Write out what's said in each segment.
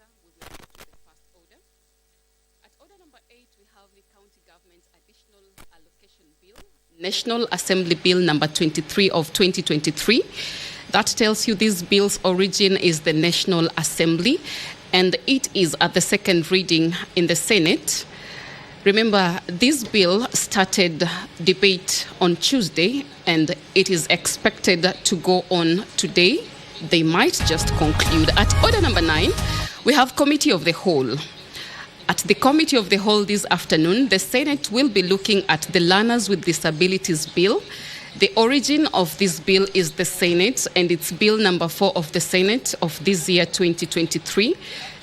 later, we will go to the first order. At order number 8, we have the County Government Additional Allocation Bill, National Assembly Bill number 23 of 2023. That tells you this bill's origin is the National Assembly, and it is at the second reading in the Senate. Remember, this bill started debate on Tuesday, and it is expected to go on today. They might just conclude. At order number 9, we have Committee of the Whole. At the Committee of the Whole this afternoon, the Senate will be looking at the Learners with Disabilities Bill. The origin of this bill is the Senate, and it's Bill number 4 of the Senate of this year, 2023.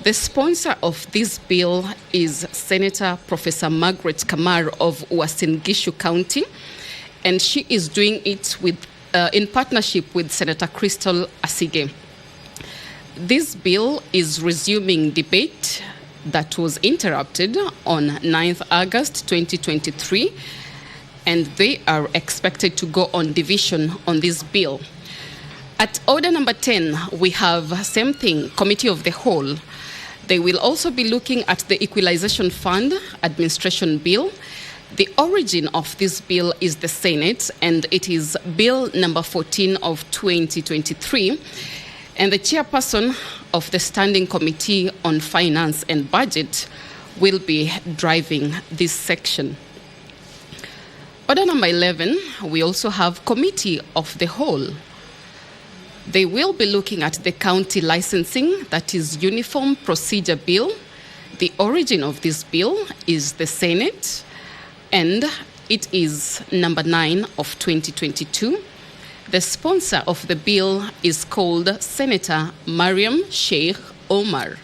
The sponsor of this bill is Senator Professor Margaret Kamar of Uasin Gishu County, and she is doing it in partnership with Senator Crystal Asige. This bill is resuming debate that was interrupted on 9th August 2023, and they are expected to go on division on this bill. At order number 10, we have same thing, Committee of the Whole. They will also be looking at the Equalization Fund Administration Bill. The origin of this bill is the Senate, and it is Bill number 14 of 2023. And the chairperson of the Standing Committee on Finance and Budget will be driving this section. Order number 11, we also have Committee of the Whole. They will be looking at the county licensing, that is Uniform Procedure Bill. The origin of this bill is the Senate, and it is number 9 of 2022. The sponsor of the bill is called Senator Mariam Sheikh Omar.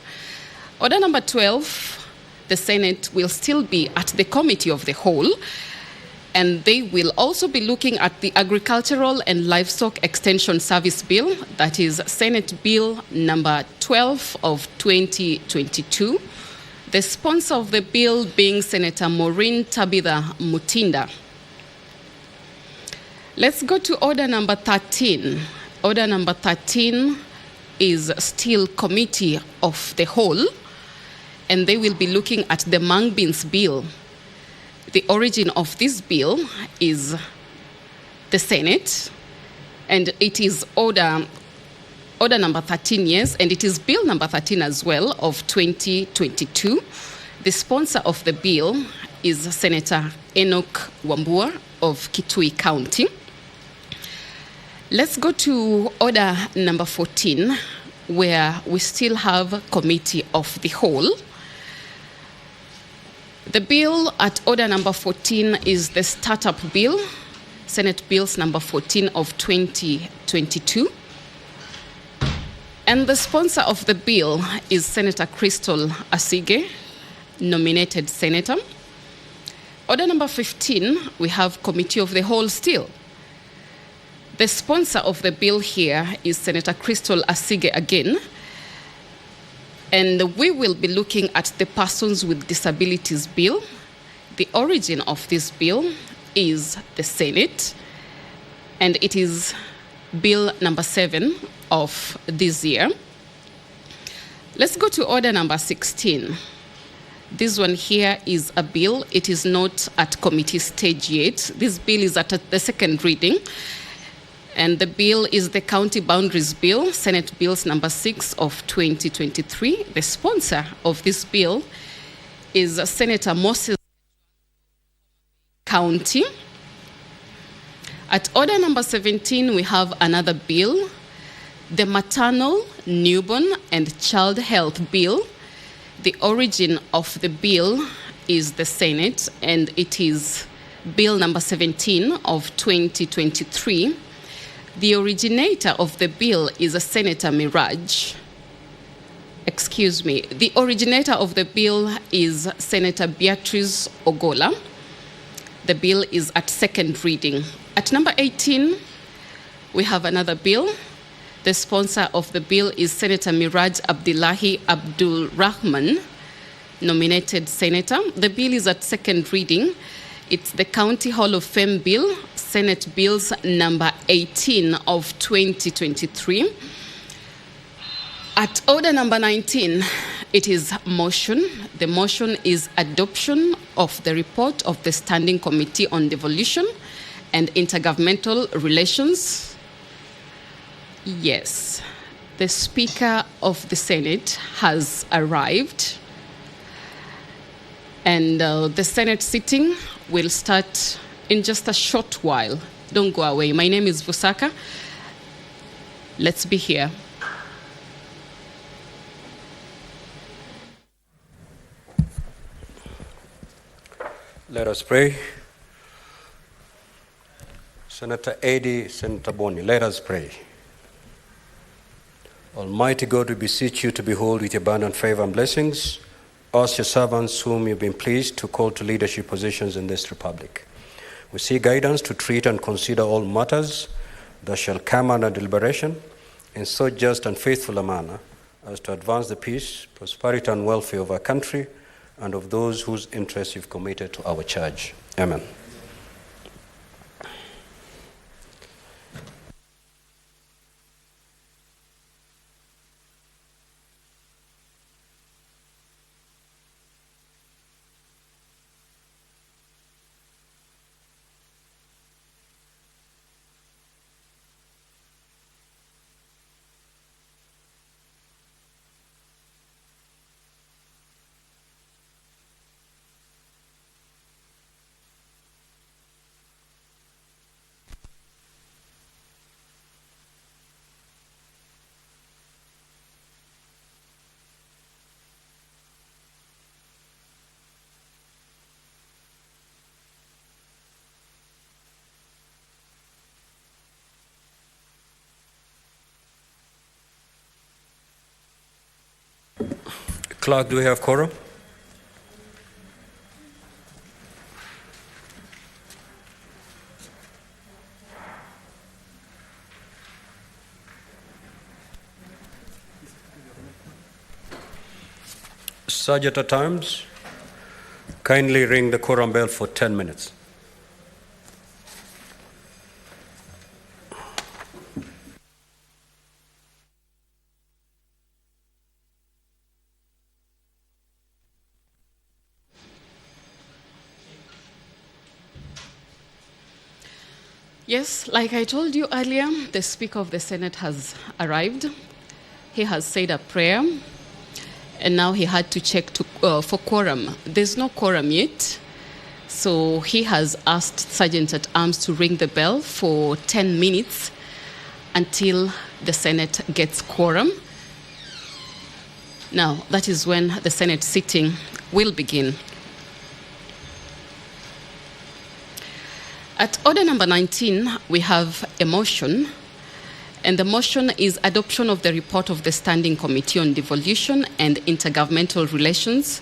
Order number 12, the Senate will still be at the Committee of the Whole, and they will also be looking at the Agricultural and Livestock Extension Service Bill, that is Senate Bill number 12 of 2022. The sponsor of the bill being Senator Maureen Tabitha Mutinda. Let's go to order number 13. Order number 13 is still Committee of the Whole, and they will be looking at the mung beans bill. The origin of this bill is the Senate, and it is order number 13, yes, and it is bill number 13 as well of 2022. The sponsor of the bill is Senator Enoch Wambua of Kitui County. Let's go to order number 14, where we still have Committee of the Whole. The bill at order number 14 is the Startup Bill, Senate Bills number 14 of 2022. And the sponsor of the bill is Senator Crystal Asige, nominated senator. Order number 15, we have Committee of the Whole still. The sponsor of the bill here is Senator Crystal Asige again. And we will be looking at the Persons with Disabilities Bill. The origin of this bill is the Senate, and it is Bill number 7 of this year. Let's go to order number 16. This one here is a bill. It is not at committee stage yet. This bill is at the second reading. And the bill is the County Boundaries Bill, Senate Bills number 6 of 2023. The sponsor of this bill is Senator Moses County. At order number 17, we have another bill, the Maternal, Newborn and Child Health Bill. The origin of the bill is the Senate, and it is Bill number 17 of 2023. The originator of the bill is a Senator Miraj. The originator of the bill is Senator Beatrice Ogola. The bill is at second reading. At number 18, we have another bill. The sponsor of the bill is Senator Miraj Abdullahi Abdul Rahman, nominated senator. The bill is at second reading. It's the County Hall of Fame Bill, Senate Bills number 18 of 2023. At order number 19, It is motion. The motion is adoption of the report of the Standing Committee on Devolution and Intergovernmental Relations. Yes, the Speaker of the Senate has arrived, and the Senate sitting will start in just a short while. Don't go away. My name is Vusaka. Let's be here. Let us pray. Senator Eddie, Senator Boni, let us pray. Almighty God, we beseech you to behold with abundant favor and blessings us, your servants, whom you've been pleased to call to leadership positions in this republic. We seek guidance to treat and consider all matters that shall come under deliberation in so just and faithful a manner as to advance the peace, prosperity, and welfare of our country and of those whose interests you've committed to our charge. Amen. Clerk, do we have quorum? Sergeant at Arms, kindly ring the quorum bell for 10 minutes. Yes, like I told you earlier, the Speaker of the Senate has arrived. He has said a prayer, and now he had to check for quorum. There's no quorum yet, so he has asked Sergeant at Arms to ring the bell for 10 minutes until the Senate gets quorum. Now, that is when the Senate sitting will begin. At order number 19, we have a motion, and the motion is adoption of the report of the Standing Committee on Devolution and Intergovernmental Relations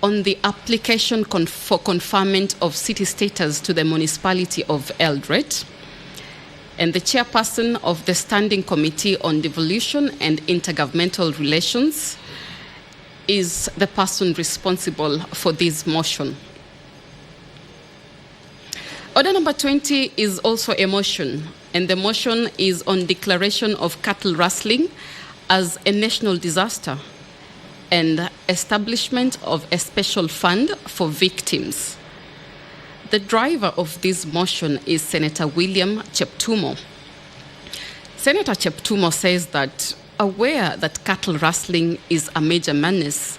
on the application for conferment of city status to the municipality of Eldoret. And the chairperson of the Standing Committee on Devolution and Intergovernmental Relations is the person responsible for this motion. Order number 20 is also a motion, and the motion is on declaration of cattle rustling as a national disaster and establishment of a special fund for victims. The driver of this motion is Senator William Cheptumo. Senator Cheptumo says that, aware that cattle rustling is a major menace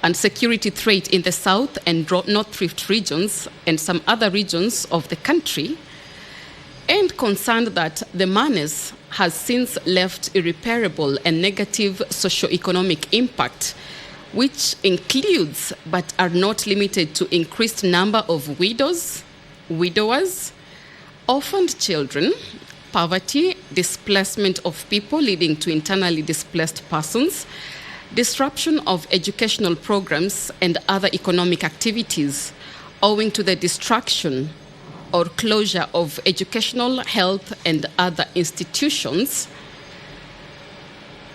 and security threat in the South and North Rift regions and some other regions of the country, and concerned that the menace has since left irreparable and negative socio-economic impact, which includes but are not limited to increased number of widows, widowers, orphaned children, poverty, displacement of people leading to internally displaced persons, disruption of educational programs and other economic activities owing to the destruction or closure of educational, health, and other institutions.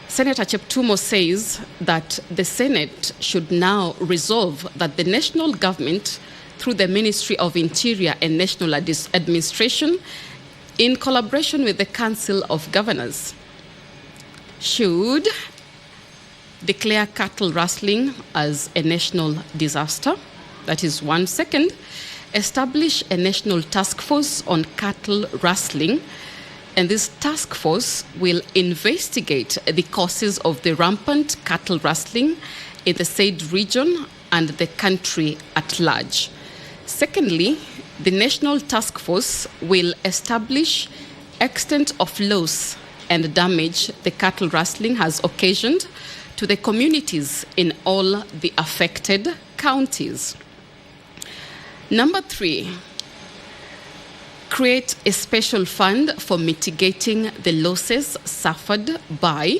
Senator Cheptumo says that the Senate should now resolve that the national government, through the Ministry of Interior and National Administration, in collaboration with the Council of Governors, should declare cattle rustling as a national disaster. That is one. Second, establish a national task force on cattle rustling, and this task force will investigate the causes of the rampant cattle rustling in the said region and the country at large. Secondly, the national task force will establish extent of loss and damage the cattle rustling has occasioned to the communities in all the affected counties. Number 3, create a special fund for mitigating the losses suffered by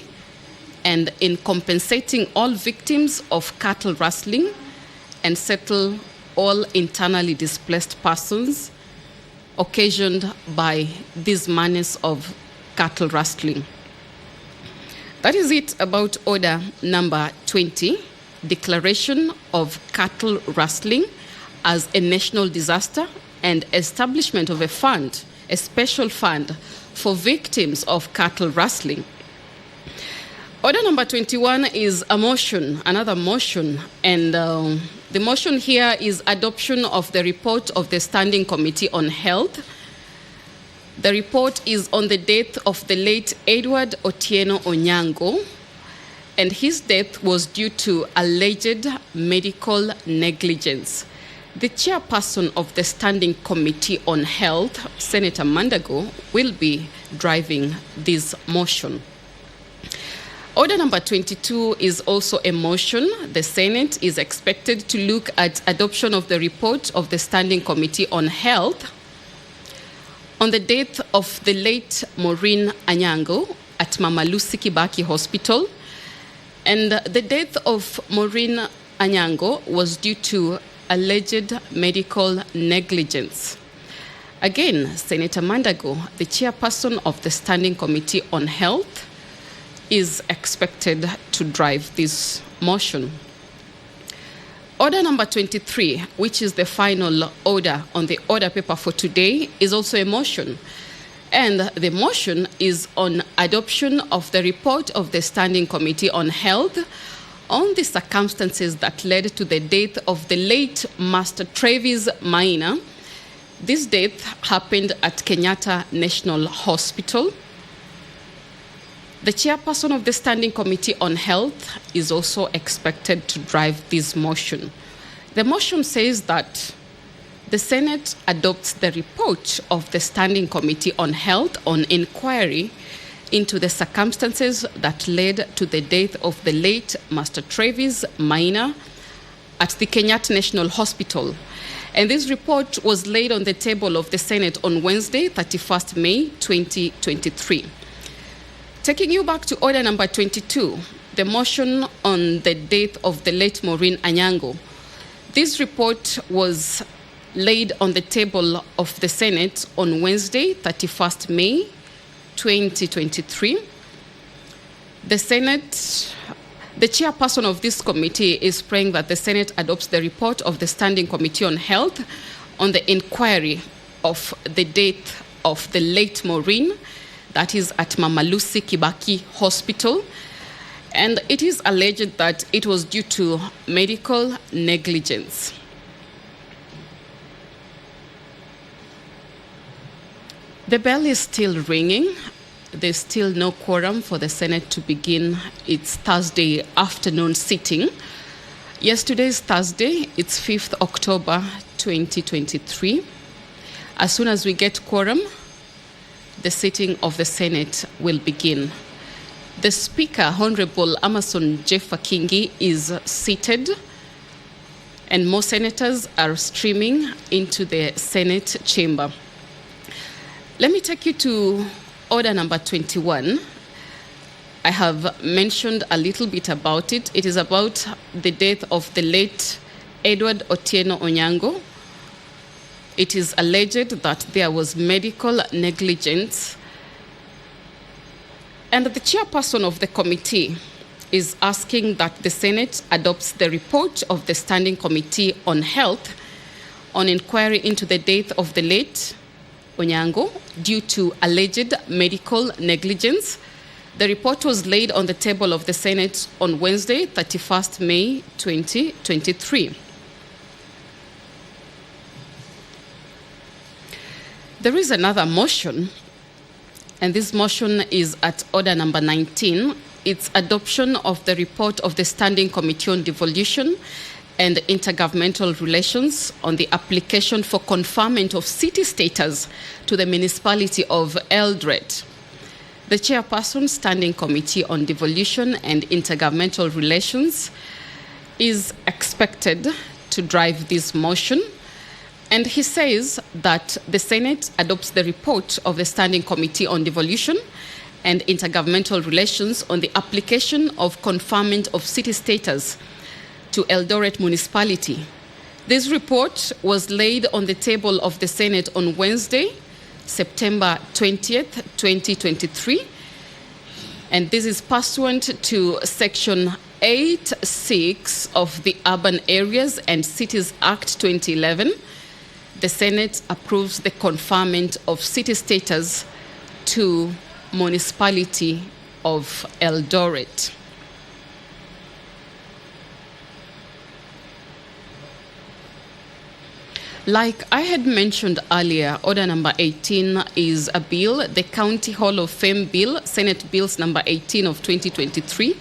and in compensating all victims of cattle rustling and settle all internally displaced persons occasioned by these manners of cattle rustling. That is it about order number 20, declaration of cattle rustling as a national disaster and establishment of a fund, a special fund for victims of cattle rustling. Order number 21 is a motion, another motion, and the motion here is adoption of the report of the Standing Committee on Health. The report is on the death of the late Edward Otieno Onyango, and his death was due to alleged medical negligence. The chairperson of the Standing Committee on Health, Senator Mandago, will be driving this motion. Order number 22 is also a motion. The Senate is expected to look at adoption of the report of the Standing Committee on Health on the death of the late Maureen Anyango at Mama Lucy Kibaki Hospital. And the death of Maureen Anyango was due to alleged medical negligence. Again, Senator Mandago, the chairperson of the Standing Committee on Health, is expected to drive this motion. Order number 23, which is the final order on the order paper for today, is also a motion. And the motion is on adoption of the report of the Standing Committee on Health on the circumstances that led to the death of the late Master Travis Maina. This death happened at Kenyatta National Hospital. The chairperson of the Standing Committee on Health is also expected to drive this motion. The motion says that the Senate adopts the report of the Standing Committee on Health on inquiry into the circumstances that led to the death of the late Master Travis Maina at the Kenyatta National Hospital. And this report was laid on the table of the Senate on Wednesday, 31st May 2023. Taking you back to order number 22, the motion on the death of the late Maureen Anyango. This report was laid on the table of the Senate on Wednesday, 31st May 2023. The Senate, the chairperson of this committee is praying that the Senate adopts the report of the Standing Committee on Health on the inquiry of the death of the late Maureen, that is at Mama Lucy Kibaki Hospital, and it is alleged that it was due to medical negligence. The bell is still ringing. There's still no quorum for the Senate to begin its Thursday afternoon sitting. Yesterday is Thursday, it's 5th October 2023. As soon as we get quorum, the sitting of the Senate will begin. The Speaker, Honorable Amason Jeffa Kingi, is seated, and more senators are streaming into the Senate chamber. Let me take you to order number 21. I have mentioned a little bit about it. It is about the death of the late Edward Otieno Onyango. It is alleged that there was medical negligence, and the chairperson of the committee is asking that the Senate adopts the report of the Standing Committee on Health on inquiry into the death of the late Onyango due to alleged medical negligence. The report was laid on the table of the Senate on Wednesday, 31st May 2023. There is another motion, and this motion is at order number 19. It's adoption of the report of the Standing Committee on Devolution and Intergovernmental Relations on the application for conferment of city status to the municipality of Eldoret. The chairperson, Standing Committee on Devolution and Intergovernmental Relations, is expected to drive this motion. And he says that the Senate adopts the report of the Standing Committee on Devolution and Intergovernmental Relations on the application of conferment of city status to Eldoret Municipality. This report was laid on the table of the Senate on Wednesday, September 20th, 2023, and this is pursuant to Section 8(6) of the Urban Areas and Cities Act 2011. The Senate approves the conferment of city status to municipality of Eldoret. Like I had mentioned earlier, order number 18 is a bill, the County Hall of Fame bill, Senate Bills number 18 of 2023.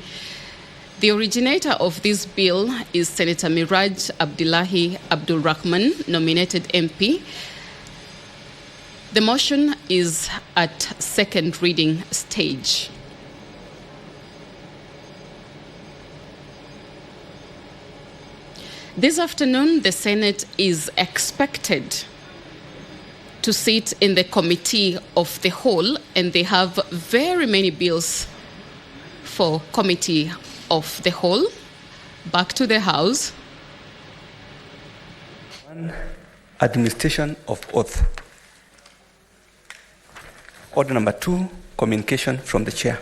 The originator of this bill is Senator Miraj Abdullahi Abdul Rahman, nominated MP. The motion is at second reading stage. This afternoon, the Senate is expected to sit in the Committee of the Whole, and they have very many bills for Committee of the Whole. Back to the House. One, administration of oath. Order number 2, communication from the chair.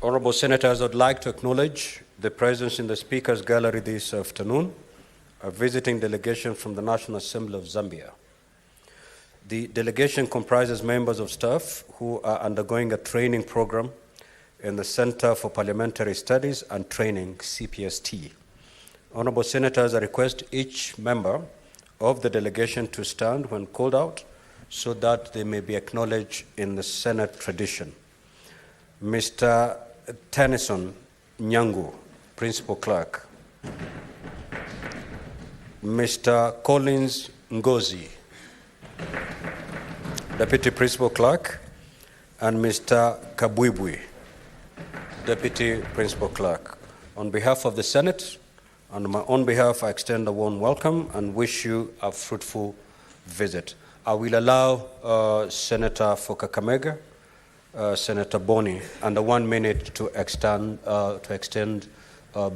Honorable Senators, I'd like to acknowledge the presence in the Speaker's Gallery this afternoon, a visiting delegation from the National Assembly of Zambia. The delegation comprises members of staff who are undergoing a training program in the Center for Parliamentary Studies and Training, CPST. Honorable Senators, I request each member of the delegation to stand when called out so that they may be acknowledged in the Senate tradition. Mr. Tennyson Nyangu, Principal Clerk. Mr. Collins Ngozi, Deputy Principal Clerk, and Mr. Kabwibwi, Deputy Principal Clerk. On behalf of the Senate, and on my own behalf, I extend a warm welcome and wish you a fruitful visit. I will allow Senator for Kakamega, Senator Boni, under 1 minute to extend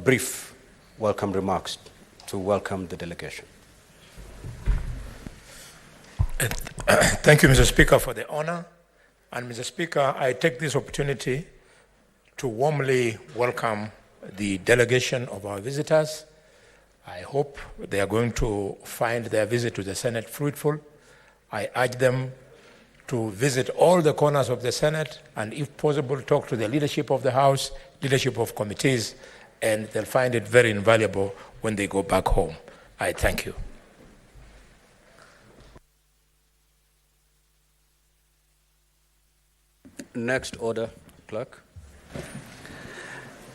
brief welcome remarks to welcome the delegation. Thank you, Mr. Speaker, for the honor. And Mr. Speaker, I take this opportunity to warmly welcome the delegation of our visitors. I hope they are going to find their visit to the Senate fruitful. I urge them to visit all the corners of the Senate and, if possible, talk to the leadership of the House, leadership of committees, and they'll find it very invaluable when they go back home. I thank you. Next order, Clerk.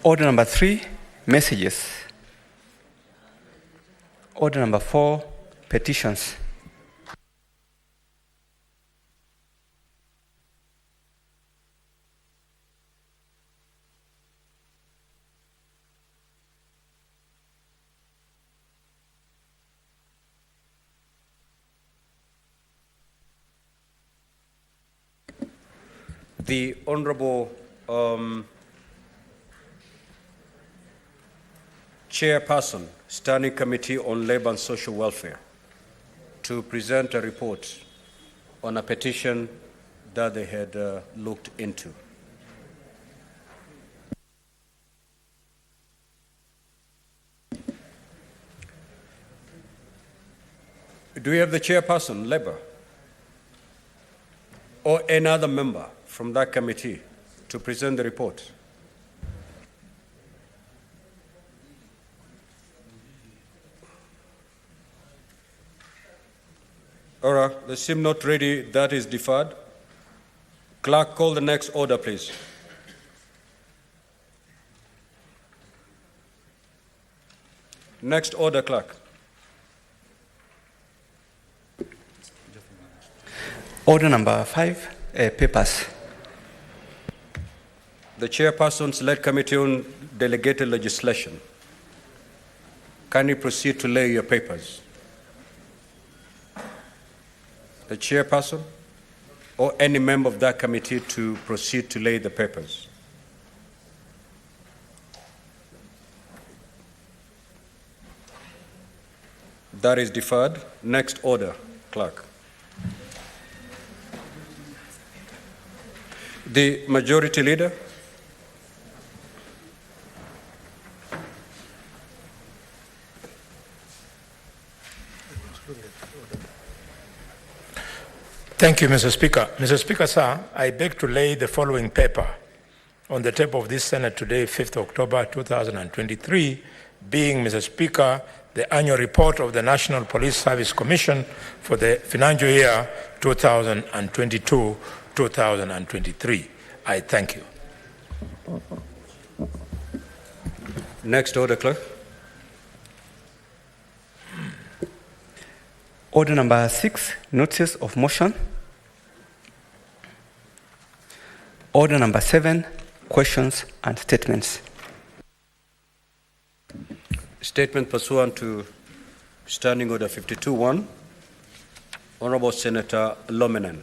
Order number 3, messages. Order number 4, petitions. The Honorable Chairperson, Standing Committee on Labor and Social Welfare, to present a report on a petition that they had looked into. Do we have the Chairperson, Labor? or any other member from that committee to present the report? All right, they seem not ready. That is deferred. Clerk, call the next order, please. Next order, clerk. Order number 5, papers. The chairperson select committee on delegated legislation. Can you proceed to lay your papers? The chairperson or any member of that committee to proceed to lay the papers. That is deferred. Next order, clerk. The majority leader. Thank you, Mr. Speaker. Mr. Speaker, sir, I beg to lay the following paper on the table of this Senate today, 5th October 2023, being, Mr. Speaker, the annual report of the National Police Service Commission for the financial year 2022-2023. I thank you. Next order, clerk. Order number 6, notices of motion. Order number 7, questions and statements. Statement pursuant to Standing Order 52-1. Honorable Senator Lominen.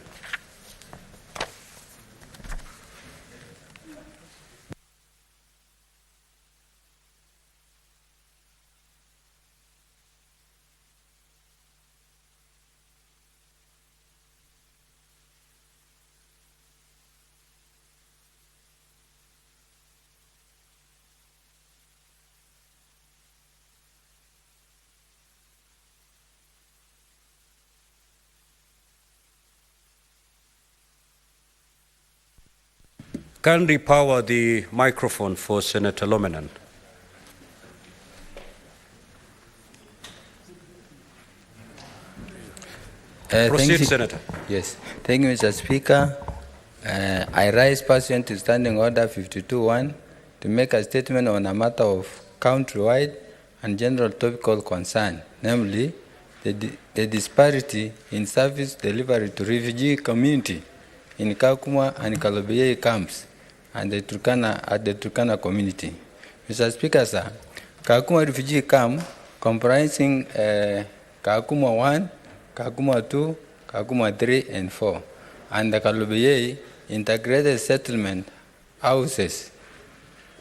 Can repower the microphone for Senator Lominen. Proceed, Senator. Yes. Thank you, Mr. Speaker. I rise pursuant to Standing Order 52-1 to make a statement on a matter of countrywide and general topical concern, namely the disparity in service delivery to refugee community in Kakuma and Kalobeye camps and the Turkana community. Mr. Speaker, sir, Kakuma refugee camp comprising Kakuma 1, Kakuma 2, Kakuma 3 and 4, and the Kalobeye integrated settlement houses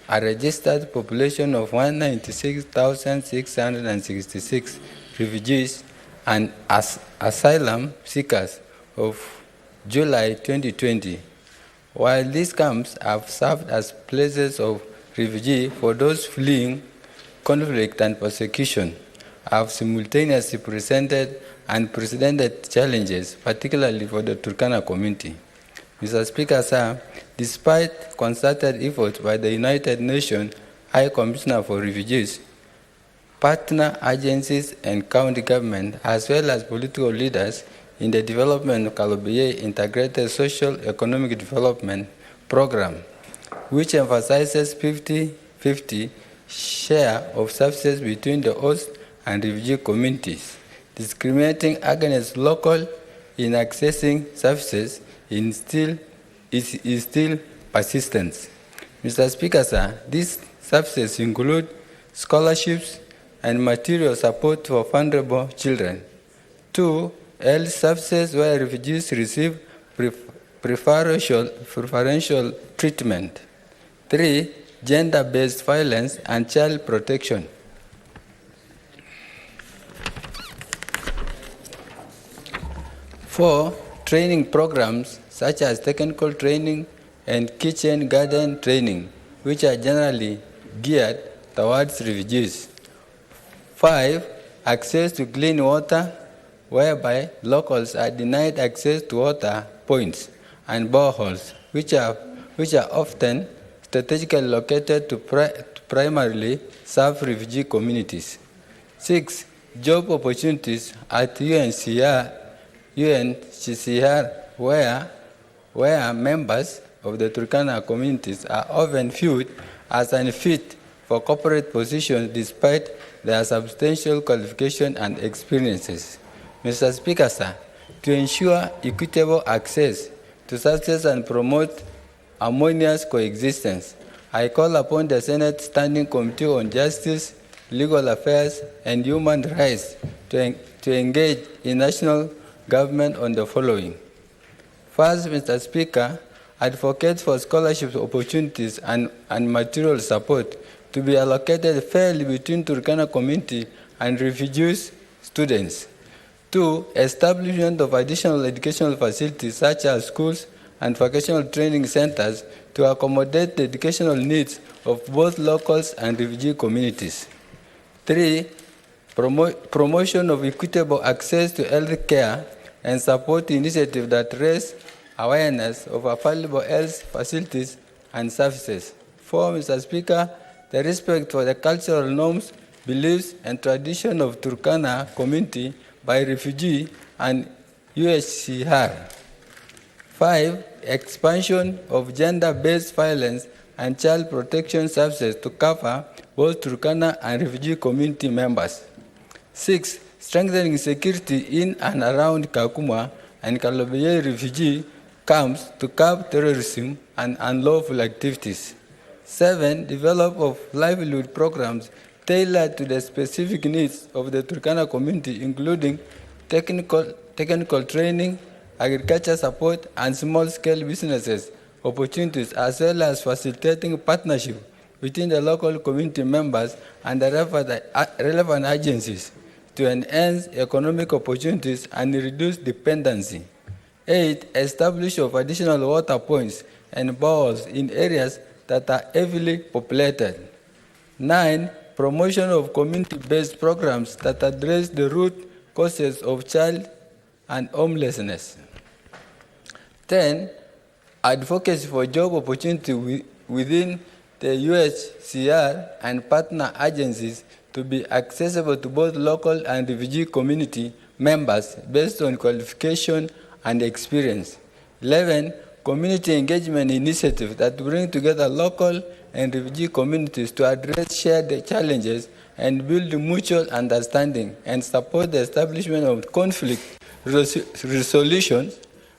a registered population of 196,666 refugees and asylum seekers of July 2020. While these camps have served as places of refuge for those fleeing conflict and persecution, have simultaneously presented unprecedented challenges, particularly for the Turkana community. Mr. Speaker, sir, despite concerted efforts by the United Nations High Commissioner for Refugees, partner agencies and county government, as well as political leaders in the development of Kalobeye Integrated Social Economic Development Program, which emphasizes 50-50 share of services between the host and refugee communities, discriminating against local in accessing services is still persistent. Mr. Speaker, sir, these services include scholarships and material support for vulnerable children. 2, health services where refugees receive preferential treatment. 3, gender-based violence and child protection. 4, training programs such as technical training and kitchen garden training, which are generally geared towards refugees. 5, access to clean water, whereby locals are denied access to water points and boreholes, which are often strategically located to primarily serve refugee communities. 6. Job opportunities at UNHCR, where members of the Turkana communities are often viewed as unfit for corporate positions despite their substantial qualification and experiences. Mr. Speaker, sir, to ensure equitable access to services and promote harmonious coexistence, I call upon the Senate Standing Committee on Justice, Legal Affairs, and Human Rights to engage in national government on the following. First, Mr. Speaker, advocate for scholarship opportunities and material support to be allocated fairly between Turkana community and refugees students. 2. Establishment of additional educational facilities such as schools and vocational training centers to accommodate the educational needs of both locals and refugee communities. 3. Promotion of equitable access to health care and support initiatives that raise awareness of available health facilities and services. 4. Mr. Speaker, the respect for the cultural norms, beliefs, and tradition of Turkana community by refugee and UNHCR. 5. Expansion of gender-based violence and child protection services to cover both Turkana and refugee community members. 6. Strengthening security in and around Kakuma and Kalobeye refugee camps to curb terrorism and unlawful activities. 7. Develop of livelihood programs tailored to the specific needs of the Turkana community, including technical training, agriculture support, and small-scale businesses opportunities, as well as facilitating partnership between the local community members and the relevant agencies to enhance economic opportunities and reduce dependency. 8. Establish of additional water points and boreholes in areas that are heavily populated. 9. Promotion of community-based programs that address the root causes of child and homelessness. 10. Advocacy for job opportunity within the UNHCR and partner agencies to be accessible to both local and refugee community members based on qualification and experience. 11. Community engagement initiatives that bring together local and refugee communities to address shared challenges and build mutual understanding and support the establishment of conflict resolution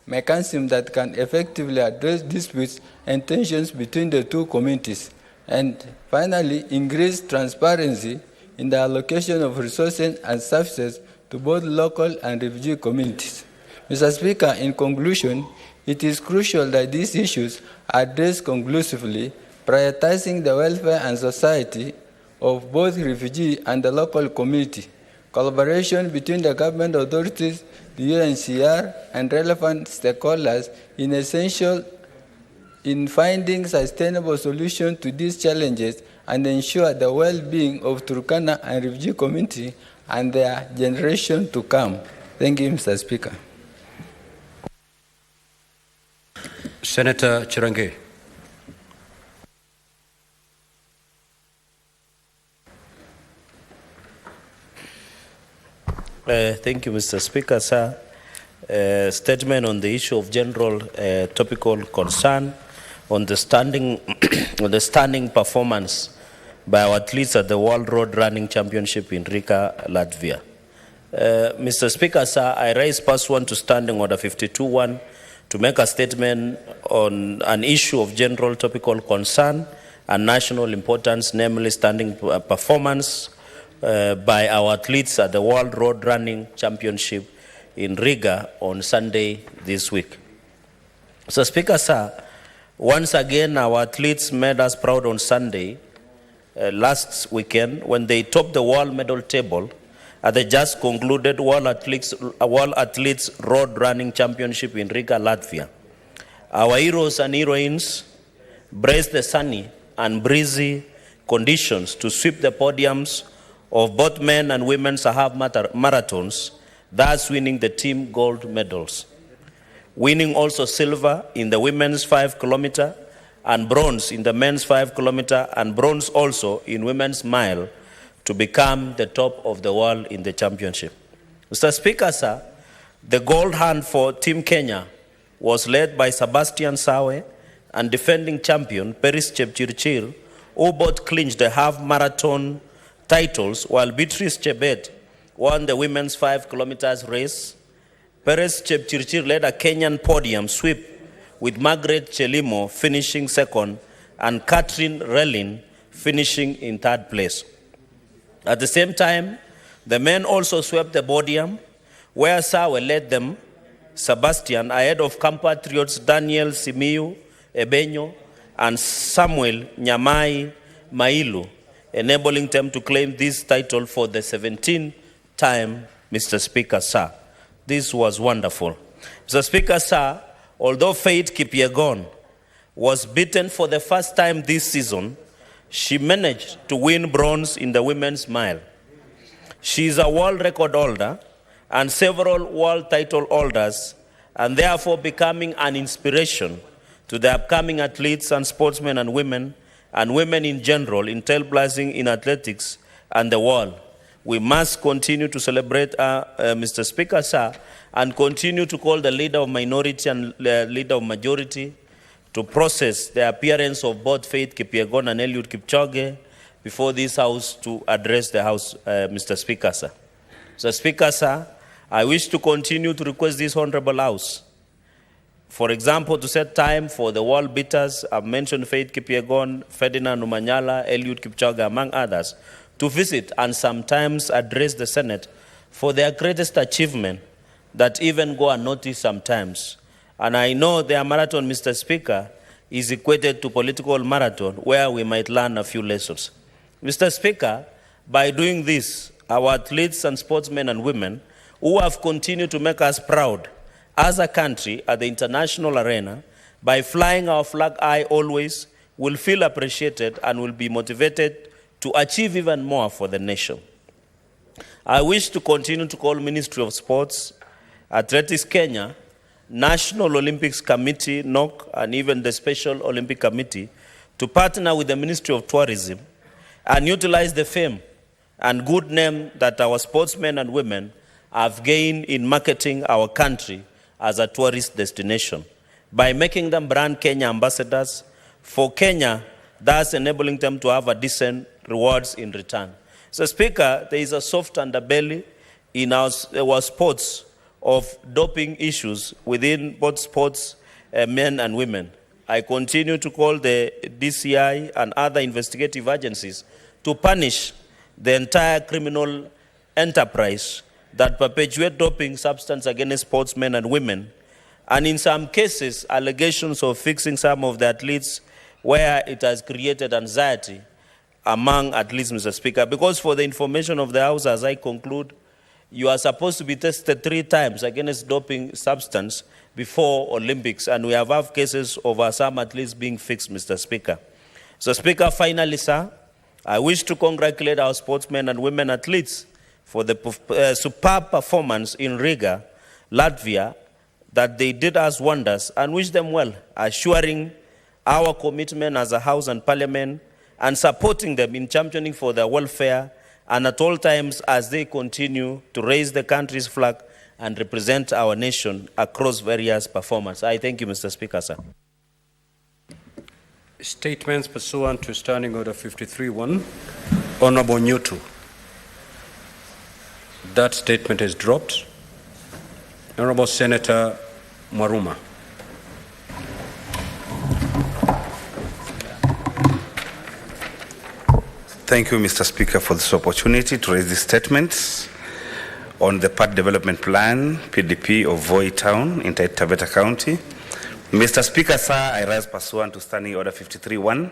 mechanisms that can effectively address disputes and tensions between the two communities. And finally, increase transparency in the allocation of resources and services to both local and refugee communities. Mr. Speaker, in conclusion, it is crucial that these issues are addressed conclusively, prioritizing the welfare and society of both refugee and the local community. Collaboration between the government authorities, the UNHCR, and relevant stakeholders is essential in finding sustainable solutions to these challenges and ensure the well-being of Turkana and refugee community and their generation to come. Thank you, Mr. Speaker. Senator Chirange. Thank you, Mr. Speaker, sir. Statement on the issue of general topical concern on the standing performance by our athletes at the World Road Running Championship in Riga, Latvia. Mr. Speaker, sir, I raise pursuant to Standing Order 52.1 to make a statement on an issue of general topical concern and national importance, namely standing performance by our athletes at the World Road Running Championship in Riga on Sunday this week. So, Speaker, sir, once again our athletes made us proud on Sunday last weekend when they topped the world medal table at the just concluded World Athletes Road Running Championship in Riga, Latvia. Our heroes and heroines braced the sunny and breezy conditions to sweep the podiums of both men and women's half marathons, thus winning the team gold medals. winning also silver in the women's 5 kilometer and bronze in the men's 5 kilometer and bronze also in women's mile to become the top of the world in the championship. Mr. Speaker, sir, the gold hunt for Team Kenya was led by Sebastian Sawe and defending champion Peris Chepchirchir, who both clinched the half marathon titles, while Beatrice Chebet won the women's 5 kilometers race. Peres Chepchirchir led a Kenyan podium sweep with Margaret Chelimo finishing second and Catherine Relin finishing in third place. At the same time, the men also swept the podium, where Sawe led them, Sebastian, ahead of compatriots Daniel Simiyu Ebenyo and Samuel Nyamai Mailu, enabling them to claim this title for the 17th time, Mr. Speaker, sir. This was wonderful. Mr. Speaker, sir, although Faith Kipyegon was beaten for the first time this season, she managed to win bronze in the women's mile. She is a world record holder and several world title holders, and therefore becoming an inspiration to the upcoming athletes and sportsmen and women in general in trailblazing in athletics and the world. We must continue to celebrate Mr. Speaker, sir, and continue to call the leader of minority and leader of majority to process the appearance of both Faith Kipyegon and Eliud Kipchoge before this House to address the House, Mr. Speaker, sir. Mr. Speaker, sir, I wish to continue to request this Honorable House, for example, to set time for the world beaters. I've mentioned Faith Kipyegon, Ferdinand Umanyala, Eliud Kipchoge, among others, to visit and sometimes address the Senate for their greatest achievement that even go unnoticed sometimes. And I know their marathon, Mr. Speaker, is equated to political marathon where we might learn a few lessons. Mr. Speaker, by doing this, our athletes and sportsmen and women who have continued to make us proud as a country at the international arena, by flying our flag high always, will feel appreciated and will be motivated to achieve even more for the nation. I wish to continue to call Ministry of Sports, Athletics Kenya, National Olympics Committee, NOC, and even the Special Olympic Committee to partner with the Ministry of Tourism and utilize the fame and good name that our sportsmen and women have gained in marketing our country as a tourist destination by making them brand Kenya ambassadors for Kenya, thus enabling them to have a decent rewards in return. So, Speaker, there is a soft underbelly in our sports of doping issues within both sports, men and women. I continue to call the DCI and other investigative agencies to punish the entire criminal enterprise that perpetuate doping substance against sportsmen and women, and in some cases, allegations of fixing some of the athletes where it has created anxiety among athletes, Mr. Speaker. Because for the information of the House, as I conclude, you are supposed to be tested 3 times against doping substance before Olympics, and we have had cases of some athletes being fixed, Mr. Speaker. So, Speaker, finally, sir, I wish to congratulate our sportsmen and women athletes for the superb performance in Riga, Latvia, that they did us wonders, and wish them well, assuring our commitment as a House and Parliament and supporting them in championing for their welfare and at all times as they continue to raise the country's flag and represent our nation across various performances. I thank you, Mr. Speaker, sir. Statements pursuant to Standing Order 53.1. Honorable Nyutu. That statement is dropped. Honorable Senator Maruma. Thank you, Mr. Speaker, for this opportunity to raise this statement on the Part Development Plan, PDP, of Voi Town in Taita Taveta County. Mr. Speaker, sir, I rise pursuant to Standing Order 53.1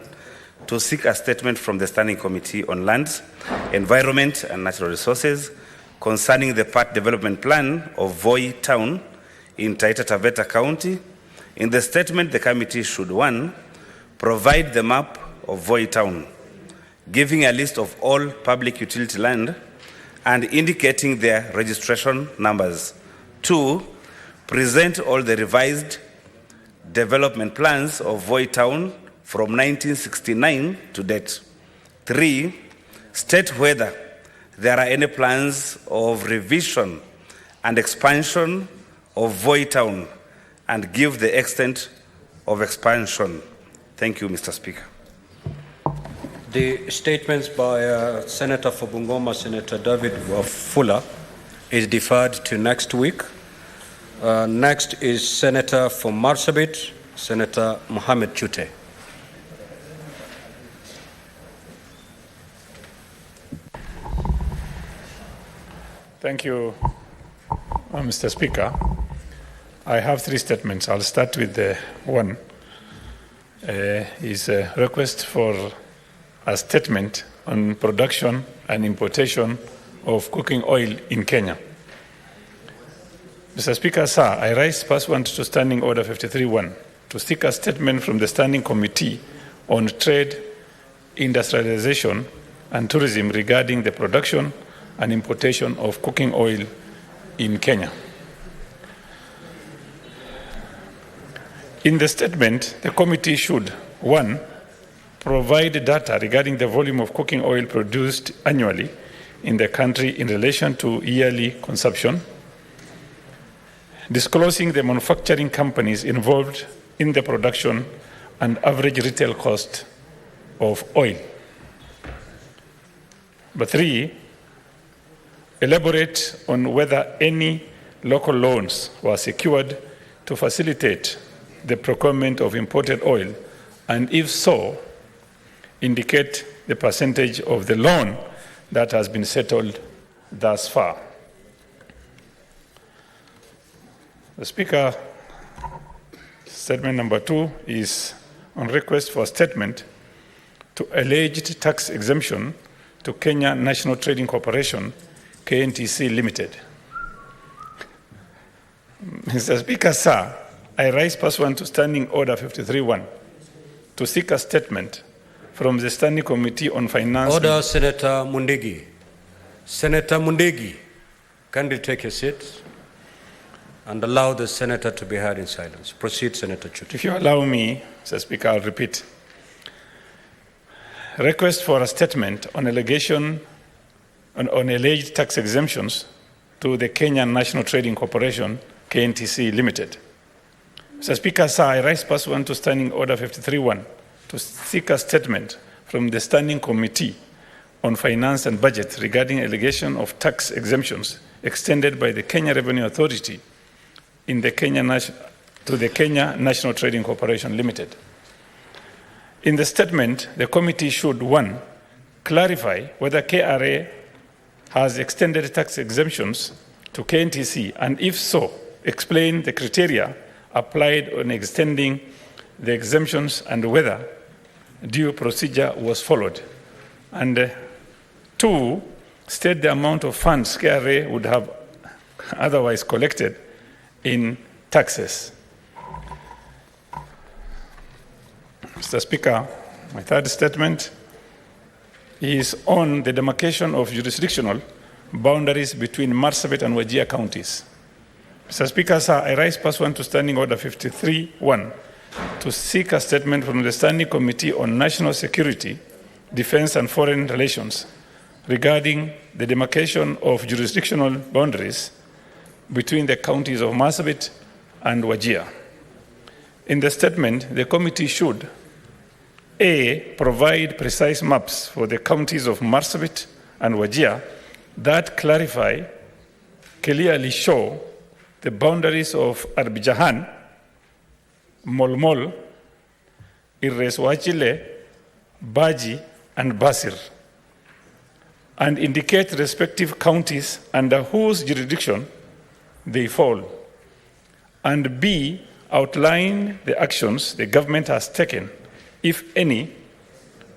to seek a statement from the Standing Committee on Lands, Environment and Natural Resources concerning the Part Development Plan of Voi Town in Taita Taveta County. In the statement, the committee should, 1, provide the map of Voi Town, giving a list of all public utility land and indicating their registration numbers. 2, present all the revised development plans of Voi Town from 1969 to date. 3, state whether there are any plans of revision and expansion of Voi Town and give the extent of expansion. Thank you, Mr. Speaker. The statements by Senator for Bungoma, Senator David Fuller, is deferred to next week. Next is Senator for Marsabit, Senator Mohamed Chute. Thank you, Mr. Speaker. I have 3 statements. I'll start with the one. Is a request for a statement on production and importation of cooking oil in Kenya. Mr. Speaker, sir, I rise pursuant to Standing Order 53.1 to seek a statement from the Standing Committee on Trade, Industrialization and Tourism regarding the production and importation of cooking oil in Kenya. In the statement, the committee should, 1, provide data regarding the volume of cooking oil produced annually in the country in relation to yearly consumption, disclosing the manufacturing companies involved in the production and average retail cost of oil. But 3, elaborate on whether any local loans were secured to facilitate the procurement of imported oil, and if so, indicate the percentage of the loan that has been settled thus far. The Speaker, statement number 2 is on request for a statement to alleged tax exemption to Kenya National Trading Corporation, KNTC Limited. Mr. Speaker, sir, I rise pursuant to Standing Order 53.1 to seek a statement from the Standing Committee on Finance. Order, Senator Mundigi. Senator Mundigi, kindly take your seat and allow the senator to be heard in silence. Proceed, Senator Chute. If you allow me, Mr. Speaker, I'll repeat. Request for a statement on allegation on alleged tax exemptions to the Kenya National Trading Corporation, KNTC Limited. Mr. Speaker, sir, I rise pursuant to Standing Order 53.1 to seek a statement from the Standing Committee on Finance and Budget regarding allegation of tax exemptions extended by the Kenya Revenue Authority to the Kenya National Trading Corporation Limited. In the statement, the committee should, 1, clarify whether KRA has extended tax exemptions to KNTC, and if so, explain the criteria applied on extending the exemptions and whether due procedure was followed. And 2, state the amount of funds KRA would have otherwise collected in taxes. Mr. Speaker, my 3rd statement is on the demarcation of jurisdictional boundaries between Marsabit and Wajir counties. Mr. Speaker, sir, I rise pursuant to Standing Order 53.1 to seek a statement from the Standing Committee on National Security, Defense and Foreign Relations regarding the demarcation of jurisdictional boundaries between the counties of Marsabit and Wajir. In the statement, the committee should, A, provide precise maps for the counties of Marsabit and Wajir that clearly show the boundaries of Arbijahan, Molmol, Irreswachile, Baji, and Basir, and indicate respective counties under whose jurisdiction they fall. And B, outline the actions the government has taken, if any,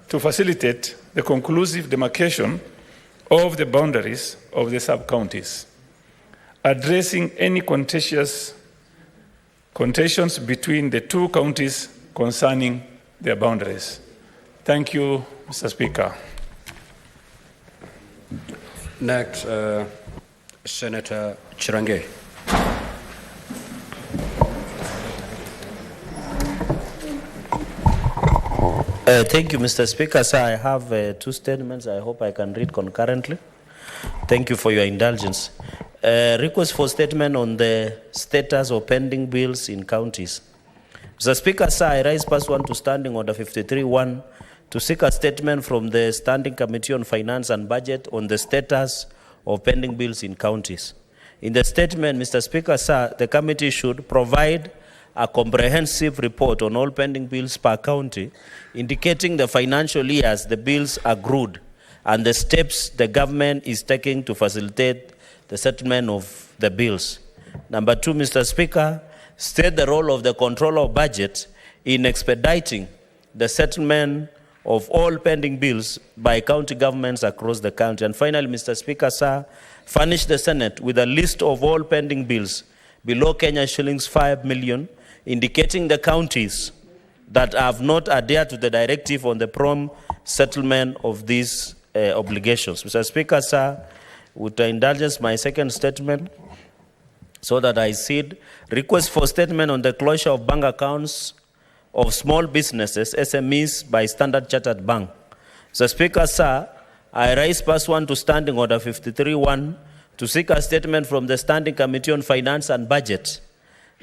to facilitate the conclusive demarcation of the boundaries of the sub-counties, addressing any contentions between the 2 counties concerning their boundaries. Thank you, Mr. Speaker. Next, Senator Chirange. Thank you, Mr. Speaker. Sir, I have two statements. I hope I can read concurrently. Thank you for your indulgence. Request for statement on the status of pending bills in counties. Mr. Speaker, sir, I rise past 1 to Standing Order 53-1 to seek a statement from the Standing Committee on Finance and Budget on the status of pending bills in counties. In the statement, Mr. Speaker, sir, the committee should provide a comprehensive report on all pending bills per county, indicating the financial years the bills accrued and the steps the government is taking to facilitate the settlement of the bills. Number 2, Mr. Speaker, state the role of the controller of budget in expediting the settlement of all pending bills by county governments across the country. And finally, Mr. Speaker, sir, furnish the Senate with a list of all pending bills below Kenya shillings 5 million, indicating the counties that have not adhered to the directive on the prompt settlement of these obligations. Mr. Speaker, sir, with indulgence, my second statement, so that I cede, request for statement on the closure of bank accounts of small businesses, SMEs, by Standard Chartered Bank. Mr. Speaker, sir, I rise past 1 to Standing Order 53-1 to seek a statement from the Standing Committee on Finance and Budget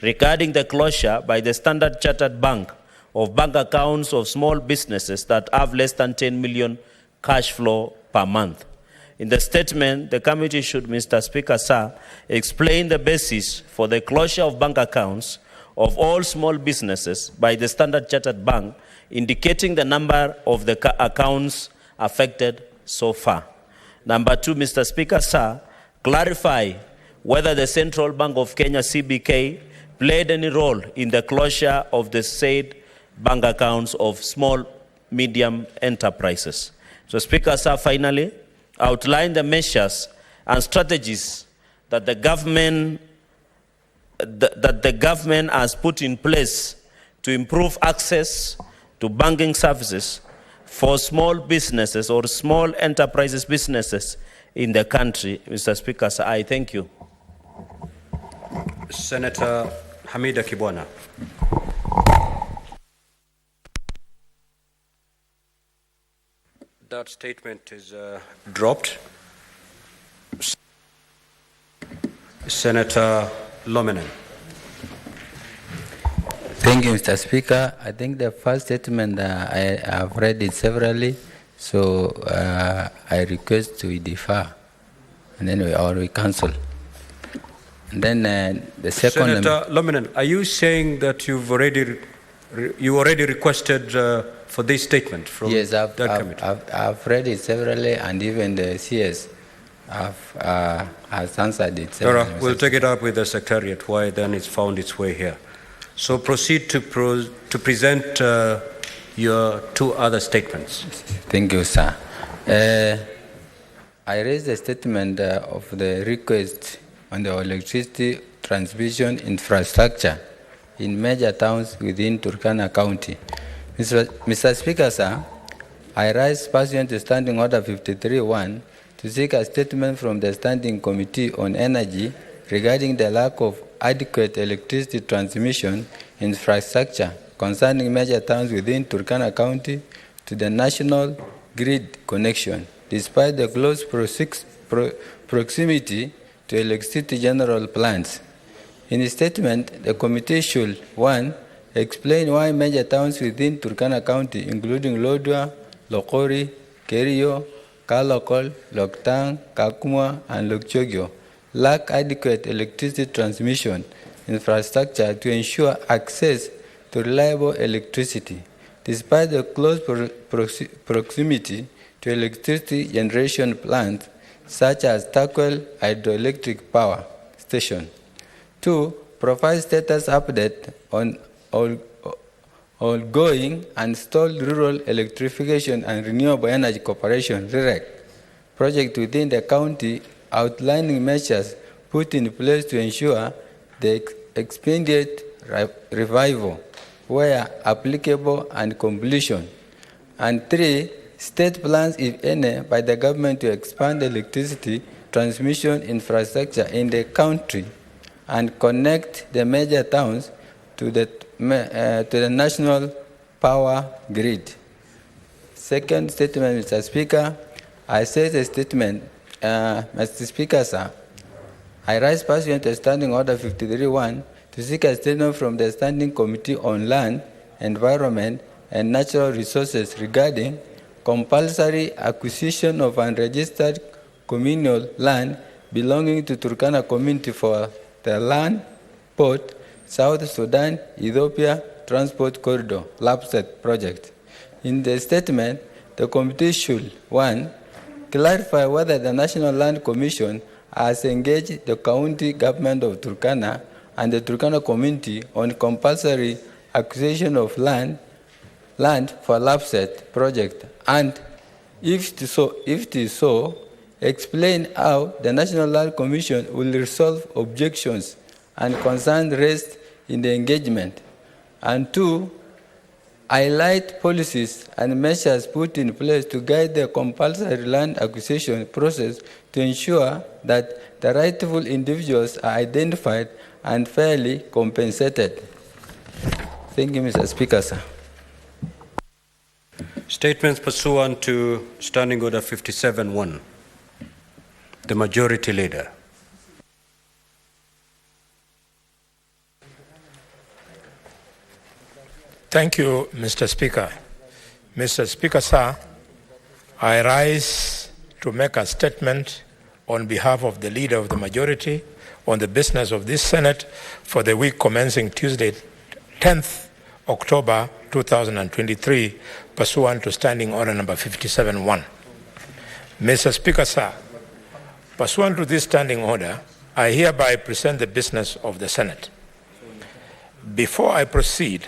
regarding the closure by the Standard Chartered Bank of bank accounts of small businesses that have less than 10 million cash flow per month. In the statement, the committee should, Mr. Speaker, sir, explain the basis for the closure of bank accounts of all small businesses by the Standard Chartered Bank, indicating the number of the accounts affected so far. Number 2, Mr. Speaker, sir, clarify whether the Central Bank of Kenya, CBK, played any role in the closure of the said bank accounts of small, medium enterprises. So, Speaker, sir, finally, outline the measures and strategies that the government has put in place to improve access to banking services for small businesses or small enterprises businesses in the country. Mr. Speaker, sir, I thank you. Senator Hamida Kibwana. That statement is dropped. Senator Lominen. Thank you, Mr. Speaker. I think the first statement I have read it severally, so I request to defer, and then we cancel. And then the second. Senator Lominen, are you saying that you already requested for this statement from that committee? I've read it severally, and even the CS has answered it severally. All right, we'll take it up with the Secretariat, why then it's found its way here. So proceed to present your two other statements. Thank you, sir. I raised the statement of the request on the electricity transmission infrastructure in major towns within Turkana County. Mr. Speaker, sir, I rise pursuant to Standing Order 53-1 to seek a statement from the Standing Committee on Energy regarding the lack of adequate electricity transmission infrastructure concerning major towns within Turkana County to the national grid connection, despite the close proximity to electricity general plants. In the statement, the committee should, 1, explain why major towns within Turkana County, including Lodwar, Lokori, Kerio, Kalokol, Loktang, Kakuma, and Lokchogyo, lack adequate electricity transmission infrastructure to ensure access to reliable electricity, despite the close proximity to electricity generation plants such as Takwel Hydroelectric Power Station. 2, provide status update on ongoing and stalled Rural Electrification and Renewable Energy Corporation (REREC) project within the county, outlining measures put in place to ensure the expedient revival where applicable and completion. And 3, state plans, if any, by the government to expand electricity transmission infrastructure in the country and connect the major towns to the national power grid. second statement, Mr. Speaker. I say the statement, Mr. Speaker, sir. I rise pursuant to Standing Order 53.1 to seek a statement from the Standing Committee on Land, Environment, and Natural Resources regarding compulsory acquisition of unregistered communal land belonging to Turkana community for the land, port, South Sudan, Ethiopia Transport Corridor, LAPSET project. In the statement, the committee should, 1, clarify whether the National Land Commission has engaged the county government of Turkana and the Turkana community on compulsory acquisition of land for LAPSET project, and if it is so, explain how the National Land Commission will resolve objections and concerns raised in the engagement. And 2, highlight policies and measures put in place to guide the compulsory land acquisition process to ensure that the rightful individuals are identified and fairly compensated. Thank you, Mr. Speaker, sir. Statements pursuant to Standing Order 57.1. The Majority Leader. Thank you, Mr. Speaker. Mr. Speaker, sir, I rise to make a statement on behalf of the Leader of the Majority on the business of this Senate for the week commencing Tuesday, 10th October 2023, pursuant to Standing Order number 57.1. Mr. Speaker, sir, pursuant to this standing order, I hereby present the business of the Senate. Before I proceed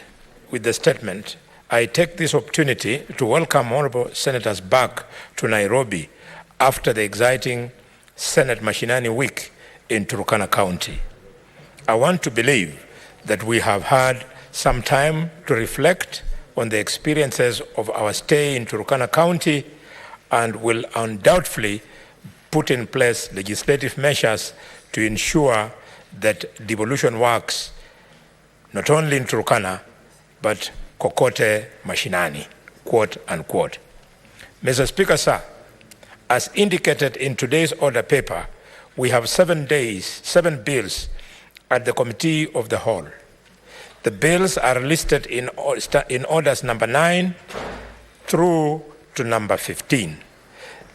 with the statement, I take this opportunity to welcome honorable senators back to Nairobi after the exciting Senate Mashinani Week in Turkana County. I want to believe that we have had some time to reflect on the experiences of our stay in Turkana County and will undoubtedly put in place legislative measures to ensure that devolution works not only in Turkana, but kokote mashinani, quote unquote. Mr. Speaker, sir, as indicated in today's order paper, we have 7 bills at the Committee of the Whole. The bills are listed in orders number 9 through to number 15.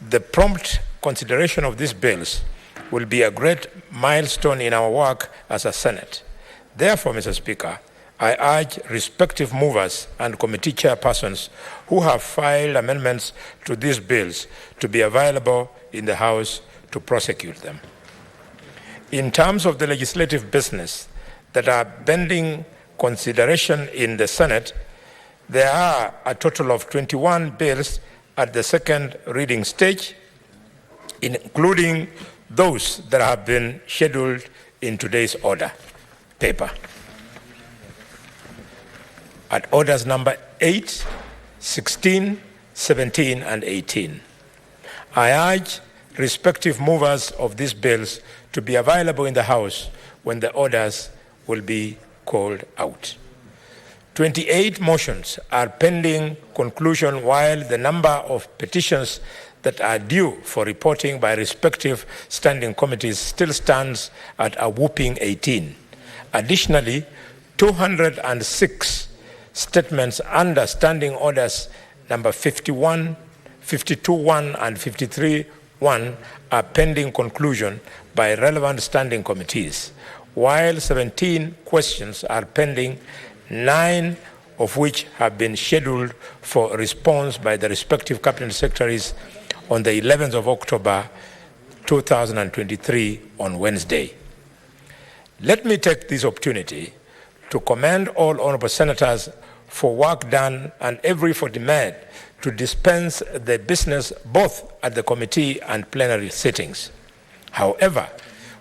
The prompt consideration of these bills will be a great milestone in our work as a Senate. Therefore, Mr. Speaker, I urge respective movers and committee chairpersons who have filed amendments to these bills to be available in the House to prosecute them. In terms of the legislative business that are pending consideration in the Senate, there are a total of 21 bills at the second reading stage, including those that have been scheduled in today's order paper. At orders number 8, 16, 17, and 18. I urge respective movers of these bills to be available in the House when the orders will be called out. 28 motions are pending conclusion, while the number of petitions that are due for reporting by respective standing committees still stands at a whopping 18. Additionally, 206 statements under Standing Orders number 51, 52.1, and 53.1 are pending conclusion by relevant standing committees, while 17 questions are pending, 9 of which have been scheduled for response by the respective cabinet secretaries on the 11th of October 2023 on Wednesday. Let me take this opportunity to commend all honorable senators for work done and every effort made to dispense the business both at the committee and plenary sittings. However,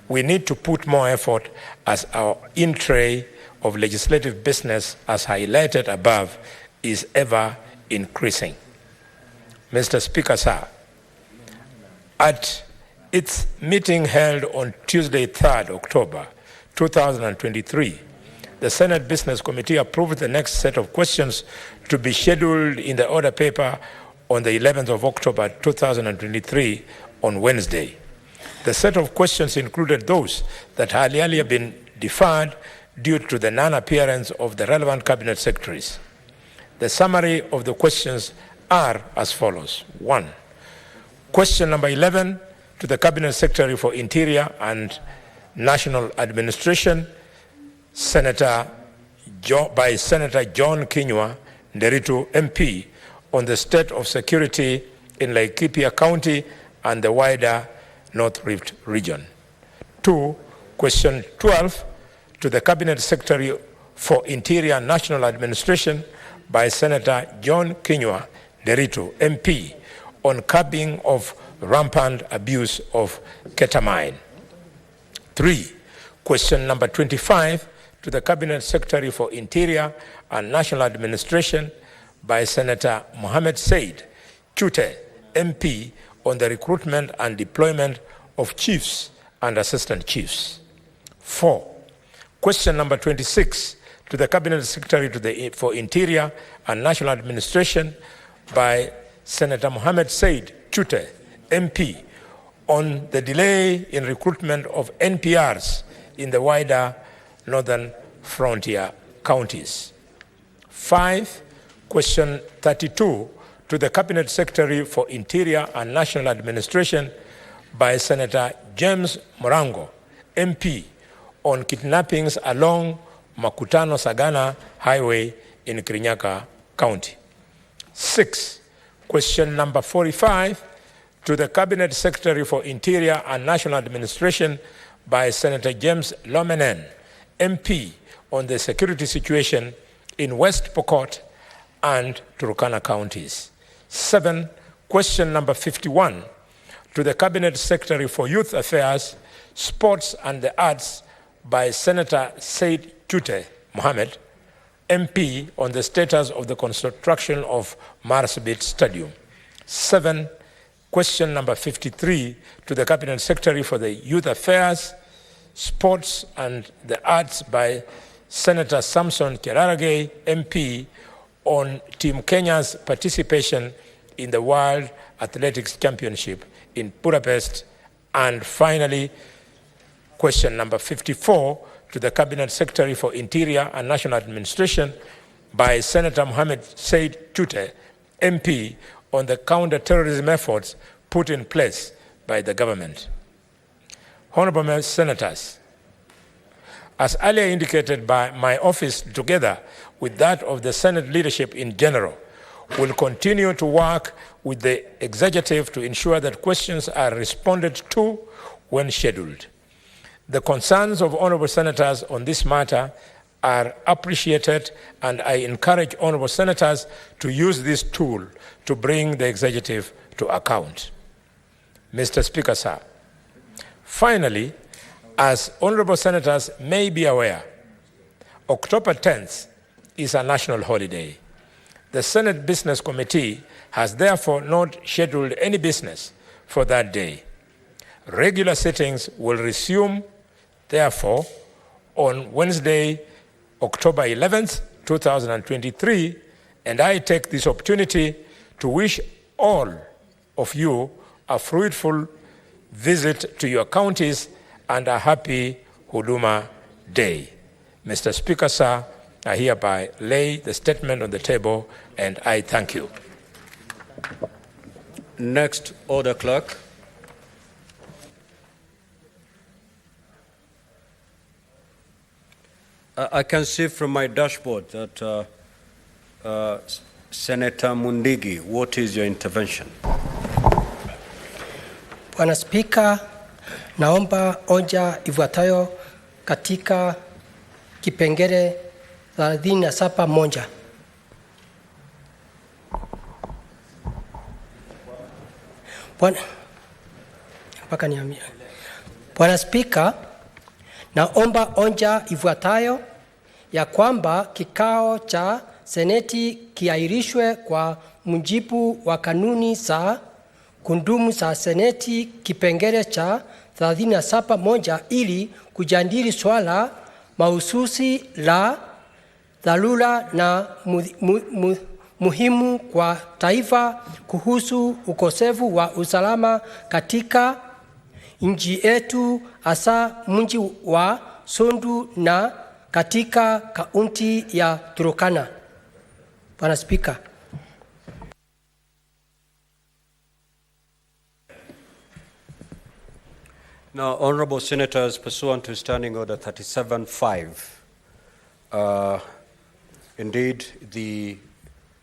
we need to put more effort as our in-tray of legislative business, as highlighted above, is ever increasing. Mr. Speaker, sir, at its meeting held on Tuesday, 3rd October 2023, the Senate Business Committee approved the next set of questions to be scheduled in the order paper on the 11th of October 2023 on Wednesday. The set of questions included those that had earlier been deferred due to the non-appearance of the relevant cabinet secretaries. The summary of the questions are as follows. 1. Question number 11 to the Cabinet Secretary for Interior and National Administration, by Senator John Kinyua Nderitu, MP, on the state of security in Laikipia County and the wider North Rift region. 2. Question 12 to the Cabinet Secretary for Interior and National Administration by Senator John Kinyua Nderitu, MP, on curbing of rampant abuse of ketamine. 3. Question number 25 to the Cabinet Secretary for Interior and National Administration by Senator Mohammed Said Chute, MP, on the recruitment and deployment of chiefs and assistant chiefs. 4. Question number 26 to the Cabinet Secretary for Interior and National Administration by Senator Mohammed Said Chute, MP, on the delay in recruitment of NPRs in the wider northern frontier counties. 5. Question 32 to the Cabinet Secretary for Interior and National Administration by Senator James Morango, MP, on kidnappings along Makutano-Sagana Highway in Kirinyaga County. 6. Question number 45 to the Cabinet Secretary for Interior and National Administration by Senator James Lomenen, MP, on the security situation in West Pokot and Turkana counties. 7. Question number 51 to the Cabinet Secretary for Youth Affairs, Sports and the Arts by Senator Said Chute Mohammed, MP, on the status of the construction of Marsabit Stadium. 7. Question number 53 to the Cabinet Secretary for the Youth Affairs, Sports and the Arts by Senator Samson Cherargei, MP, on Team Kenya's participation in the World Athletics Championship in Budapest. And finally, question number 54 to the Cabinet Secretary for Interior and National Administration by Senator Mohammed Said Chute, MP, on the counter-terrorism efforts put in place by the government. Honorable Senators, as earlier indicated by my office, together with that of the Senate leadership in general, will continue to work with the executive to ensure that questions are responded to when scheduled. The concerns of honorable senators on this matter are appreciated, and I encourage honorable senators to use this tool to bring the executive to account. Mr. Speaker, sir, finally, as honorable senators may be aware, October 10th is a national holiday. The Senate Business Committee has therefore not scheduled any business for that day. Regular sittings will resume, therefore, on Wednesday, October 11th, 2023, and I take this opportunity to wish all of you a fruitful visit to your counties and a happy Huduma Day. Mr. Speaker, sir, I hereby lay the statement on the table, and I thank you. Next, Order Clerk. I can see from my dashboard that Senator Mundigi, what is your intervention? Bwana Spika, naomba hoja ifuatayo katika kipengele 37(1). Bwana Spika, naomba hoja ifuatayo ya kwamba kikao cha Seneti kiahirishwe kwa mujibu wa kanuni za kudumu za Seneti kipengele cha 37(1) ili kujadili swala mahususi la dharura na muhimu kwa taifa kuhusu ukosefu wa usalama katika nchi yetu, hasa mji wa Sondu na katika kaunti ya Turkana. Bwana Spika. Now, honorable senators, pursuant to Standing Order 37.5, indeed the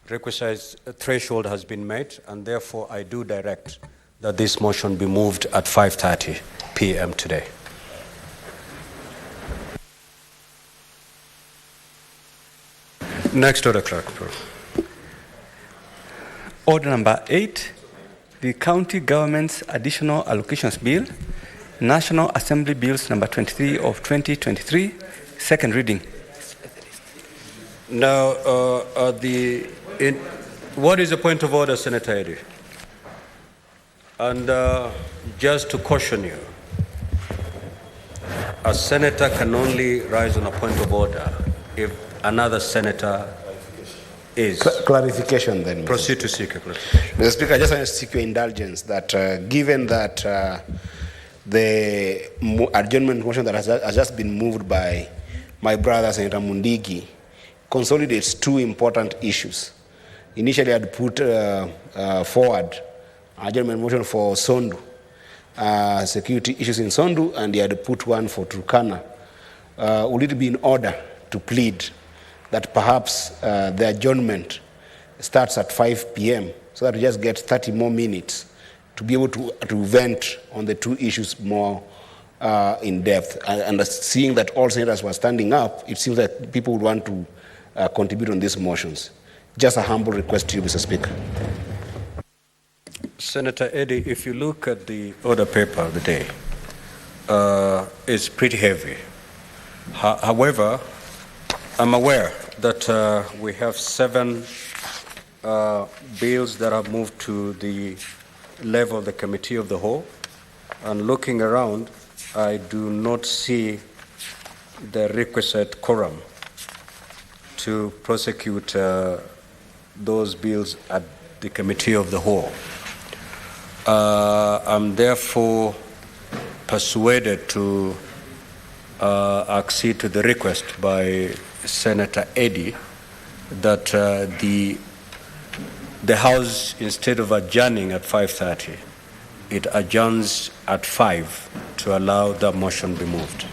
requisite threshold has been met, and therefore I do direct that this motion be moved at 5:30 p.m. today. Next order, clerk. Order number 8, the County Government's Additional Allocations Bill, National Assembly Bills number 23 of 2023, second reading. Now, what is the point of order, Senator Eddy? And just to caution you, a senator can only rise on a point of order if another senator is. Clarification then. Proceed to seek a clarification. Mr. Speaker, I just want to seek your indulgence that given that the adjournment motion that has just been moved by my brother, Senator Mundigi, consolidates two important issues. Initially, I'd put forward adjournment motion for Sondu, security issues in Sondu, and he had put one for Turkana. Would it be in order to plead that perhaps the adjournment starts at 5 p.m. so that we just get 30 more minutes to be able to vent on the two issues more in depth. And seeing that all senators were standing up, it seems that people would want to contribute on these motions. Just a humble request to you, Mr. Speaker. Senator Eddy, if you look at the order paper of the day, it's pretty heavy. However, I'm aware that we have 7 bills that have moved to the level of the Committee of the Whole. And looking around, I do not see the requisite quorum to prosecute those bills at the Committee of the Whole. I'm therefore persuaded to accede to the request by Senator Eddy that the House, instead of adjourning at 5:30, it adjourns at 5 to allow that motion be moved.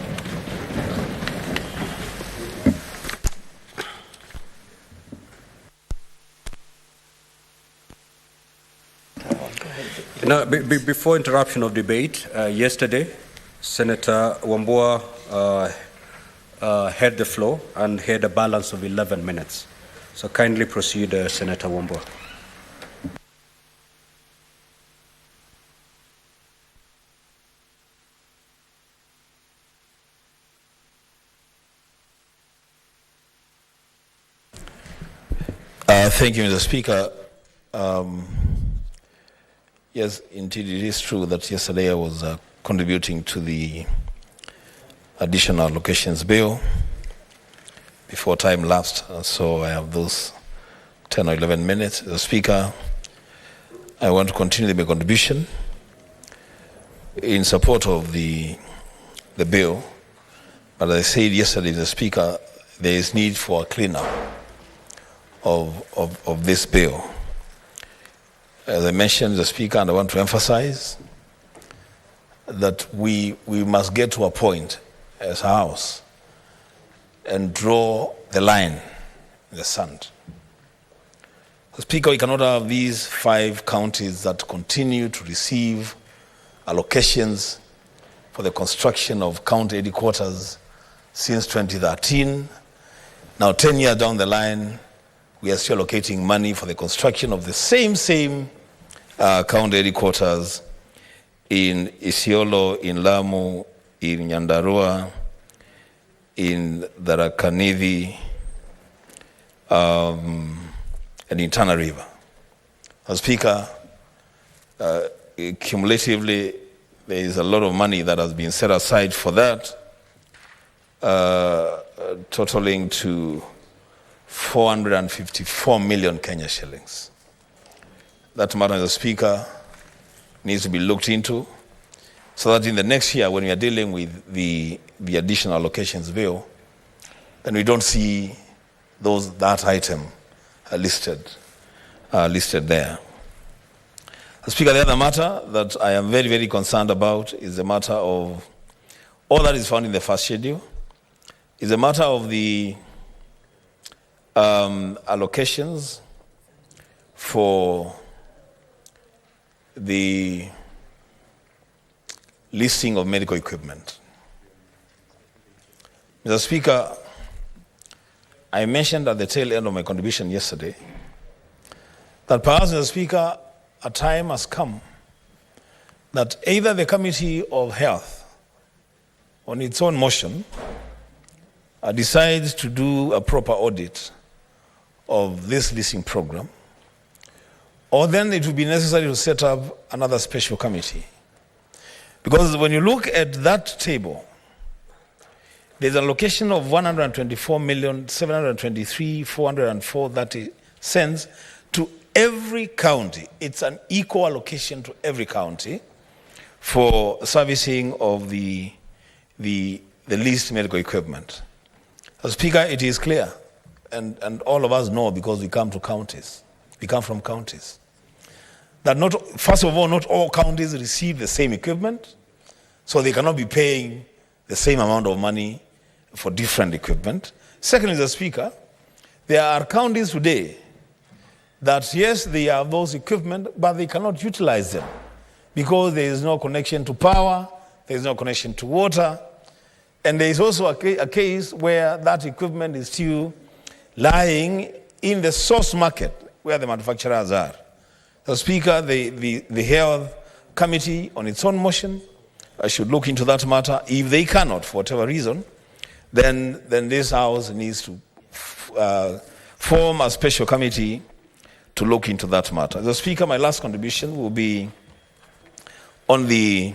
Now, before interruption of debate, yesterday, Senator Wambua had the floor and had a balance of 11 minutes. So kindly proceed, Senator Wambua. Thank you, Mr. Speaker. Yes, indeed, it is true that yesterday I was contributing to the additional allocations bill before time lapsed, so I have those 10 or 11 minutes. As a Speaker, I want to continue my contribution in support of the bill, but as I said yesterday, Mr. Speaker, there is need for a cleanup of this bill. As I mentioned, Mr. Speaker, and I want to emphasize that we must get to a point as a House and draw the line in the sand. Speaker, we cannot have these 5 counties that continue to receive allocations for the construction of county headquarters since 2013. Now, 10 years down the line, we are still allocating money for the construction of the same county headquarters in Isiolo, in Lamu, in Nyandarua, in Tharaka-Nithi, and in Tana River. As Speaker, cumulatively, there is a lot of money that has been set aside for that, totaling to 454 million Kenya shillings. That matter, Mr. Speaker, needs to be looked into so that in the next year, when we are dealing with the additional allocations bill, then we don't see that item listed there. Mr. Speaker, the other matter that I am very, very concerned about is the matter of all that is found in the first schedule, is a matter of the allocations for the listing of medical equipment. Mr. Speaker, I mentioned at the tail end of my contribution yesterday that perhaps, Mr. Speaker, a time has come that either the Committee of Health, on its own motion, decides to do a proper audit of this leasing program, or then it will be necessary to set up another special committee. Because when you look at that table, there's an allocation of 124,723,404 cents to every county. It's an equal allocation to every county for servicing of the leased medical equipment. As Speaker, it is clear, and all of us know because we come from counties, that first of all, not all counties receive the same equipment, so they cannot be paying the same amount of money for different equipment. Secondly, Mr. Speaker, there are counties today that, yes, they have those equipment, but they cannot utilize them because there is no connection to power, there is no connection to water, and there is also a case where that equipment is still lying in the source market where the manufacturers are. So, Speaker, the Health Committee, on its own motion, should look into that matter. If they cannot, for whatever reason, then this House needs to form a special committee to look into that matter. The Speaker, my last contribution will be on the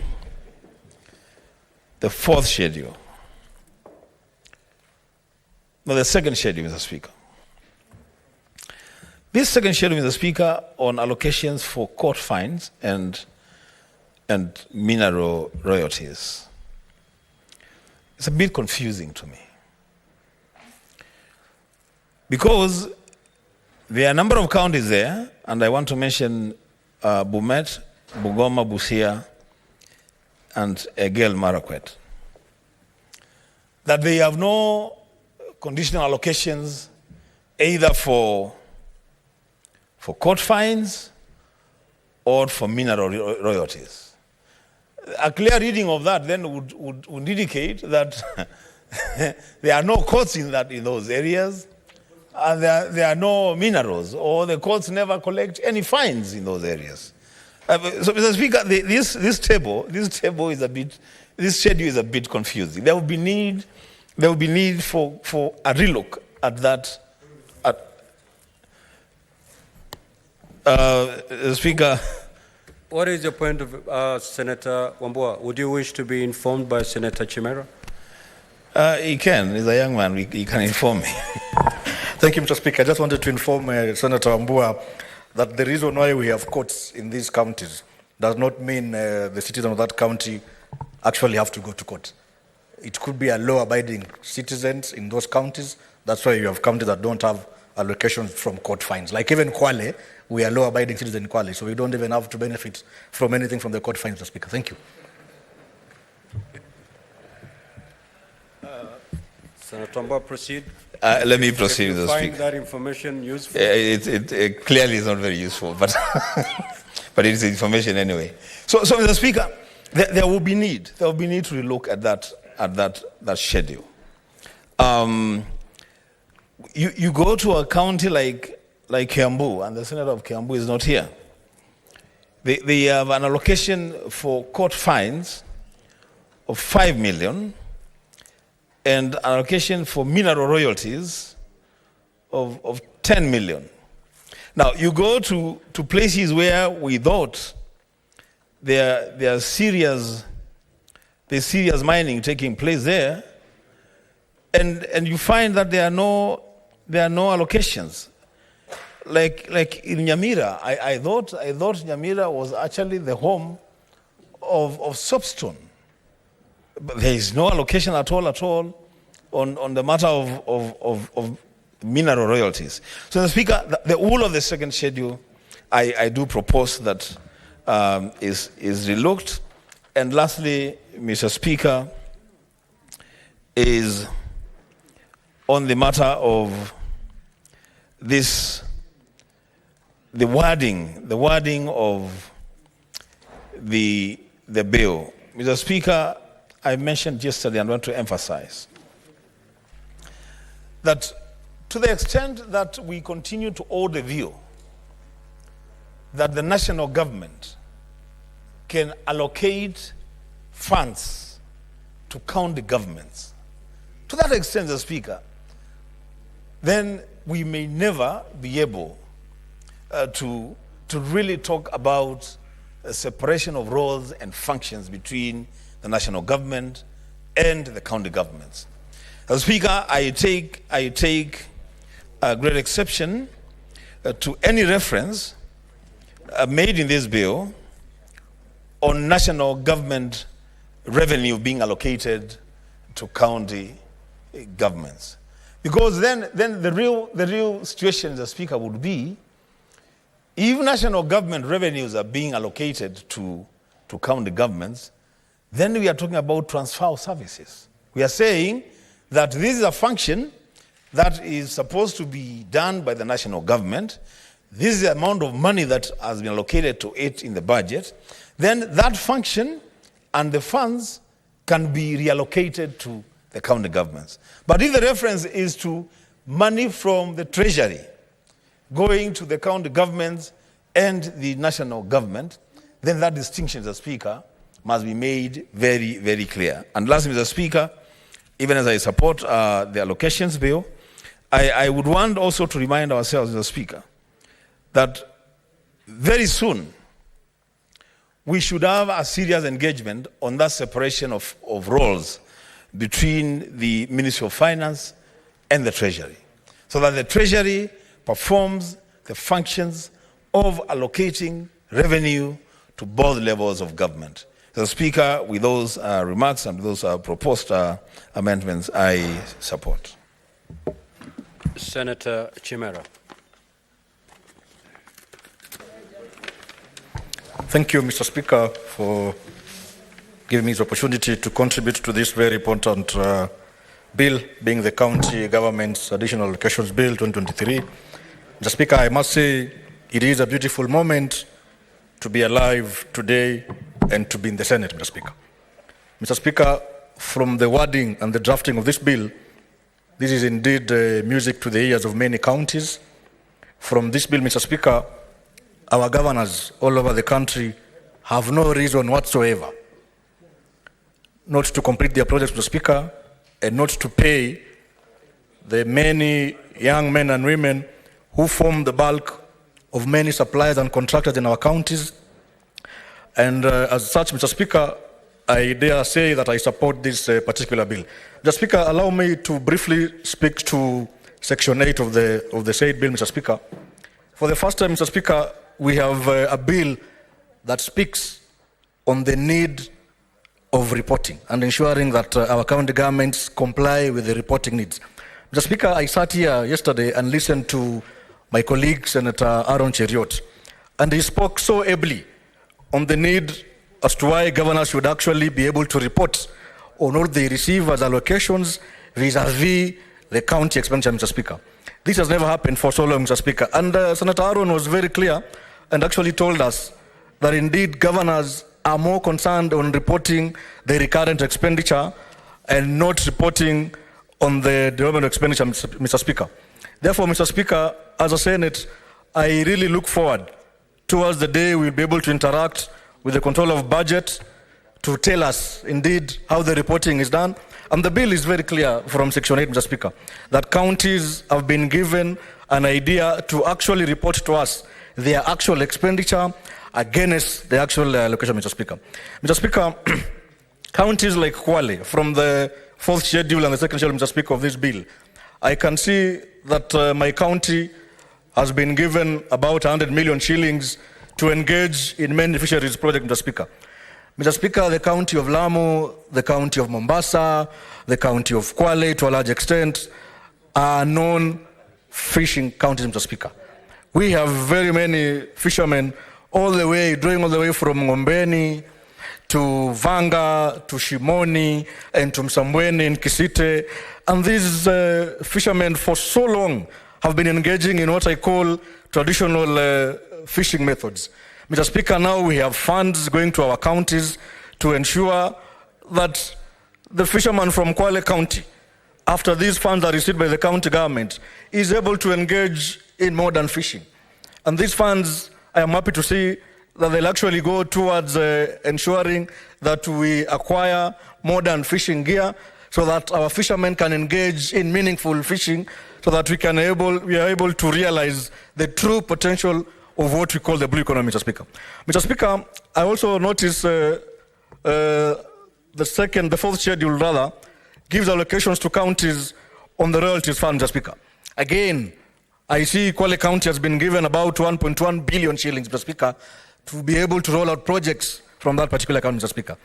fourth schedule. No, the second schedule, Mr. Speaker. This second schedule, Mr. Speaker, on allocations for court fines and mineral royalties. It's a bit confusing to me. Because there are a number of counties there, and I want to mention Bomet, Bungoma, Busia, and Egel Marakwet, that they have no conditional allocations either for court fines or for mineral royalties. A clear reading of that then would indicate that there are no courts in those areas, and there are no minerals, or the courts never collect any fines in those areas. So, Mr. Speaker, this schedule is a bit confusing. There will be need for a relook at that. Speaker. What is your point of Senator Wambua? Would you wish to be informed by Senator Chimera? He can. He's a young man. He can inform me. Thank you, Mr. Speaker. I just wanted to inform Senator Wambua that the reason why we have courts in these counties does not mean the citizens of that county actually have to go to court. It could be a law-abiding citizens in those counties. That's why you have counties that don't have allocations from court fines. Like even Kwale, we are law-abiding citizens in Kwale, so we don't even have to benefit from anything from the court fines, Mr. Speaker. Thank you. Senator Wambua, proceed. Let me proceed, Mr. Speaker. Find that information useful? It clearly is not very useful, but but it is information anyway. So, Mr. Speaker, there will be need to relook at that schedule. You go to a county like Kiambu, and the Senator of Kiambu is not here. They have an allocation for court fines of 5 million and an allocation for mineral royalties of 10 million. Now, you go to places where we thought there's serious mining taking place there, and you find that there are no there are no allocations. Like in Nyamira, I thought Nyamira was actually the home of soapstone. But there is no allocation at all on the matter of mineral royalties. So, the Speaker, the whole of the second schedule, I do propose that is relooked. And lastly, Mr. Speaker, is on the matter of this, the wording of the bill. Mr. Speaker, I mentioned yesterday and want to emphasize that to the extent that we continue to hold the view that the national government can allocate funds to county governments, to that extent, Mr. Speaker, then we may never be able to really talk about a separation of roles and functions between the national government and the county governments. As Speaker, I take a great exception to any reference made in this bill on national government revenue being allocated to county governments. Because then the real situation, the Speaker, would be if national government revenues are being allocated to county governments, then we are talking about transfer of services. We are saying that this is a function that is supposed to be done by the national government. This is the amount of money that has been allocated to it in the budget. Then that function and the funds can be reallocated to the county governments. But if the reference is to money from the treasury going to the county governments and the national government, then that distinction, Mr. Speaker, must be made very, very clear. And lastly, Mr. Speaker, even as I support the allocations bill, I would want also to remind ourselves, Mr. Speaker, that very soon we should have a serious engagement on that separation of roles between the Ministry of Finance and the Treasury, so that the Treasury performs the functions of allocating revenue to both levels of government. So, Speaker, with those remarks and those proposed amendments, I support. Senator Chimera. Thank you, Mr. Speaker, for giving me the opportunity to contribute to this very important bill, being the County Government's Additional Allocations Bill 2023. Mr. Speaker, I must say it is a beautiful moment to be alive today and to be in the Senate, Mr. Speaker. Mr. Speaker, from the wording and the drafting of this bill, this is indeed music to the ears of many counties. From this bill, Mr. Speaker, our governors all over the country have no reason whatsoever not to complete their projects, Mr. Speaker, and not to pay the many young men and women who form the bulk of many suppliers and contractors in our counties. And as such, Mr. Speaker, I dare say that I support this particular bill. Mr. Speaker, allow me to briefly speak to Section 8 of the said bill, Mr. Speaker. For the first time, Mr. Speaker, we have a bill that speaks on the need of reporting and ensuring that our county governments comply with the reporting needs. Mr. Speaker, I sat here yesterday and listened to my colleague, Senator Aaron Cheriot, and he spoke so ably on the need as to why governors should actually be able to report on all they receive as allocations vis-a-vis the county expenditure, Mr. Speaker. This has never happened for so long, Mr. Speaker. And Senator Aaron was very clear and actually told us that indeed governors are more concerned on reporting the recurrent expenditure and not reporting on the development expenditure, Mr. Speaker. Therefore, Mr. Speaker, as a Senate, I really look forward towards the day we'll be able to interact with the control of budget to tell us indeed how the reporting is done. And the bill is very clear from Section 8, Mr. Speaker, that counties have been given an idea to actually report to us their actual expenditure against the actual allocation, Mr. Speaker. Mr. Speaker, counties like Kwale, from the fourth schedule and the second schedule, Mr. Speaker, of this bill, I can see that my county has been given about 100 million shillings to engage in many fisheries projects, Mr. Speaker. Mr. Speaker, the county of Lamu, the county of Mombasa, the county of Kwale, to a large extent, are known fishing counties, Mr. Speaker. We have very many fishermen all the way from Ngombeni to Vanga, to Shimoni, and to Msambweni in Kisite. And these fishermen for so long have been engaging in what I call traditional fishing methods. Mr. Speaker, now we have funds going to our counties to ensure that the fisherman from Kwale County, after these funds are received by the county government, is able to engage in modern fishing. And these funds, I am happy to see that they'll actually go towards ensuring that we acquire modern fishing gear so that our fishermen can engage in meaningful fishing, so that we are able to realize the true potential of what we call the blue economy, Mr. Speaker. Mr. Speaker, I also notice the fourth schedule gives allocations to counties on the royalties fund, Mr. Speaker. Again, I see Kwale County has been given about 1.1 billion shillings, Mr. Speaker, to be able to roll out projects from that particular county, Mr. Speaker.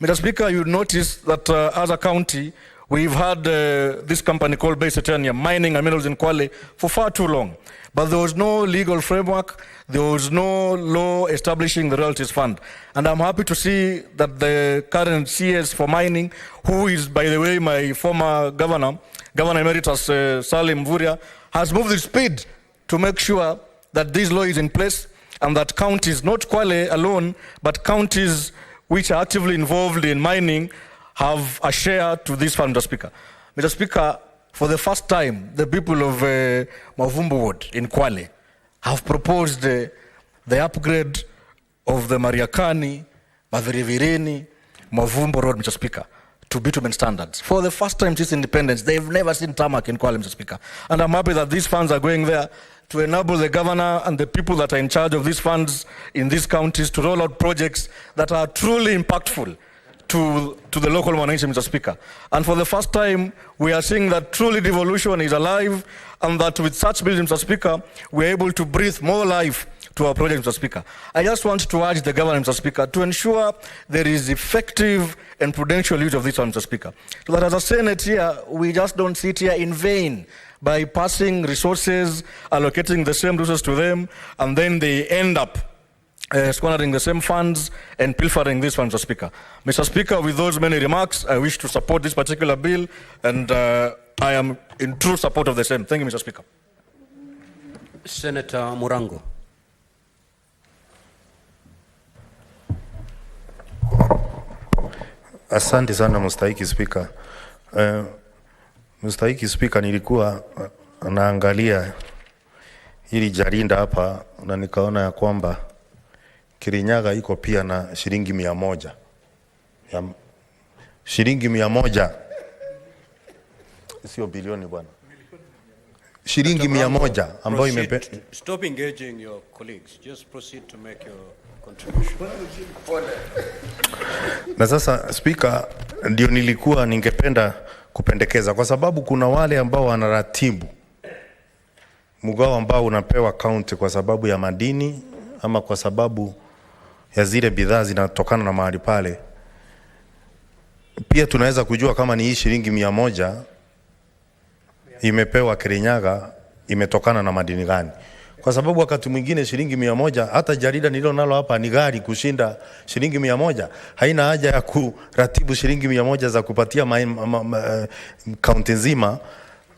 Mr. Speaker, you notice that as a county, we've had this company called Base Titanium mining and minerals in Kwale for far too long. But there was no legal framework, there was no law establishing the royalties fund. And I'm happy to see that the current CS for mining, who is, by the way, my former Governor Emeritus Salim Mvurya, has moved with speed to make sure that this law is in place and that counties, not Kwale alone, but counties which are actively involved in mining have a share to this fund, Mr. Speaker. Mr. Speaker, for the first time, the people of Mavumbu Ward in Kwale have proposed the upgrade of the Mariakani, Mavirivireni, Mavumbu Road, Mr. Speaker, to bitumen standards. For the first time since independence, they've never seen tarmac in Kwale, Mr. Speaker. And I'm happy that these funds are going there to enable the governor and the people that are in charge of these funds in these counties to roll out projects that are truly impactful to the local wananchi, Mr. Speaker. And for the first time, we are seeing that truly devolution is alive, and that with such bills, Mr. Speaker, we're able to breathe more life to our project, Mr. Speaker. I just want to urge the government, Mr. Speaker, to ensure there is effective and prudential use of this one, Mr. Speaker. So that as a Senate here, we just don't sit here in vain by passing resources, allocating the same resources to them, and then they end up squandering the same funds and pilfering this one, Mr. Speaker. Mr. Speaker, with those many remarks, I wish to support this particular bill, and I am in true support of the same. Thank you, Mr. Speaker. Senator Murango. Asante sana mstahiki Spika. Mstahiki Spika, nilikuwa naangalia hili jarida hapa na nikaona ya kwamba Kirinyaga iko pia na shilingi 100. Shilingi 100. Sio bilioni bwana. Shilingi 100 ambayo imepe. Stop engaging your colleagues. Just proceed to make your contribution. Na sasa Spika, ndio nilikuwa ningependa kupendekeza kwa sababu kuna wale ambao wanaratibu mgao ambao unapewa county kwa sababu ya madini ama kwa sababu ya zile bidhaa zinatokana na mahali pale. Pia tunaweza kujua kama ni hii shilingi 100 imepewa Kirinyaga imetokana na madini gani. Kwa sababu wakati mwingine shilingi 100, hata jarida nililo nalo hapa ni gari kushinda shilingi 100. Haina haja ya kuratibu shilingi 100 za kupatia kaunti nzima,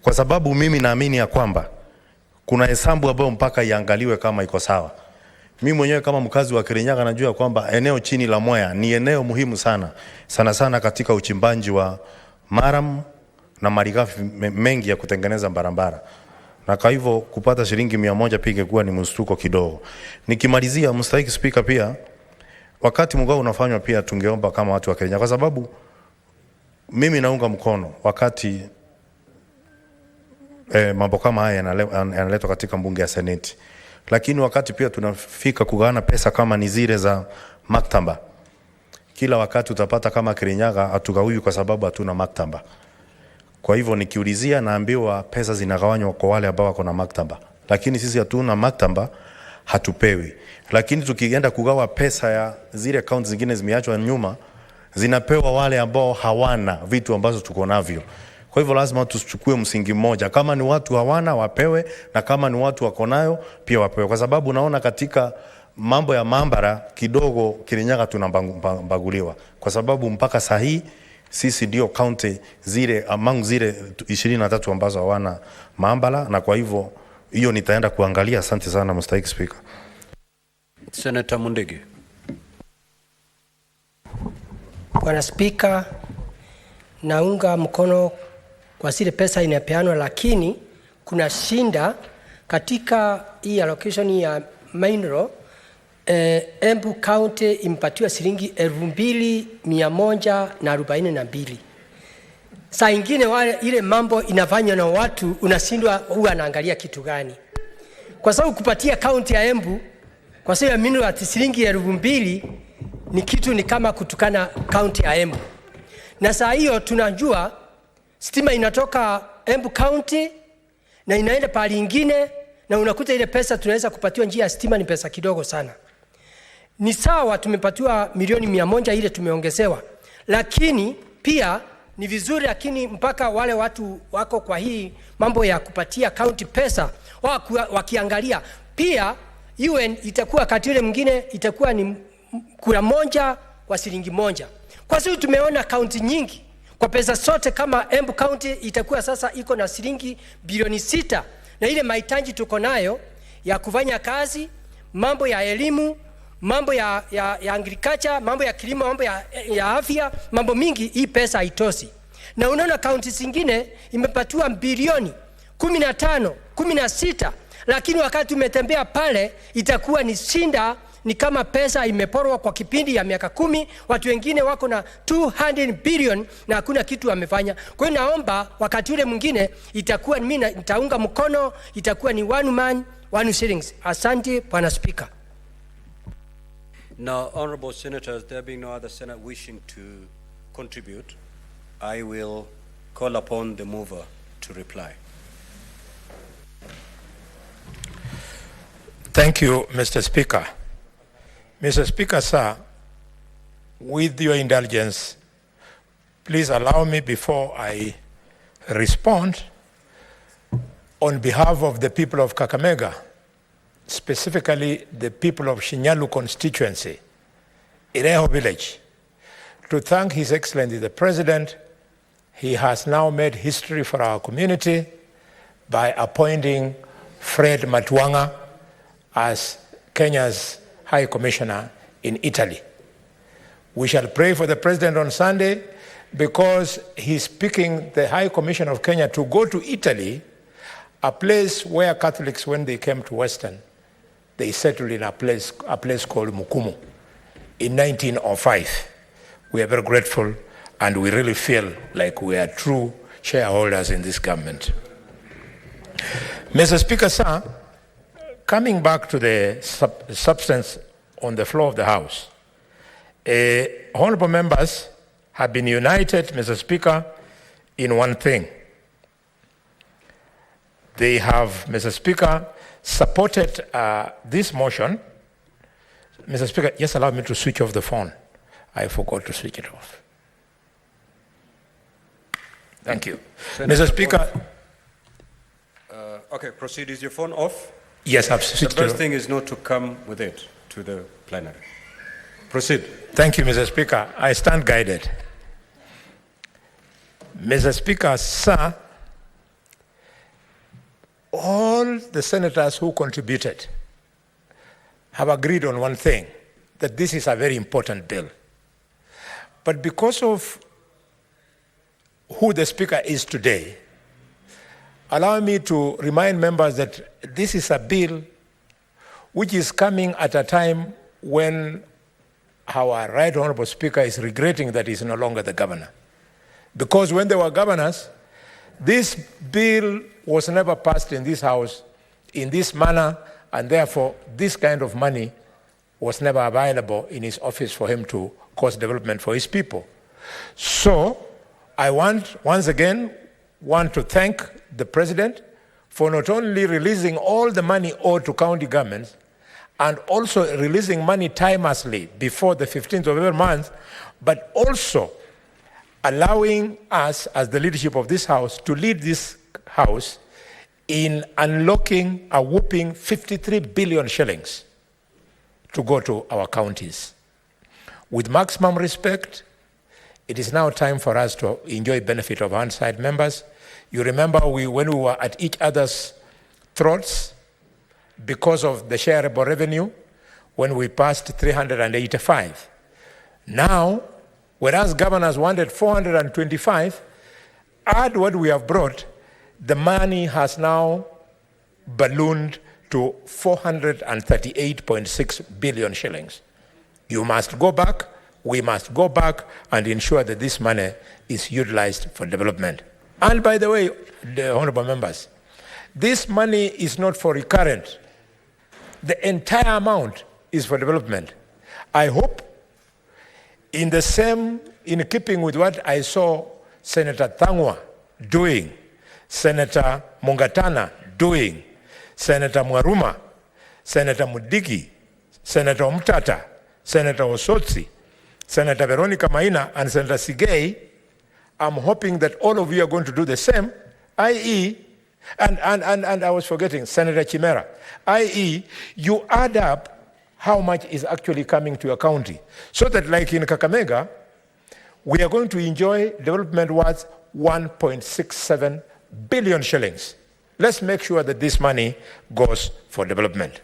kwa sababu mimi naamini ya kwamba kuna hesabu ambayo mpaka iangaliwe kama iko sawa. Mimi mwenyewe kama mkazi wa Kirinyaga najua kwamba eneo chini la Mwea ni eneo muhimu sana sana katika uchimbaji wa maram na malighafi mengi ya kutengeneza barabara. Na kwa hivyo kupata shilingi 100 pia ingekuwa ni mshtuko kidogo. Nikimalizia, mstahiki Spika, pia wakati mgao unafanywa pia tungeomba kama watu wa Kenya, kwa sababu mimi naunga mkono wakati mambo kama haya yanaletwa katika mbunge ya Seneti. Lakini wakati pia tunafika kugawana pesa kama ni zile za maktaba, kila wakati utapata kama Kirinyaga hatugawi kwa sababu hatuna maktaba. Kwa hivyo nikiulizia naambiwa pesa zinagawanywa kwa wale ambao wako na maktaba. Lakini sisi hatuna maktaba, hatupewi. Lakini tukienda kugawa pesa ya zile accounts zingine zimeachwa nyuma, zinapewa wale ambao hawana vitu ambazo tuko navyo. Kwa hivyo lazima tuchukue msingi mmoja. Kama ni watu hawana wapewe, na kama ni watu wako nayo pia wapewe. Kwa sababu naona katika mambo ya maambara kidogo Kirinyaga tunambaguliwa. Kwa sababu mpaka sahi sisi ndio county zile among zile 23 ambazo hawana maambara, na kwa hivyo hiyo nitaenda kuangalia. Asante sana Mr. Speaker. Senator Mundigi. Bwana Speaker, naunga mkono kwa zile pesa inapeanwa, lakini kuna shinda katika hii allocation ya mineral. Embu County impatiwa shilingi 2,142. Saa ingine wale ile mambo inafanywa na watu unashindwa huwa anaangalia kitu gani. Kwa sababu kupatia county ya Embu kwa sababu ya mineral ati shilingi 2,000 ni kitu ni kama kutukana county ya Embu. Na saa hiyo tunajua stima inatoka Embu County na inaenda pahali ingine, na unakuta ile pesa tunaweza kupatiwa njia ya stima ni pesa kidogo sana. Ni sawa tumepatiwa milioni 100 ile tumeongezewa, lakini pia ni vizuri, lakini mpaka wale watu wako kwa hii mambo ya kupatia county pesa wakiangalia pia UN itakuwa kati ile mwingine itakuwa ni kura moja kwa shilingi moja. Kwa sababu tumeona county nyingi kwa pesa sote kama Embu County itakuwa sasa iko na shilingi bilioni 6, na ile mahitaji tuko nayo ya kufanya kazi, mambo ya elimu, mambo ya agriculture, mambo ya kilimo, mambo ya afya, mambo mingi, hii pesa haitoshi. Na unaona county zingine imepatiwa bilioni 15, 16, lakini wakati umetembea pale itakuwa ni shinda, ni kama pesa imeporwa kwa kipindi ya miaka 10. Watu wengine wako na 200 billion na hakuna kitu wamefanya. Kwa hiyo naomba wakati ule mwingine itakuwa mimi nitaunga mkono, itakuwa ni one man one shillings. Asante Bwana Speaker. Now, honorable senators, there being no other senator wishing to contribute, I will call upon the mover to reply. Thank you, Mr. Speaker. Mr. Speaker, sir, with your indulgence, please allow me before I respond on behalf of the people of Kakamega, specifically the people of Shinyalu constituency, Ireho village, to thank His Excellency the President. He has now made history for our community by appointing Fred Matuanga as Kenya's High Commissioner in Italy. We shall pray for the President on Sunday because he's picking the High Commission of Kenya to go to Italy, a place where Catholics, when they came to Western, they settled in a place called Mukumu in 1905. We are very grateful and we really feel like we are true shareholders in this government. Mr. Speaker, sir, coming back to the substance on the floor of the House, honorable members have been united, Mr. Speaker, in one thing. They have, Mr. Speaker, supported this motion. Mr. Speaker, just allow me to switch off the phone. I forgot to switch it off. Thank you. Senator, Mr. Speaker. Okay, proceed. Is your phone off? Yes, I've switched it off. The best thing is not to come with it to the plenary. Proceed. Thank you, Mr. Speaker. I stand guided. Mr. Speaker, sir, all the senators who contributed have agreed on one thing, that this is a very important bill. But because of who the Speaker is today, allow me to remind members that this is a bill which is coming at a time when our Right Honorable Speaker is regretting that he's no longer the governor. Because when they were governors, this bill was never passed in this House in this manner, and therefore this kind of money was never available in his office for him to cause development for his people. So I want, once again, want to thank the President for not only releasing all the money owed to county governments and also releasing money timelessly before the 15th of every month, but also allowing us as the leadership of this House to lead this House in unlocking a whopping 53 billion shillings to go to our counties. With maximum respect, it is now time for us to enjoy benefit of our side members. You remember when we were at each other's throats because of the shareable revenue when we passed 385. Now, whereas governors wanted 425, add what we have brought, the money has now ballooned to 438.6 billion shillings. You must go back, we must go back and ensure that this money is utilized for development. And by the way, the honorable members, this money is not for recurrent. The entire amount is for development. I hope in keeping with what I saw Senator Thangwa doing, Senator Mungatana doing, Senator Mwaruma, Senator Mudigi, Senator Omtata, Senator Osotsi, Senator Veronica Maina, and Senator Sigei, I'm hoping that all of you are going to do the same, i.e., and I was forgetting, Senator Chimera, i.e., you add up how much is actually coming to your county. So that like in Kakamega, we are going to enjoy development worth 1.67 billion shillings. Let's make sure that this money goes for development.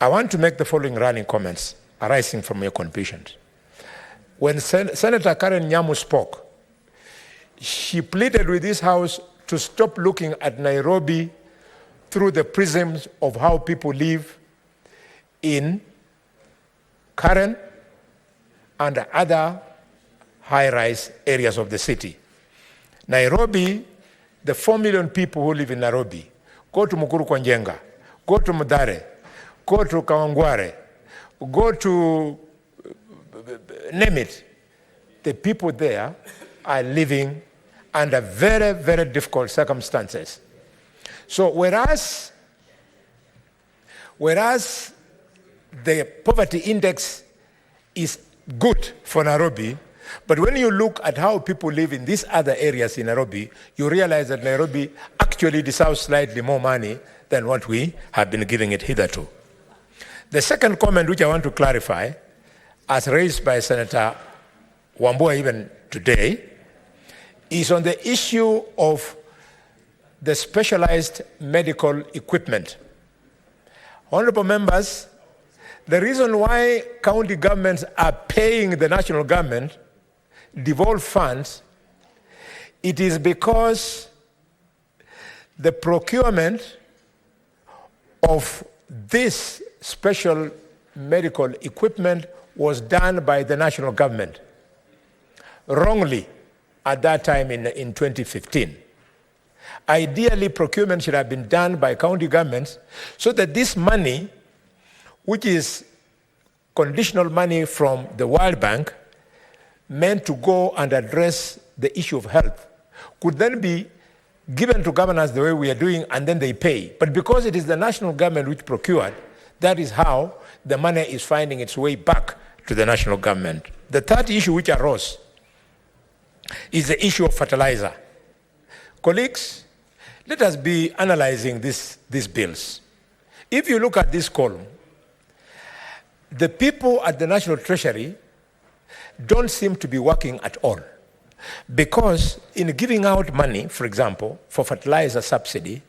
I want to make the following running comments arising from your contributions. When Senator Karen Nyamu spoke, she pleaded with this House to stop looking at Nairobi through the prisms of how people live in Karen and other high-rise areas of the city. Nairobi, the 4 million people who live in Nairobi, go to Mukuru kwa Njenga, go to Mudare, go to Kawangware, go to name it. The people there are living under very, very difficult circumstances. So whereas the poverty index is good for Nairobi, but when you look at how people live in these other areas in Nairobi, you realize that Nairobi actually deserves slightly more money than what we have been giving it hitherto. The second comment which I want to clarify, as raised by Senator Wambua even today, is on the issue of the specialized medical equipment. Honorable members, the reason why county governments are paying the national government devolved funds, it is because the procurement of this special medical equipment was done by the national government wrongly at that time in 2015. Ideally, procurement should have been done by county governments so that this money, which is conditional money from the World Bank, meant to go and address the issue of health, could then be given to governors the way we are doing, and then they pay. But because it is the national government which procured, that is how the money is finding its way back to the national government. The third issue which arose is the issue of fertilizer. Colleagues, let us be analyzing these bills. If you look at this column, the people at the National Treasury don't seem to be working at all. Because in giving out money, for example, for fertilizer subsidy,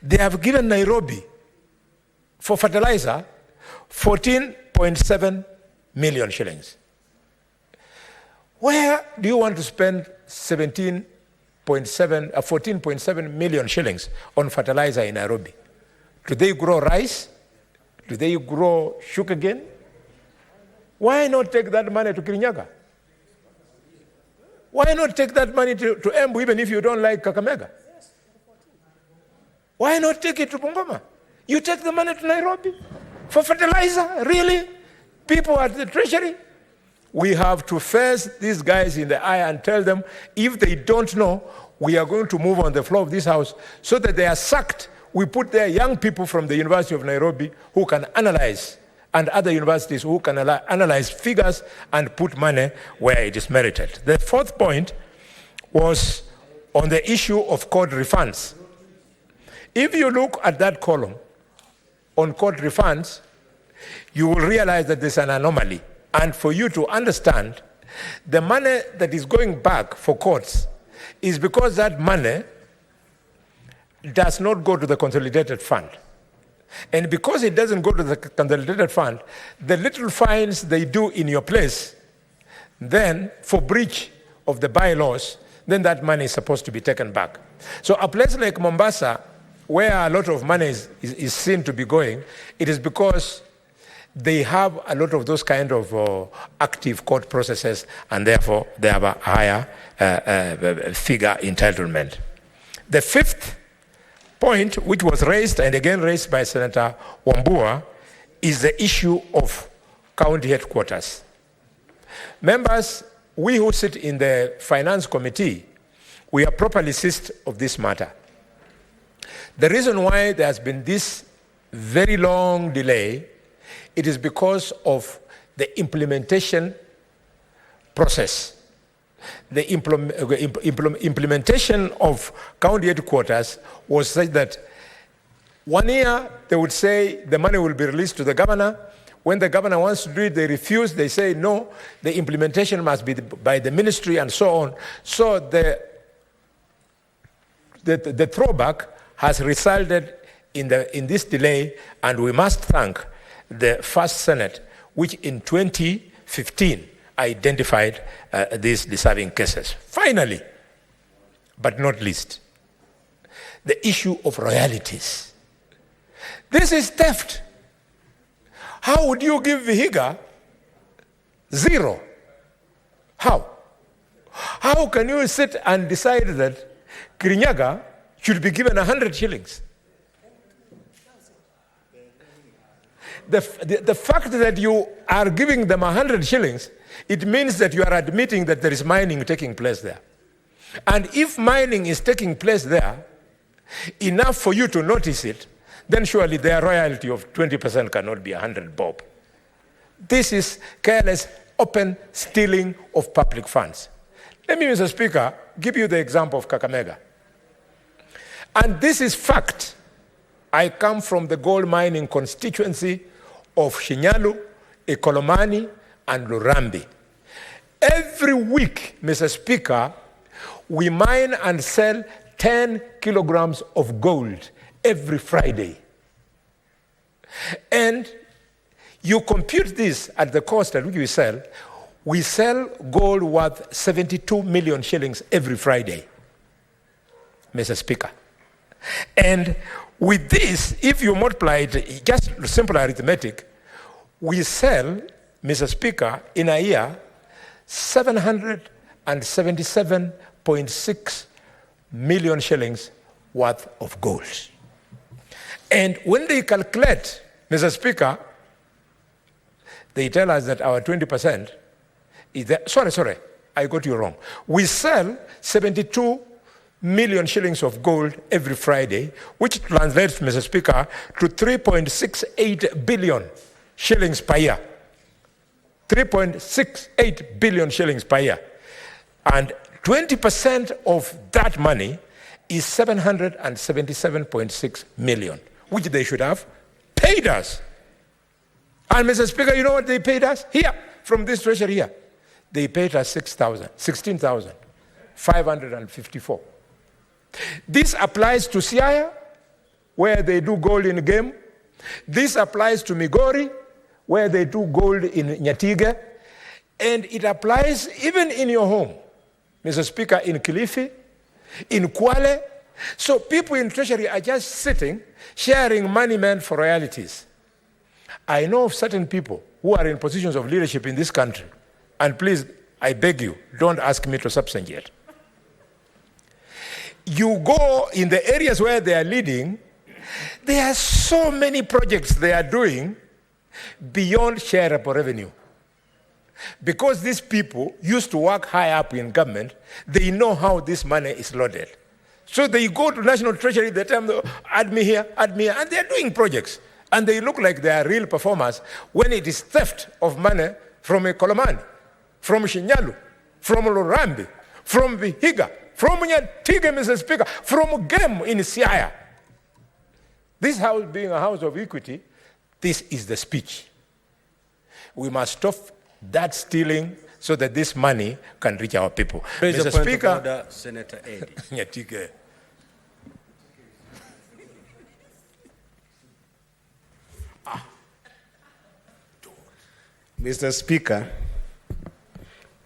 they have given Nairobi, for fertilizer, 14.7 million shillings. Where do you want to spend 14.7 million shillings on fertilizer in Nairobi? Do they grow rice? Do they grow sugarcane? Why not take that money to Kirinyaga? Why not take that money to Embu, even if you don't like Kakamega? Why not take it to Bungoma? You take the money to Nairobi for fertilizer? Really? People at the Treasury? We have to face these guys in the eye and tell them, if they don't know, we are going to move on the floor of this house so that they are sacked. We put there young people from the University of Nairobi who can analyze, and other universities who can analyze figures and put money where it is merited. The fourth point was on the issue of court refunds. If you look at that column on court refunds, you will realize that there's an anomaly. And for you to understand, the money that is going back for courts is because that money does not go to the consolidated fund. And because it doesn't go to the consolidated fund, the little fines they do in your place, then for breach of the bylaws, then that money is supposed to be taken back. So a place like Mombasa, where a lot of money is seen to be going, it is because they have a lot of those kind of active court processes, and therefore they have a higher figure entitlement. The fifth point, which was raised and again raised by Senator Wambua, is the issue of county headquarters. Members, we who sit in the Finance Committee, we are properly seized of this matter. The reason why there has been this very long delay, it is because of the implementation process. The implementation of county headquarters was such that 1 year they would say the money will be released to the governor. When the governor wants to do it, they refuse. They say, no, the implementation must be by the ministry and so on. So the throwback has resulted in this delay, and we must thank the First Senate, which in 2015 identified these deserving cases. Finally, but not least, the issue of royalties. This is theft. How would you give Vihiga 0? How? How can you sit and decide that Kirinyaga should be given 100 shillings? The fact that you are giving them 100 shillings, it means that you are admitting that there is mining taking place there. And if mining is taking place there, enough for you to notice it, then surely their royalty of 20% cannot be 100 bob. This is careless, open stealing of public funds. Let me, Mr. Speaker, give you the example of Kakamega. And this is fact. I come from the gold mining constituency of Shinyalu, Ekolomani, and Lurambi. Every week, Mr. Speaker, we mine and sell 10 kilograms of gold every Friday. And you compute this at the cost at which we sell gold worth 72 million shillings every Friday, Mr. Speaker. And with this, if you multiply it, just simple arithmetic, we sell, Mr. Speaker, in a year, 777.6 million shillings worth of gold. And when they calculate, Mr. Speaker, they tell us that our 20% is there. Sorry, I got you wrong. We sell 72 million shillings of gold every Friday, which translates, Mr. Speaker, to 3.68 billion shillings per year. 3.68 billion shillings per year. And 20% of that money is 777.6 million, which they should have paid us. And Mr. Speaker, you know what they paid us? Here, from this treasury here. They paid us 16,554. This applies to Siaya, where they do gold in game. This applies to Migori, where they do gold in Nyatiga. And it applies even in your home, Mr. Speaker, in Kilifi, in Kwale. So people in Treasury are just sitting, sharing money meant for royalties. I know of certain people who are in positions of leadership in this country, and please, I beg you, don't ask me to substantiate. You go in the areas where they are leading, there are so many projects they are doing beyond shareable revenue. Because these people used to work high up in government, they know how this money is loaded. So they go to National Treasury, they tell them, add me here, and they're doing projects. And they look like they are real performers when it is theft of money from a Kolomani, from Shinyalu, from Lurambi, from Vihiga, from Nyatiga, Mr. Speaker, from Gem in Siaya. This house being a house of equity, this is the speech. We must stop that stealing so that this money can reach our people. Mr. Speaker. Order, Senator Eddy. Mr. Speaker,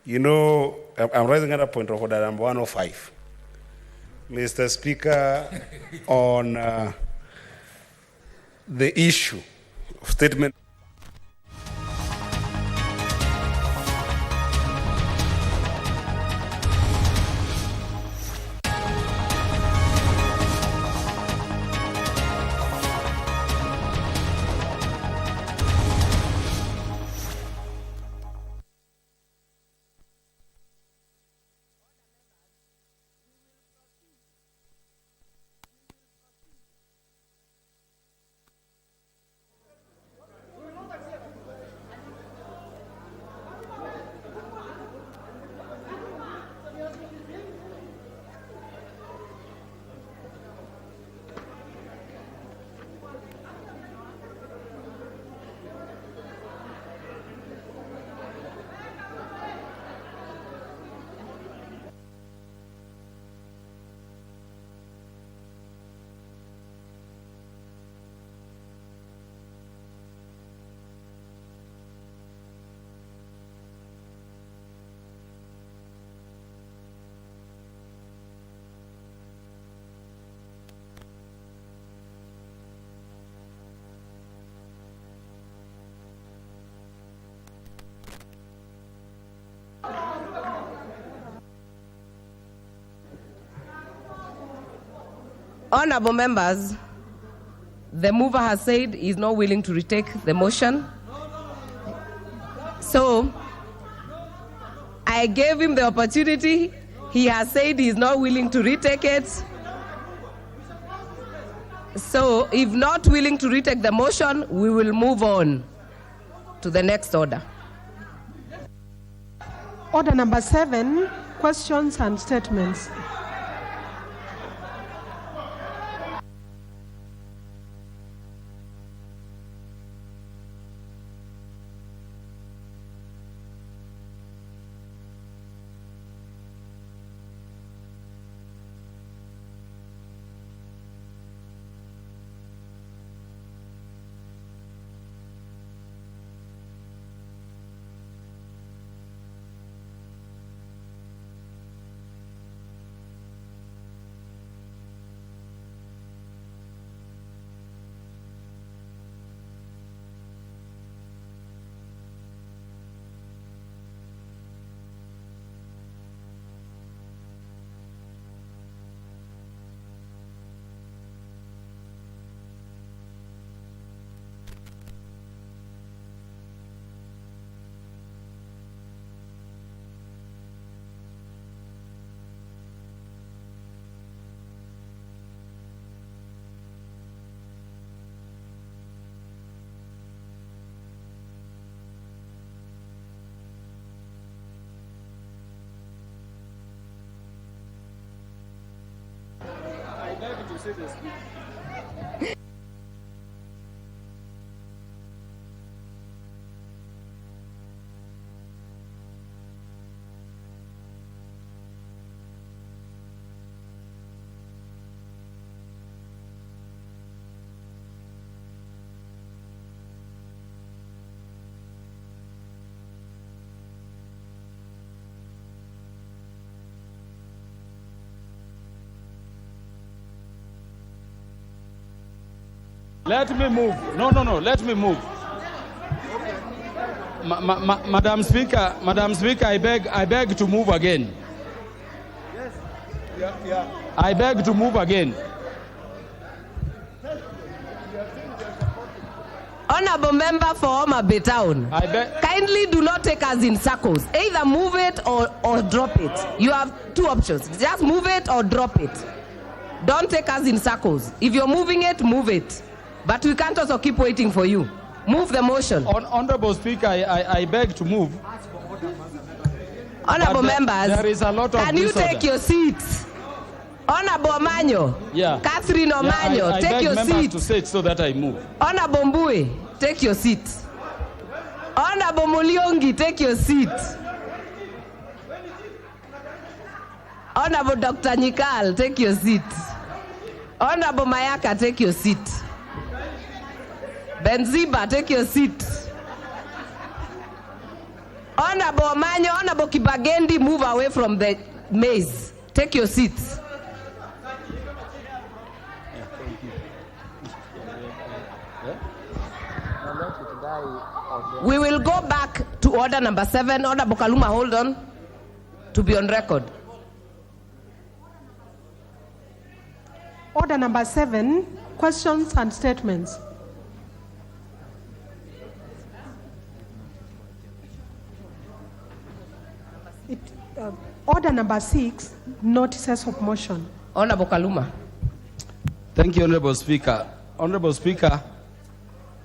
you know, I'm raising another point of order number 105. Mr. Speaker, on the issue of statement. Honorable members, the mover has said he is not willing to retake the motion. So I gave him the opportunity. He has said he is not willing to retake it. So if not willing to retake the motion, we will move on to the next order. Order number 7, questions and statements. Let me move. No, let me move. Madam Speaker, I beg to move again. Yeah. I beg to move again. Honorable member for Homa Bay Town, kindly do not take us in circles. Either move it or drop it. You have two options. Just move it or drop it. Don't take us in circles. If you're moving it, move it. But we can't also keep waiting for you. Move the motion. Honorable Speaker, I beg to move. Honorable members, there is a lot of can you disorder. take your seats? Honorable Omanyo, Catherine Omanyo, take your seat. I beg members to sit so that I move. Honorable Mbue, take your seat. Honorable Muliongi, take your seat. Honorable Dr. Nyikal, take your seat. Honorable Mayaka, take your seat. Benziba, take your seat. Honorable Omanyo, Honorable Kibagendi, move away from the maze. Take your seats. We will go back to order number 7. Honorable Kaluma, hold on to be on record. Order number 7, questions and statements. Order number 6, notices of motion. Honorable Kaluma. Thank you, Honorable Speaker. Honorable Speaker,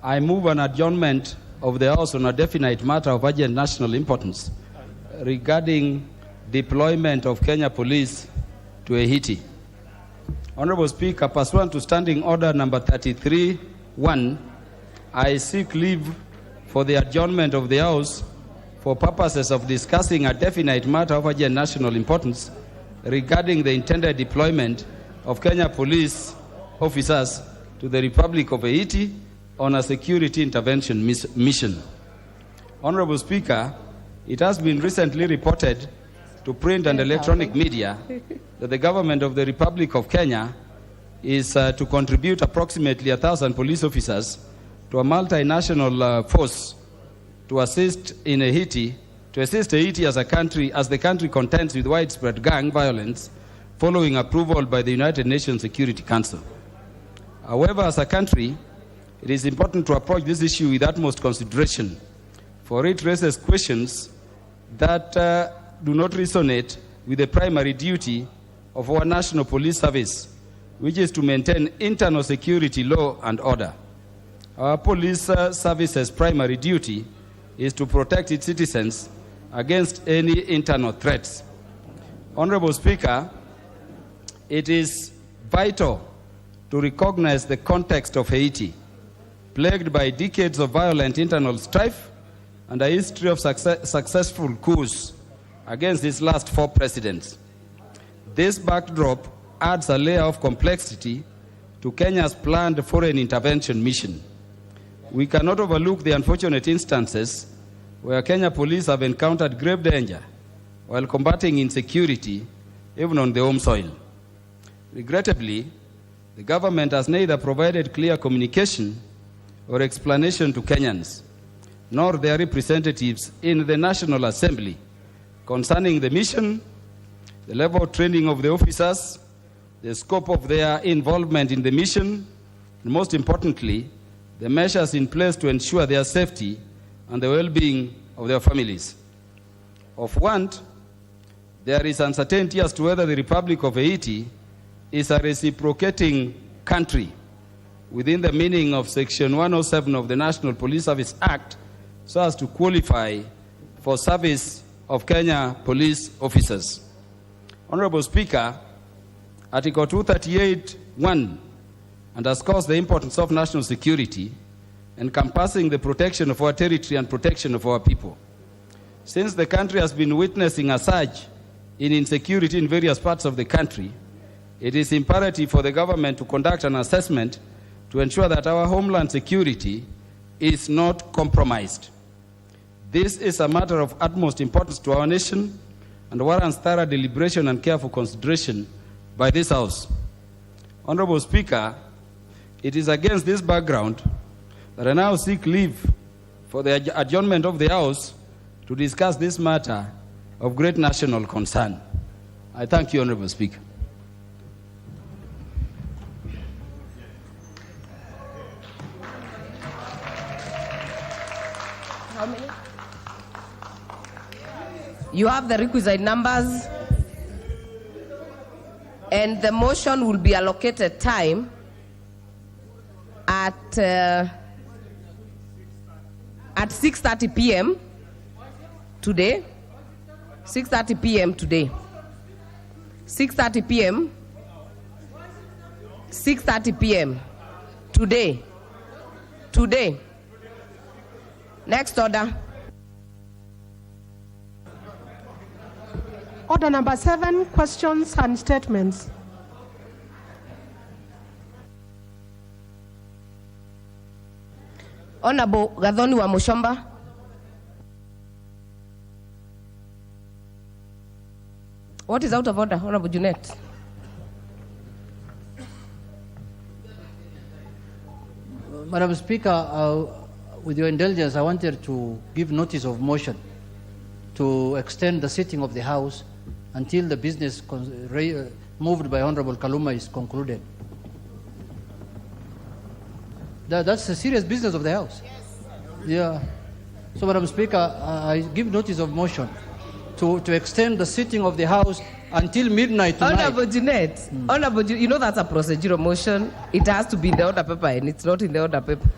I move an adjournment of the House on a definite matter of urgent national importance regarding deployment of Kenya Police to Haiti. Honorable Speaker, pursuant to Standing Order number 33-1, I seek leave for the adjournment of the House for purposes of discussing a definite matter of urgent national importance regarding the intended deployment of Kenya Police officers to the Republic of Haiti on a security intervention mission. Honorable Speaker, it has been recently reported to print and electronic media that the government of the Republic of Kenya is to contribute approximately 1,000 police officers to a multinational force to assist in Haiti, as the country contends with widespread gang violence following approval by the United Nations Security Council. However, as a country, it is important to approach this issue with utmost consideration, for it raises questions that do not resonate with the primary duty of our National Police Service, which is to maintain internal security, law, and order. Our police service's primary duty is to protect its citizens against any internal threats. Honorable Speaker, it is vital to recognize the context of Haiti, plagued by decades of violent internal strife and a history of successful coups against its last 4 presidents. This backdrop adds a layer of complexity to Kenya's planned foreign intervention mission. We cannot overlook the unfortunate instances where Kenya police have encountered grave danger while combating insecurity, even on the home soil. Regrettably, the government has neither provided clear communication or explanation to Kenyans, nor their representatives in the National Assembly concerning the mission, the level of training of the officers, the scope of their involvement in the mission, and most importantly, the measures in place to ensure their safety and the well-being of their families. Of want, there is uncertainty as to whether the Republic of Haiti is a reciprocating country within the meaning of Section 107 of the National Police Service Act, so as to qualify for service of Kenya police officers. Honorable Speaker, Article 238(1) underscores the importance of national security, encompassing the protection of our territory and protection of our people. Since the country has been witnessing a surge in insecurity in various parts of the country, it is imperative for the government to conduct an assessment to ensure that our homeland security is not compromised. This is a matter of utmost importance to our nation and warrants thorough deliberation and careful consideration by this House. Honorable Speaker, it is against this background that I now seek leave for the adjournment of the House to discuss this matter of great national concern. I thank you, Honorable Speaker. You have the requisite numbers, and the motion will be allocated time at 6:30 p.m. today. 6:30 p.m. today. 6:30 p.m. 6:30 p.m. today. Today. Next order. Order number 7, questions and statements. Honorable Gathoni wa Mushomba. What is out of order, Honorable Junet? Madam Speaker, with your indulgence, I wanted to give notice of motion to extend the sitting of the House until the business moved by Honorable Kaluma is concluded. That's a serious business of the House. Yes. Yeah. So, Madam Speaker, I give notice of motion to extend the sitting of the House until midnight tonight. Honorable Jeanette, Honorable, you know that's a procedural motion. It has to be in the order paper, and it's not in the order paper.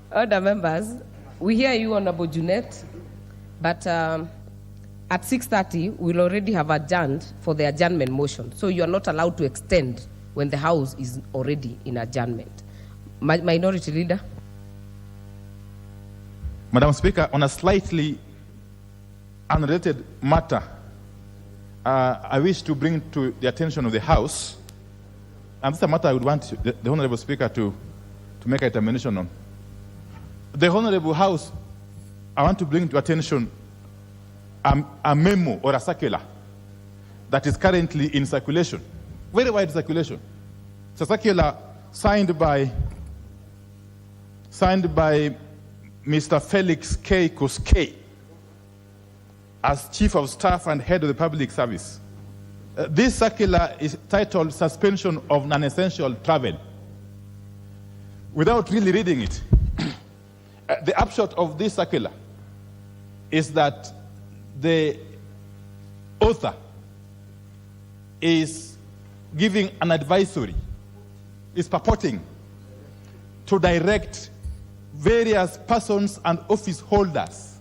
Other members, we hear you, Honorable Junet, but at 6:30, we'll already have adjourned for the adjournment motion. So you are not allowed to extend when the House is already in adjournment. Minority Leader. Madam Speaker, on a slightly unrelated matter, I wish to bring to the attention of the House, and this is a matter I would want the Honorable Speaker to make a determination on. The Honorable House, I want to bring to attention a memo or a circular that is currently in circulation, very wide circulation. It's a circular signed by Mr. Felix K. Koskei as Chief of Staff and Head of the Public Service. This circular is titled Suspension of Non-Essential Travel. Without really reading it, the upshot of this circular is that the author is giving an advisory, is purporting to direct various persons and office holders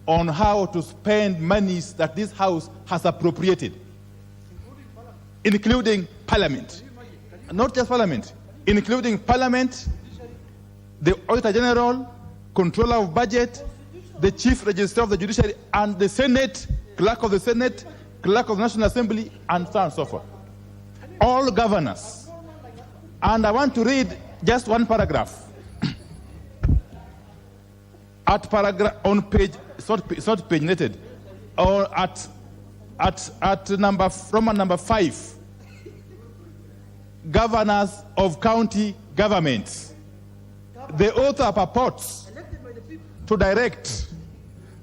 on how to spend monies that this House has appropriated, including Parliament. Not just Parliament, including Parliament, the Auditor General, Controller of Budget, the Chief Registrar of the Judiciary, and the Senate, Clerk of the Senate, Clerk of the National Assembly, and so on and so forth. All governors. And I want to read just one paragraph. At paragraph on page, it's not page netted, or at Roman number 5, governors of county governments. The author purports to direct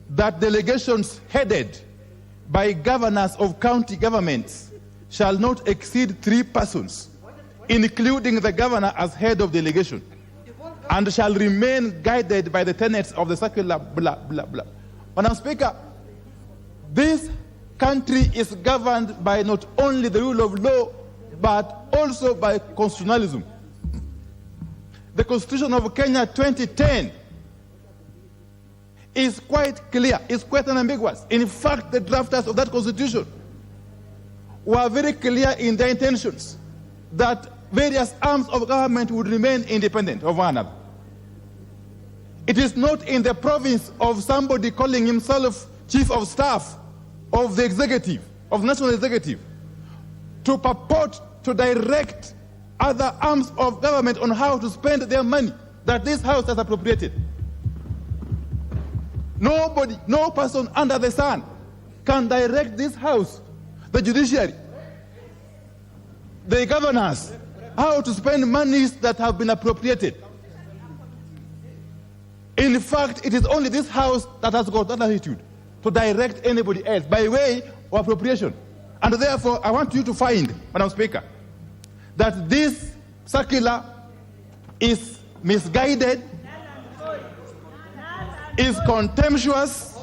that delegations headed by governors of county governments shall not exceed 3 persons, including the governor as head of delegation, and shall remain guided by the tenets of the circular, blah, blah, blah. Madam Speaker, this country is governed by not only the rule of law, but also by constitutionalism. The Constitution of Kenya 2010 is quite clear, is quite unambiguous. In fact, the drafters of that Constitution were very clear in their intentions that various arms of government would remain independent of one another. It is not in the province of somebody calling himself chief of staff of the executive, of national executive, to purport to direct other arms of government on how to spend their money that this house has appropriated. Nobody, no person under the sun can direct this house, the judiciary, the governors, how to spend monies that have been appropriated. In fact, it is only this house that has got that attitude to direct anybody else by way of appropriation. And therefore, I want you to find, Madam Speaker, that this circular is misguided, is contemptuous,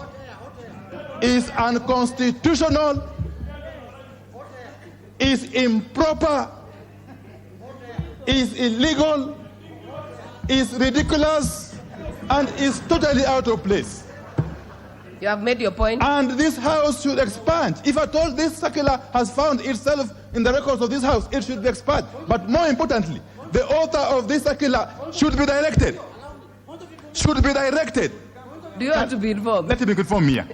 is unconstitutional, is improper, is illegal, is ridiculous, and is totally out of place. You have made your point. And this house should expand. If at all this circular has found itself in the records of this house, it should be expanded. But more importantly, the author of this circular should be directed. Should be directed. Do you want to be informed? Let me inform here.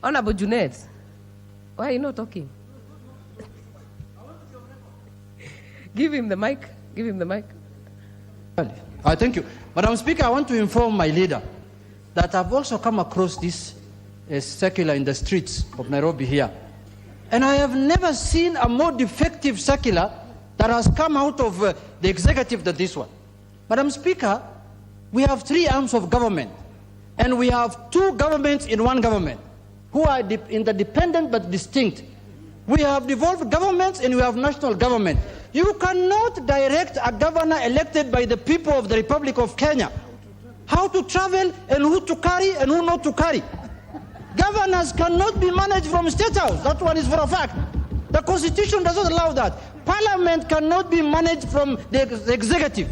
Honorable Junaid, why are you not talking? Give him the mic. Give him the mic. Thank you. Madam Speaker, I want to inform my leader that I've also come across this circular in the streets of Nairobi here. And I have never seen a more defective circular that has come out of the executive than this one. Madam Speaker, we have three arms of government, and we have two governments in one government, who are interdependent but distinct. We have devolved governments and we have national government. You cannot direct a governor elected by the people of the Republic of Kenya how to travel and who to carry and who not to carry. Governors cannot be managed from State House. That one is for a fact. The Constitution does not allow that. Parliament cannot be managed from the executive.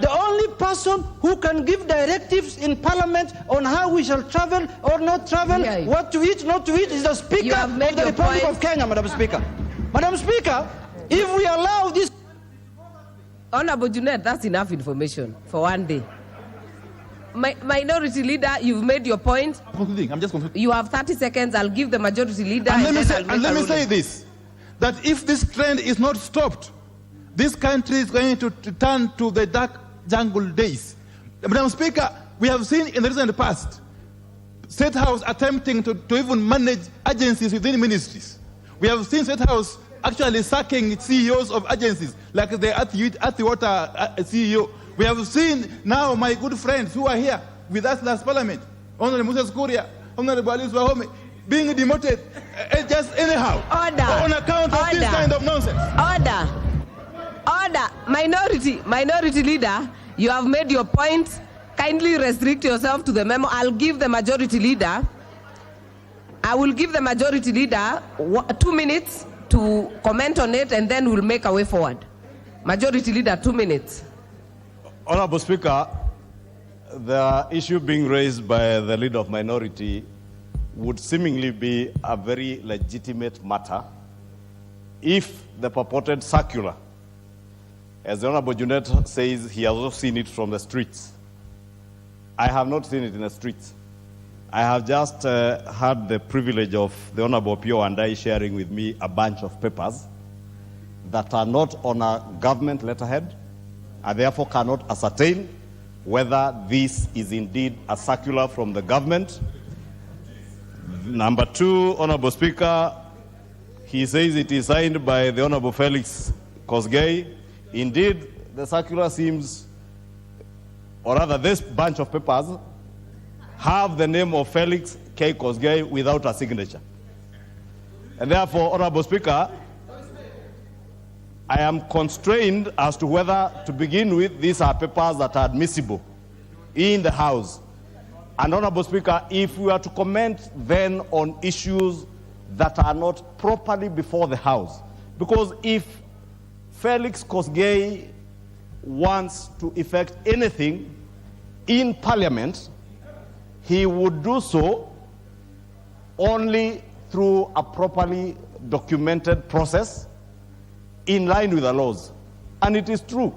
The only person who can give directives in Parliament on how we shall travel or not travel, what to eat, not to eat, is the Speaker of the Republic of Kenya, Madam Speaker. Madam Speaker, if we allow this... Honorable Junaid, that's enough information for one day. Minority Leader, you've made your point. I'm just concluding. You have 30 seconds. I'll give the Majority Leader. And let me say this, that if this trend is not stopped, this country is going to turn to the dark jungle days. Madam Speaker, we have seen in the recent past State House attempting to even manage agencies within ministries. We have seen State House actually sacking CEOs of agencies, like the Earth Water CEO. We have seen now my good friends who are here with us last Parliament, Honorable Moses Kuria, Honorable Alice Wahome, being demoted just anyhow. Order. On account of this kind of nonsense. Order. Order. Minority Leader, you have made your point. Kindly restrict yourself to the memo. I'll give the Majority Leader. I will give the Majority Leader 2 minutes to comment on it, and then we'll make our way forward. Majority Leader, 2 minutes. Honorable Speaker, the issue being raised by the leader of minority would seemingly be a very legitimate matter if the purported circular, as the Honorable Junaid says, he has also seen it from the streets. I have not seen it in the streets. I have just had the privilege of the Honorable Pio and I sharing with me a bunch of papers that are not on a government letterhead. I therefore cannot ascertain whether this is indeed a circular from the government. Number two, Honorable Speaker, he says it is signed by the Honorable Felix Kosgei. Indeed, the circular seems, or rather this bunch of papers, have the name of Felix K. Kosgei without a signature. And therefore, Honorable Speaker, I am constrained as to whether, to begin with, these are papers that are admissible in the House. And Honorable Speaker, if we are to comment then on issues that are not properly before the House, because if Felix Kosgei wants to effect anything in Parliament, he would do so only through a properly documented process in line with the laws. And it is true,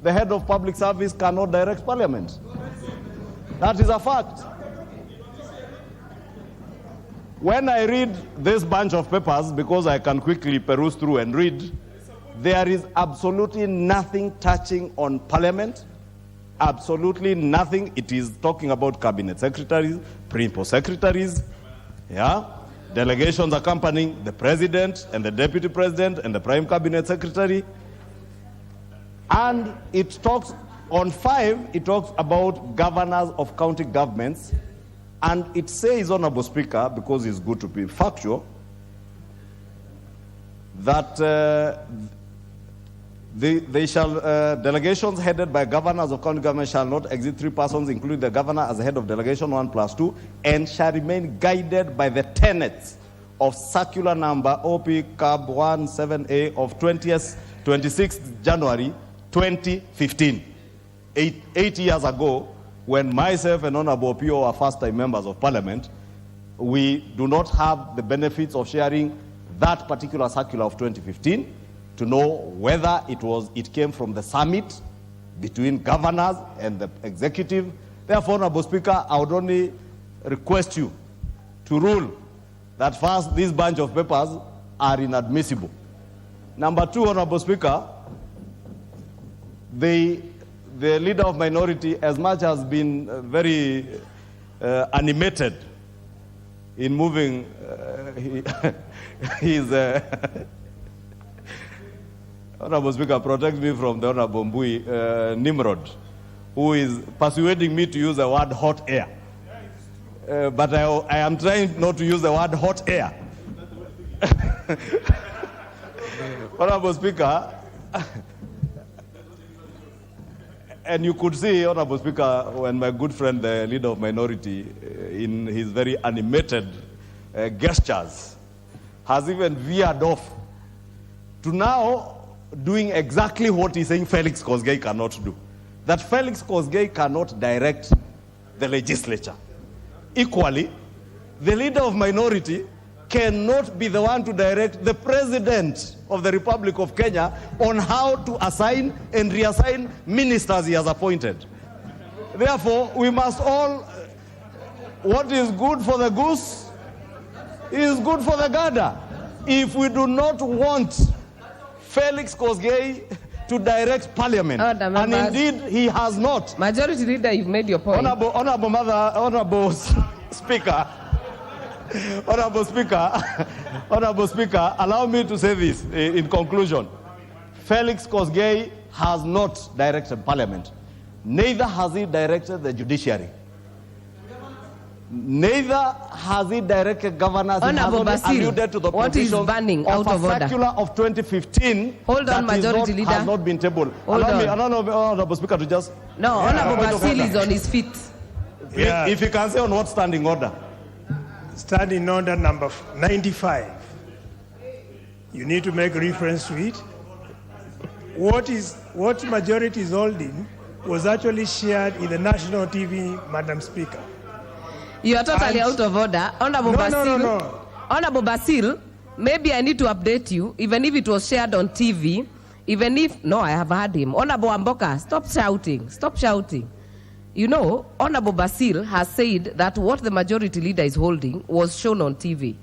the head of public service cannot direct Parliament. That is a fact. When I read this bunch of papers, because I can quickly peruse through and read, there is absolutely nothing touching on Parliament, absolutely nothing. It is talking about cabinet secretaries, principal secretaries, delegations accompanying the president and the deputy president and the prime cabinet secretary. And it talks, on 5, it talks about governors of county governments, and it says, Honorable Speaker, because it's good to be factual, that delegations headed by governors of county government shall not exceed 3 persons, including the governor as the head of delegation 1+2, and shall remain guided by the tenets of circular number OP CAB 17A of 26th January 2015. 8 years ago, when myself and Honorable Pio are first-time members of Parliament, we do not have the benefits of sharing that particular circular of 2015 to know whether it came from the summit between governors and the executive. Therefore, Honorable Speaker, I would only request you to rule that first, this bunch of papers are inadmissible. Number 2, Honorable Speaker, the leader of minority, as much has been very animated in moving his Honorable Speaker, protect me from the Honorable Mbui Nimrod, who is persuading me to use the word hot air. But I am trying not to use the word hot air. Honorable Speaker, and you could see, Honorable Speaker, when my good friend, the leader of minority, in his very animated gestures, has even veered off to now doing exactly what he's saying Felix Kosgei cannot do. That Felix Kosgei cannot direct the legislature. Equally, the leader of minority cannot be the one to direct the president of the Republic of Kenya on how to assign and reassign ministers he has appointed. Therefore, we must all, what is good for the goose is good for the gander. If we do not want Felix Kosgei to direct Parliament, and indeed he has not. Majority Leader, you've made your point. Honorable Speaker, Honorable Speaker, allow me to say this in conclusion. Felix Kosgei has not directed Parliament. Neither has he directed the judiciary. Neither has he directed governors. Honorable Basil, alluded to the what is banning out of order? Circular of 2015. Hold on, Majority Leader. Has not been tabled. Allow me, Honorable Speaker, to just. No, Honorable Basil is on his feet. Yeah. If you can say on what standing order. Standing order number 95. You need to make reference to it. What majority is holding was actually shared in the national TV, Madam Speaker. You are totally out of order. Honorable Basil. No. Honorable Basil, maybe I need to update you, even if it was shared on TV, even if, no, I have heard him. Honorable Amboka, stop shouting. Stop shouting. You know, Honorable Basil has said that what the majority leader is holding was shown on TV.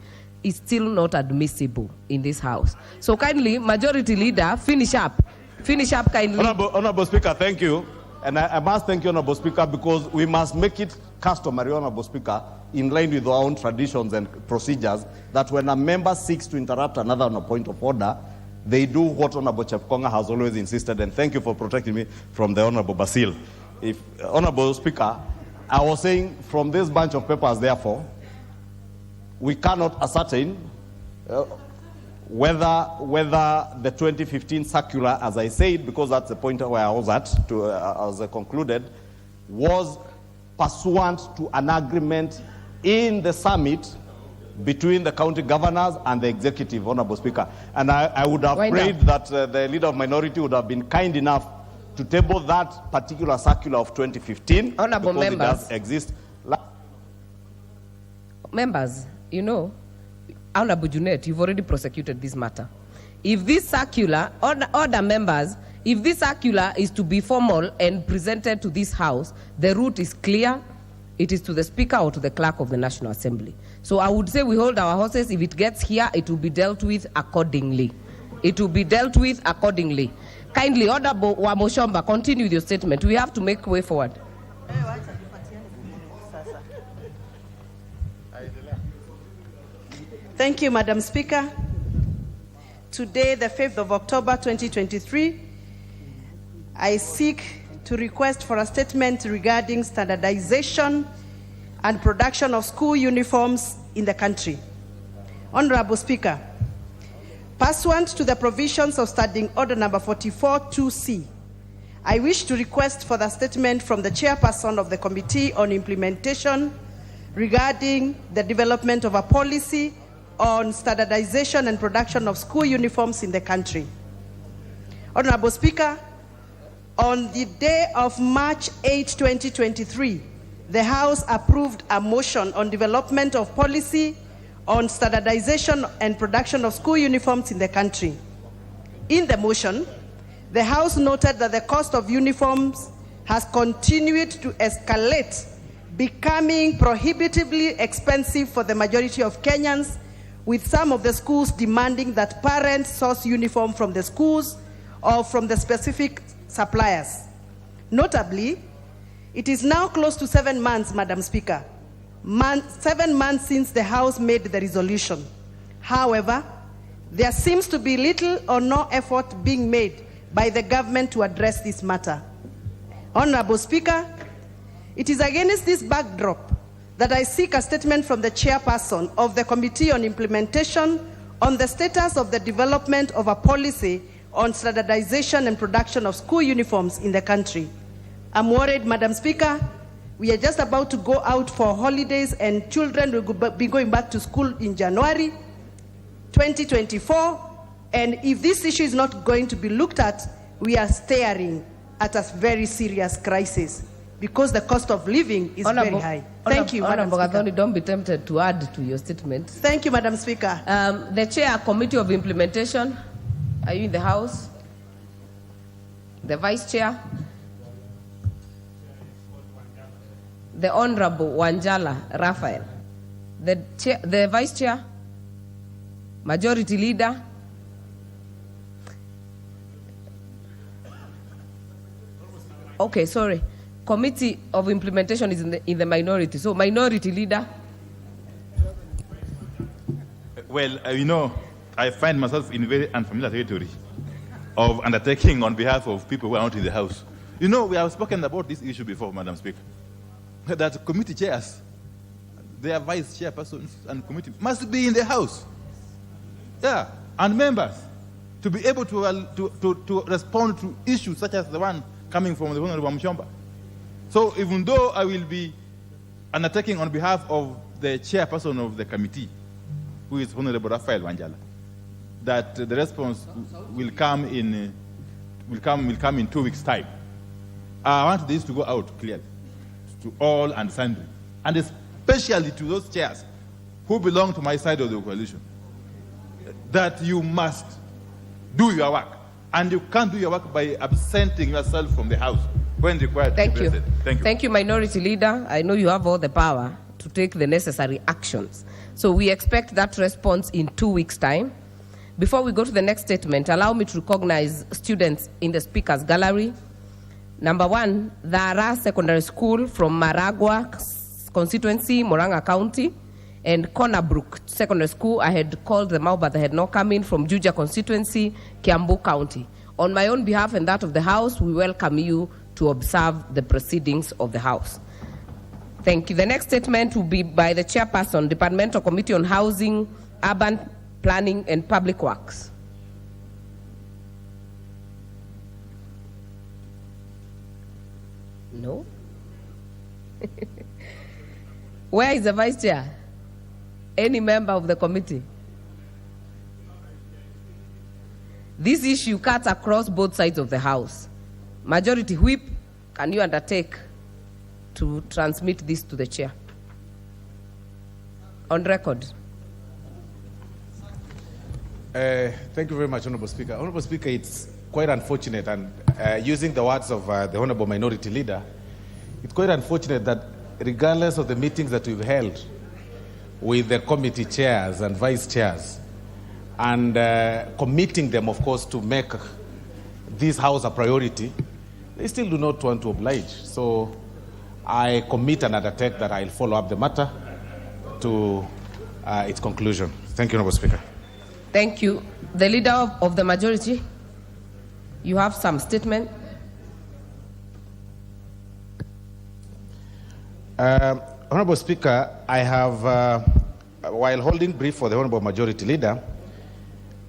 Is still not admissible in this house. So kindly, majority leader, finish up. Finish up kindly. Honorable Speaker, thank you. And I must thank you, Honorable Speaker, because we must make it customary, Honorable Speaker, in line with our own traditions and procedures, that when a member seeks to interrupt another on a point of order, they do what Honorable Chepkonga has always insisted, and thank you for protecting me from the Honorable Basil. If, Honorable Speaker, I was saying from this bunch of papers, therefore, we cannot ascertain whether the 2015 circular, as I said, because that's the point where I was at, as I concluded, was pursuant to an agreement in the summit between the county governors and the executive, Honorable Speaker. And I would have prayed that the leader of minority would have been kind enough to table that particular circular of 2015. Honorable because members. It does exist. Members, you know, Honorable Junet, you've already prosecuted this matter. If this circular, order members, if this circular is to be formal and presented to this House, the route is clear. It is to the Speaker or to the Clerk of the National Assembly. So I would say we hold our horses. If it gets here, it will be dealt with accordingly. It will be dealt with accordingly. Kindly, Order Wamoshomba, continue with your statement. We have to make way forward. Thank you, Madam Speaker. Today, the 5th of October, 2023, I seek to request for a statement regarding standardization and production of school uniforms in the country. Honorable Speaker, pursuant to the provisions of Standing Order number 44-2C, I wish to request for the statement from the chairperson of the Committee on Implementation regarding the development of a policy on standardization and production of school uniforms in the country. Honorable Speaker, on the day of March 8, 2023, the House approved a motion on development of policy on standardization and production of school uniforms in the country. In the motion, the House noted that the cost of uniforms has continued to escalate, becoming prohibitively expensive for the majority of Kenyans, with some of the schools demanding that parents source uniform from the schools or from the specific suppliers. Notably, it is now close to 7 months, Madam Speaker, 7 months since the House made the resolution. However, there seems to be little or no effort being made by the government to address this matter. Honorable Speaker, it is against this backdrop that I seek a statement from the chairperson of the Committee on Implementation on the status of the development of a policy on standardization and production of school uniforms in the country. I'm worried, Madam Speaker, we are just about to go out for holidays and children will be going back to school in January 2024. And if this issue is not going to be looked at, we are staring at a very serious crisis because the cost of living is very high. Thank you, Madam Speaker. Don't be tempted to add to your statement. Thank you, Madam Speaker. The Chair, Committee of Implementation, are you in the House? The Vice Chair? The Honorable Wanjala Raphael. The Vice Chair? Majority Leader? Okay, sorry. Committee of Implementation is in the minority. So, Minority Leader? Well, you know, I find myself in very unfamiliar territory of undertaking on behalf of people who are not in the House. You know, we have spoken about this issue before, Madam Speaker, that committee chairs, their vice chairpersons and committee must be in the House. Yeah, and members to be able to respond to issues such as the one coming from the Honorable Mshomba. So even though I will be undertaking on behalf of the chairperson of the committee, who is Honorable Raphael Wanjala, that the response will come in 2 weeks' time. I want this to go out clearly to all and sundry, and especially to those chairs who belong to my side of the coalition, that you must do your work, and you can't do your work by absenting yourself from the House when required. Thank you. Thank you. Thank you, Minority Leader. I know you have all the power to take the necessary actions. So we expect that response in 2 weeks' time. Before we go to the next statement, allow me to recognize students in the Speaker's Gallery. Number 1, Dhara Secondary School from Maragua constituency, Murang'a County, and Cornerbrook Secondary School. I had called them out, but they had not come in, from Juja constituency, Kiambu County. On my own behalf and that of the House, we welcome you to observe the proceedings of the House. Thank you. The next statement will be by the chairperson, Departmental Committee on Housing, Urban Planning and Public Works. No? Where is the Vice Chair? Any member of the committee? This issue cuts across both sides of the House. Majority Whip, can you undertake to transmit this to the Chair? On record. Thank you very much, Honorable Speaker. Honorable Speaker, it's quite unfortunate, and using the words of the Honorable Minority Leader, it's quite unfortunate that regardless of the meetings that we've held with the committee chairs and vice chairs, and committing them, of course, to make this House a priority, they still do not want to oblige. So I commit and undertake that I'll follow up the matter to its conclusion. Thank you, Honorable Speaker. Thank you. The Leader of the Majority, you have some statement. Honorable Speaker, I have, while holding brief for the Honorable Majority Leader,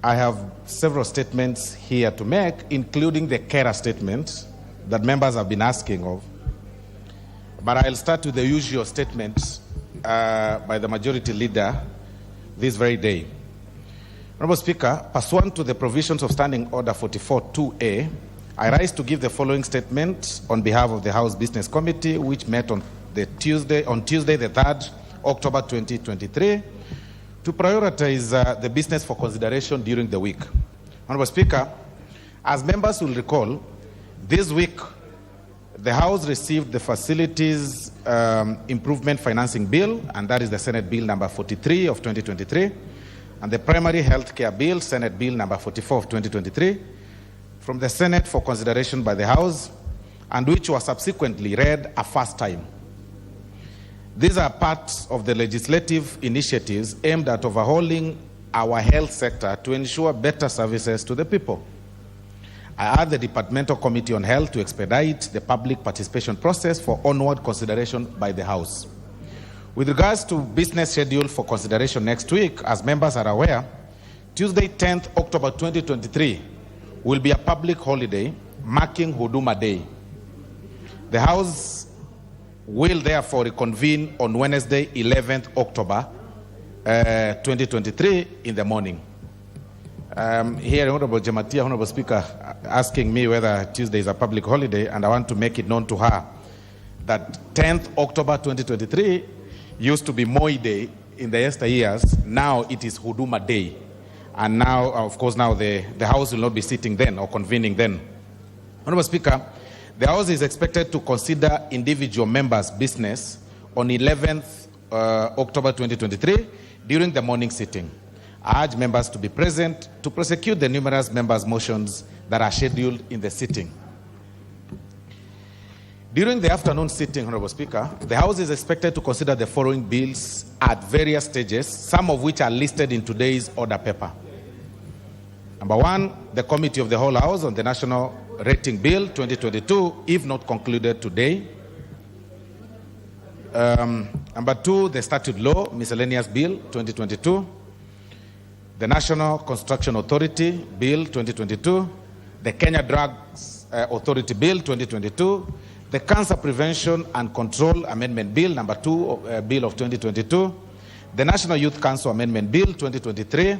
I have several statements here to make, including the carer statement that members have been asking of. But I'll start with the usual statement by the Majority Leader this very day. Honorable Speaker, pursuant to the provisions of Standing Order 44-2A, I rise to give the following statement on behalf of the House Business Committee, which met on Tuesday, the 3rd October 2023, to prioritize the business for consideration during the week. Honorable Speaker, as members will recall, this week the House received the Facilities Improvement Financing Bill, and that is the Senate Bill number 43 of 2023, and the Primary Health Care Bill, Senate Bill number 44 of 2023, from the Senate for consideration by the House, and which was subsequently read a first time. These are parts of the legislative initiatives aimed at overhauling our health sector to ensure better services to the people. I urge the Departmental Committee on Health to expedite the public participation process for onward consideration by the House. With regards to business schedule for consideration next week, as members are aware, Tuesday, 10th October 2023 will be a public holiday marking Huduma Day. The House will therefore reconvene on Wednesday, 11th October 2023 in the morning. Here, Honorable Jamatia, Honorable Speaker, asking me whether Tuesday is a public holiday, and I want to make it known to her that 10th October 2023 used to be Moi Day in the yesteryears. Now it is Huduma Day. And now, of course, now the House will not be sitting then or convening then. Honorable Speaker, the House is expected to consider individual members' business on 11th October 2023 during the morning sitting. I urge members to be present to prosecute the numerous members' motions that are scheduled in the sitting. During the afternoon sitting, Honorable Speaker, the House is expected to consider the following bills at various stages, some of which are listed in today's order paper. Number one, the Committee of the Whole House on the National Rating Bill 2022, if not concluded today. Number two, the Statute Law Miscellaneous Bill 2022. The National Construction Authority Bill 2022. The Kenya Drugs Authority Bill 2022. The Cancer Prevention and Control Amendment Bill number 2, Bill of 2022. The National Youth Council Amendment Bill 2023.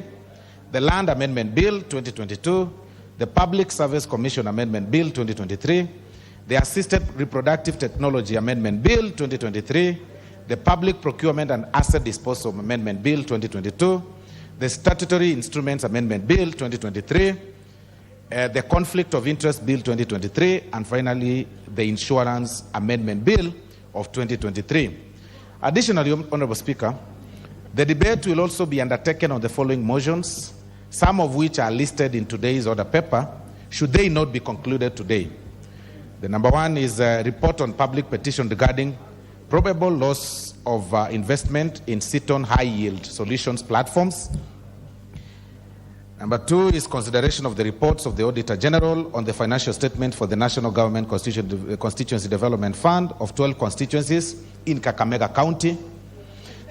The Land Amendment Bill 2022. The Public Service Commission Amendment Bill 2023. The Assisted Reproductive Technology Amendment Bill 2023. The Public Procurement and Asset Disposal Amendment Bill 2022. The Statutory Instruments Amendment Bill 2023. The Conflict of Interest Bill 2023, and finally, the Insurance Amendment Bill of 2023. Additionally, Honorable Speaker, the debate will also be undertaken on the following motions, some of which are listed in today's order paper, should they not be concluded today. The number one is a report on public petition regarding probable loss of investment in Seaton high-yield solutions platforms. Number two is consideration of the reports of the Auditor General on the financial statement for the National Government Constituency Development Fund of 12 constituencies in Kakamega County.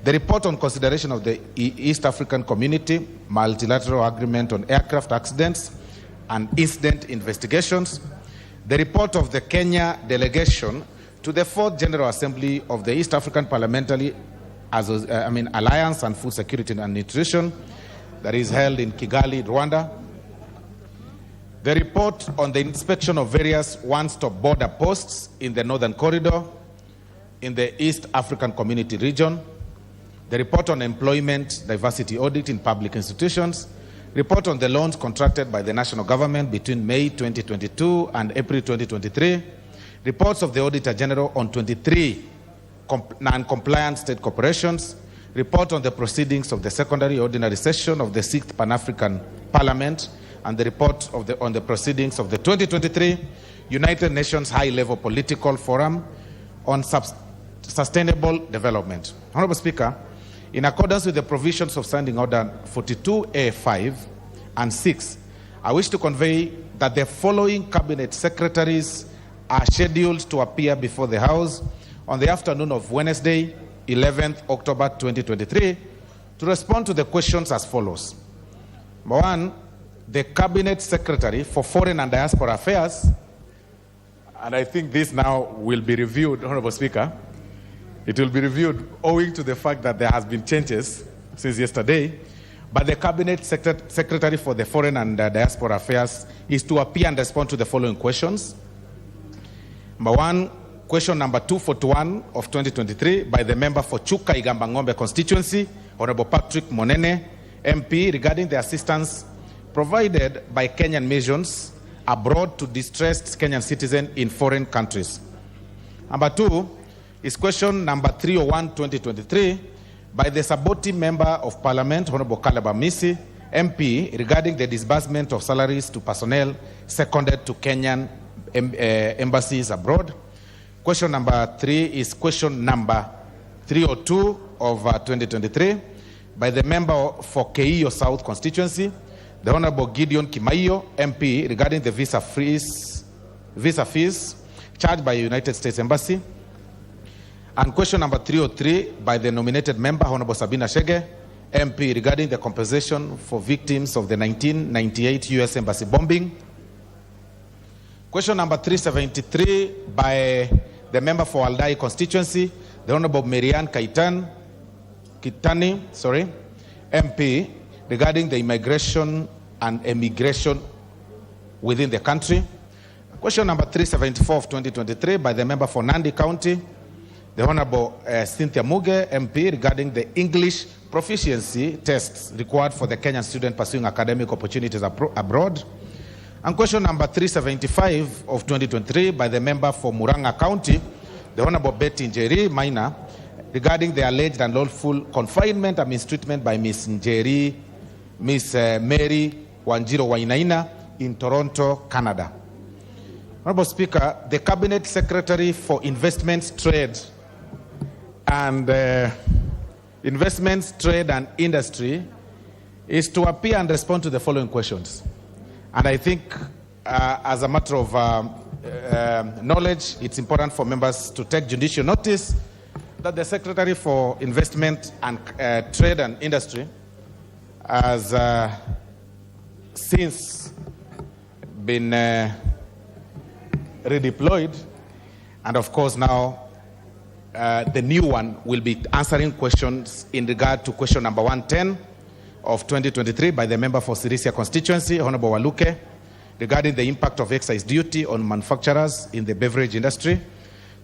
The report on consideration of the East African Community Multilateral Agreement on Aircraft Accidents and Incident Investigations. The report of the Kenya delegation to the 4th General Assembly of the East African Parliamentary Alliance on Food Security and Nutrition that is held in Kigali, Rwanda. The report on the inspection of various one-stop border posts in the Northern Corridor in the East African Community region. The report on employment diversity audit in public institutions. Report on the loans contracted by the national government between May 2022 and April 2023. Reports of the Auditor General on 23 non-compliant state corporations. Report on the proceedings of the secondary ordinary session of the 6th Pan-African Parliament, and the report on the proceedings of the 2023 United Nations High-Level Political Forum on Sustainable Development. Honorable Speaker, in accordance with the provisions of Standing Order 42A5 and 6, I wish to convey that the following cabinet secretaries are scheduled to appear before the House on the afternoon of Wednesday, 11th October 2023, to respond to the questions as follows. Number 1, the Cabinet Secretary for Foreign and Diaspora Affairs, and I think this now will be reviewed, Honorable Speaker. It will be reviewed owing to the fact that there has been changes since yesterday, but the Cabinet Secretary for the Foreign and Diaspora Affairs is to appear and respond to the following questions. Number 1, question number 241 of 2023 by the member for Chuka Igambangombe constituency, Honorable Patrick Monene, MP, regarding the assistance provided by Kenyan missions abroad to distressed Kenyan citizens in foreign countries. Number 2 is question number 301, 2023, by the Saboti Member of Parliament, Honorable Caleb Amisi, MP, regarding the disbursement of salaries to personnel seconded to Kenyan embassies abroad. Question number 3 is question number 302 of 2023, by the member for Keio South constituency, the Honorable Gideon Kimaiyo, MP, regarding the visa fees charged by United States Embassy. And question number 303 by the nominated member, Honorable Sabina Shege, MP, regarding the compensation for victims of the 1998 U.S. Embassy bombing. Question number 373 by the member for Aldai constituency, the Honorable Marianne Kitani, MP, regarding the immigration and emigration within the country. Question number 374 of 2023 by the member for Nandi County, the Honorable Cynthia Muge, MP, regarding the English proficiency tests required for the Kenyan student pursuing academic opportunities abroad. And question number 375 of 2023 by the member for Muranga County, the Honorable Betty Njeri Maina, regarding the alleged unlawful confinement and mistreatment by Miss Mary Wanjiro Wainaina in Toronto, Canada. Honorable Speaker, the Cabinet Secretary for Investments, Trade and Industry is to appear and respond to the following questions. And I think as a matter of knowledge, it's important for members to take judicial notice that the Secretary for Investment and Trade and Industry has since been redeployed, and of course now the new one will be answering questions in regard to question number 110 of 2023 by the member for Sirisia constituency, Honorable Waluke, regarding the impact of excise duty on manufacturers in the beverage industry.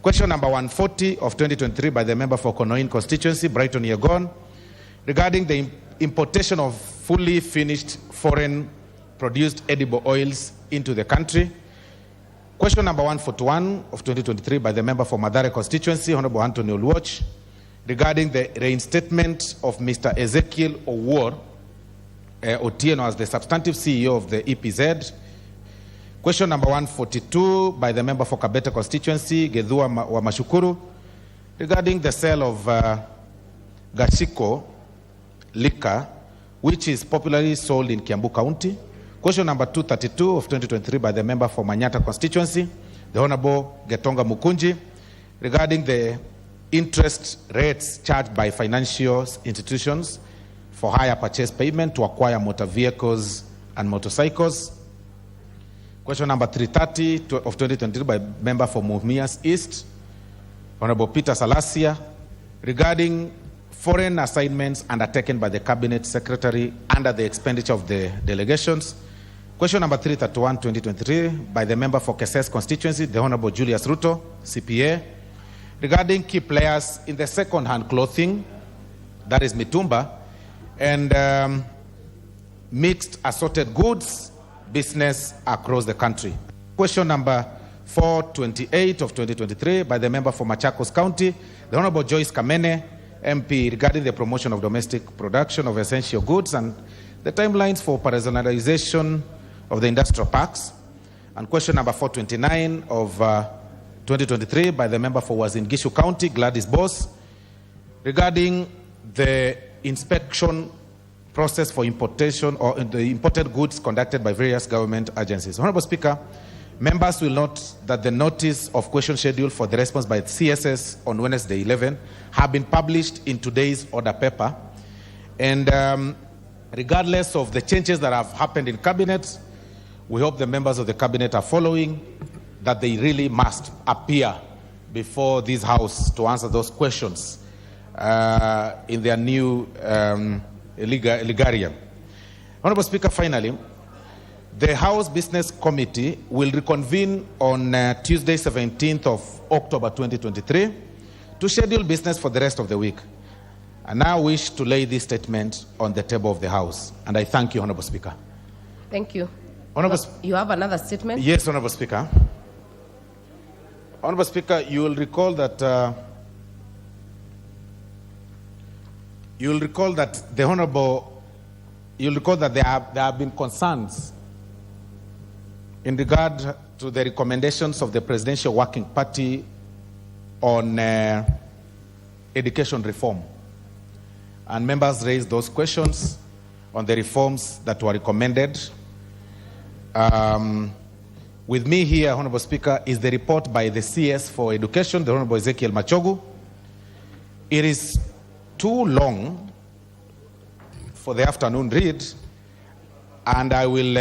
Question number 140 of 2023 by the member for Konoin constituency, Brighton Yegon, regarding the importation of fully finished foreign produced edible oils into the country. Question number 141 of 2023 by the member for Madare constituency, Honorable Anthony Oluoch, regarding the reinstatement of Mr. Ezekiel Owuor Otieno as the substantive CEO of the EPZ. Question number 142 by the member for Kabete constituency, Gedhua Wamashukuru, regarding the sale of Gachiko liquor, which is popularly sold in Kiambu County. Question number 232 of 2023 by the member for Manyata constituency, the Honorable Getonga Mukunji, regarding the interest rates charged by financial institutions for hire purchase payment to acquire motor vehicles and motorcycles. Question number 330 of 2023 by member for Mumias East, Honorable Peter Salasia, regarding foreign assignments undertaken by the Cabinet Secretary under the expenditure of the delegations. Question number 331, 2023, by the member for Keses constituency, the Honorable Julius Ruto, CPA, regarding key players in the second-hand clothing, that is Mitumba, and mixed assorted goods business across the country. Question number 428 of 2023, by the member for Machakos County, the Honorable Joyce Kamene, MP, regarding the promotion of domestic production of essential goods and the timelines for operationalization of the industrial parks. And question number 429 of 2023 by the member for Uasin Gishu County, Gladys Boss, regarding the inspection process for importation or the imported goods conducted by various government agencies. Honorable Speaker, members will note that the notice of question schedule for the response by CSS on Wednesday 11 have been published in today's order paper. And regardless of the changes that have happened in cabinet, we hope the members of the cabinet are following, that they really must appear before this house to answer those questions in their new Ligarium. Honorable Speaker, finally, the House Business Committee will reconvene on Tuesday, 17th of October 2023 to schedule business for the rest of the week. I now wish to lay this statement on the table of the House, and I thank you, Honorable Speaker. Thank you. Honorable You have another statement? Yes, Honorable Speaker. Honorable Speaker, you will recall that the there have been concerns in regard to the recommendations of the Presidential Working Party on education reform. And members raised those questions on the reforms that were recommended. With me here, Honorable Speaker, is the report by the CS for Education, the Honorable Ezekiel Machogu. It is too long for the afternoon read, and I will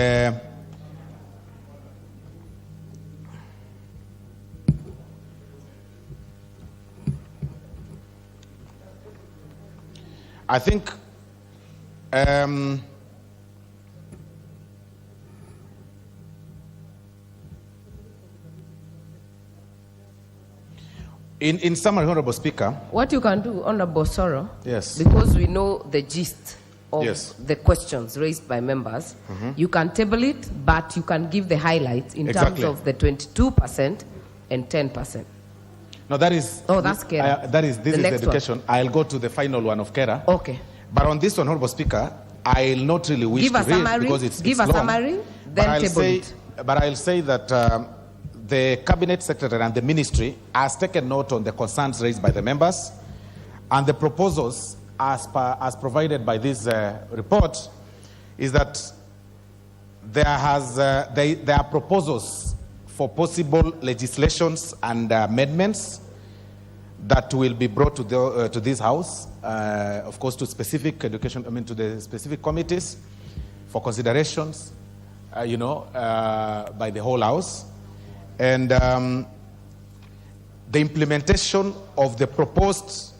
I think in summary, Honorable Speaker. What you can do, Honorable Soro, yes, because we know the gist of yes, the questions raised by members, you can table it, but you can give the highlights in exactly terms of the 22% and 10%. No, that is... Oh, that's Kera. This is education. One. I'll go to the final one of Kera. Okay. But on this one, Honorable Speaker, I'll not really wish give to a read summary, because it's give long, a summary, then table it. But I'll say that the Cabinet Secretary and the Ministry has taken note on the concerns raised by the members, and the proposals as provided by this report is that there are proposals for possible legislations and amendments that will be brought to this House, of course, to specific education, to the specific committees for considerations, by the whole House. And the implementation of the proposed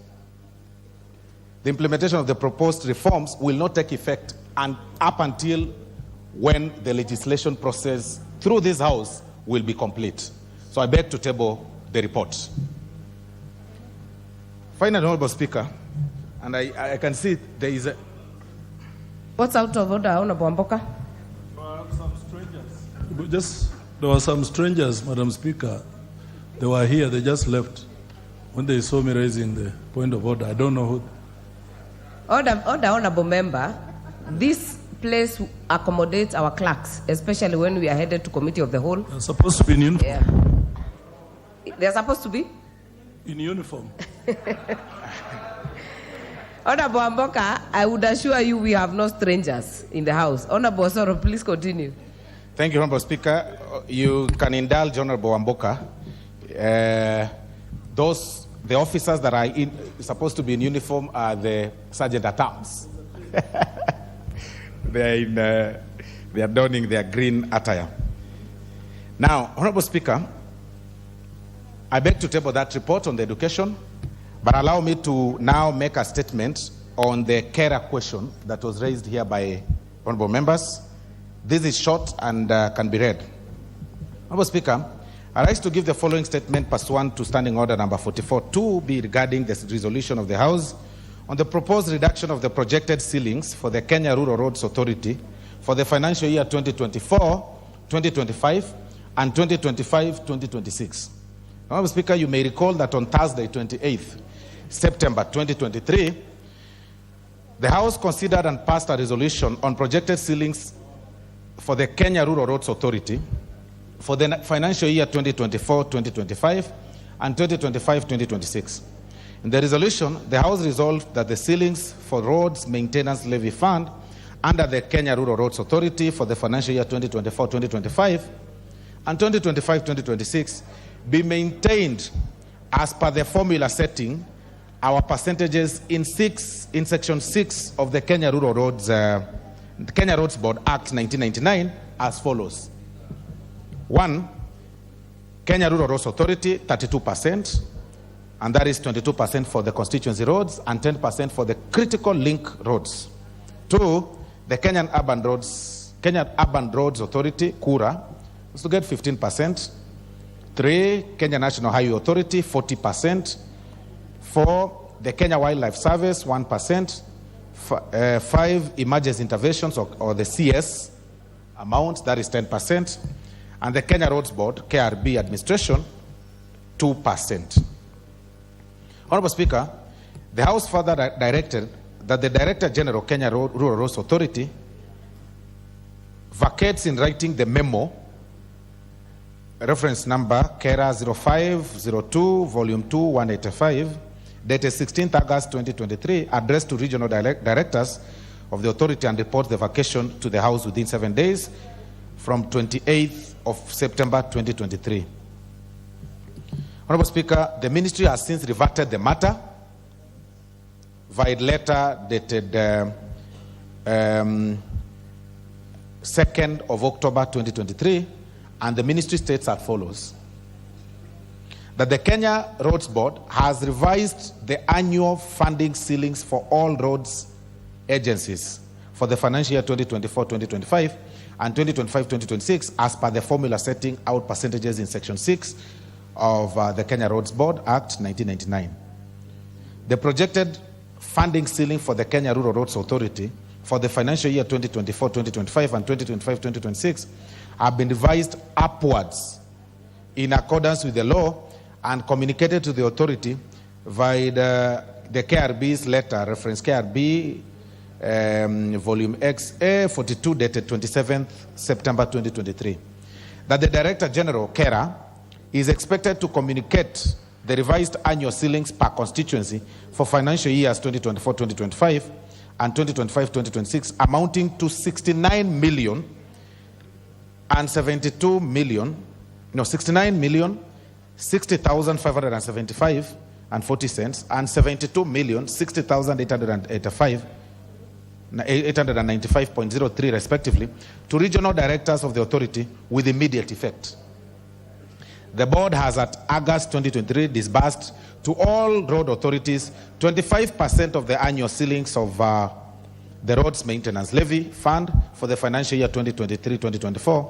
reforms will not take effect up until when the legislation process through this House will be complete. So I beg to table the report. Finally, Honorable Speaker, and I can see there is a... What's out of order, Honorable Mboka? There were some strangers, Madam Speaker. They were here, they just left. When they saw me raising the point of order, I don't know who. Order, Honorable Member. This place accommodates our clerks, especially when we are headed to Committee of the Whole. They're supposed to be in uniform. Yeah. They're supposed to be? In uniform. Honorable Mboka, I would assure you we have no strangers in the House. Honorable Soro, please continue. Thank you, Honorable Speaker. You can indulge Honorable Mboka. Those the officers that are supposed to be in uniform are the sergeant at arms. They are donning their green attire. Now, Honorable Speaker, I beg to table that report on the education, but allow me to now make a statement on the carer question that was raised here by honorable members. This is short and can be read. Honorable Speaker, I rise to give the following statement pursuant to Standing Order number 44-2B regarding the resolution of the House on the proposed reduction of the projected ceilings for the Kenya Rural Roads Authority for the financial year 2024-2025 and 2025-2026. Honorable Speaker, you may recall that on Thursday, 28th September 2023, the House considered and passed a resolution on projected ceilings for the Kenya Rural Roads Authority for the financial year 2024-2025 and 2025-2026. In the resolution, the House resolved that the ceilings for roads maintenance levy fund under the Kenya Rural Roads Authority for the financial year 2024-2025 and 2025-2026 be maintained as per the formula setting our percentages in section 6 of the Kenya Rural Roads Kenya Roads Board Act 1999 as follows. 1. Kenya Rural Roads Authority 32%, and that is 22% for the constituency roads and 10% for the critical link roads. 2. The Kenya Urban Roads Authority KURA is to get 15%. 3. Kenya National Highway Authority 40%. 4. The Kenya Wildlife Service 1%. 5. Emergency Interventions or the CS amount, that is 10%. And the Kenya Roads Board, KRB Administration, 2%. Honorable Speaker, the House further directed that the Director General, Kenya Rural Roads Authority, vacates in writing the memo, reference number KERA 0502, Volume 2, 185, dated 16th August 2023, addressed to regional directors of the authority and report the vacation to the House within 7 days from 28th of September 2023. Honorable Speaker, the Ministry has since reverted the matter via letter dated 2nd of October 2023, and the Ministry states as follows: that the Kenya Roads Board has revised the annual funding ceilings for all roads agencies for the financial year 2024-2025 and 2025-2026 as per the formula setting out percentages in Section 6 of the Kenya Roads Board Act 1999. The projected funding ceiling for the Kenya Rural Roads Authority for the financial year 2024-2025 and 2025-2026 have been revised upwards in accordance with the law and communicated to the authority via the KRB's letter, reference KRB, volume XA 42, dated 27th September 2023, that the Director General, KERA, is expected to communicate the revised annual ceilings per constituency for financial years 2024-2025 and 2025-2026, amounting to 69,60,575 and 40 cents and 72,60,895.03 respectively to regional directors of the authority with immediate effect. The board has at August 2023 disbursed to all road authorities 25% of the annual ceilings of the roads maintenance levy fund for the financial year 2023-2024.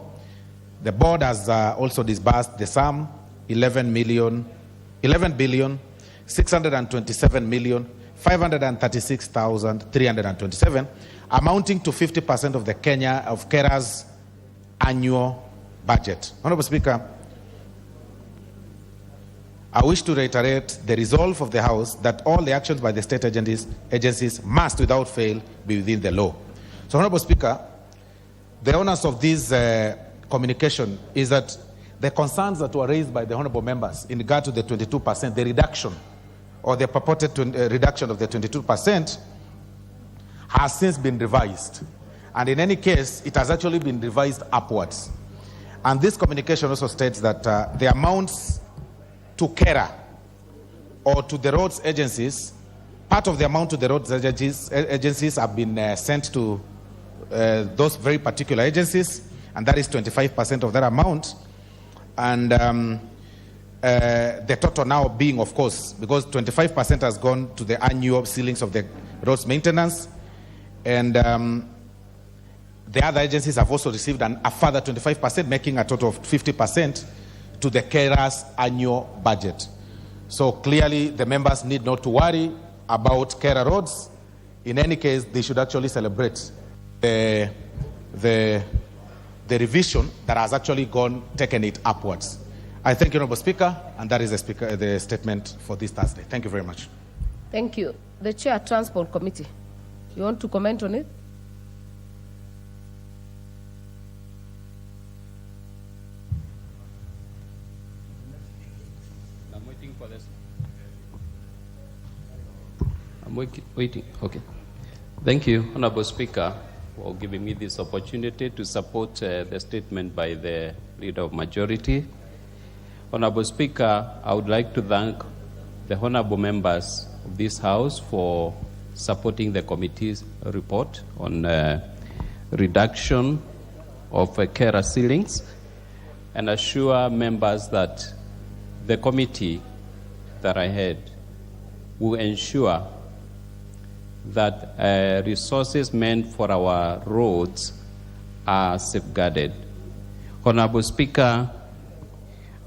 The board has also disbursed the sum 11,627,536,327, amounting to 50% of the KERA's annual budget. Honorable Speaker, I wish to reiterate the resolve of the House that all the actions by the state agencies must, without fail, be within the law. So, Honorable Speaker, the onus of this communication is that the concerns that were raised by the honorable members in regard to the 22%, the reduction or the purported reduction of the 22% has since been revised. And in any case, it has actually been revised upwards. And this communication also states that the amounts to KERA or to the roads agencies, part of the amount to the roads agencies have been sent to those very particular agencies, and that is 25% of that amount. And the total now being, of course, because 25% has gone to the annual ceilings of the roads maintenance, and the other agencies have also received a further 25%, making a total of 50% to the carers' annual budget. So clearly, the members need not to worry about carer roads. In any case, they should actually celebrate the revision that has actually taken it upwards. I thank you, Honourable Speaker, and that is the statement for this Thursday. Thank you very much. Thank you. The Chair, Transport Committee. You want to comment on it? I'm waiting for this. I'm waiting. Okay. Thank you, Honourable Speaker, for giving me this opportunity to support the statement by the Leader of Majority. Honourable Speaker, I would like to thank the honourable members of this House for supporting the committee's report on reduction of carer ceilings, and assure members that the committee that I head will ensure that resources meant for our roads are safeguarded. Honourable Speaker,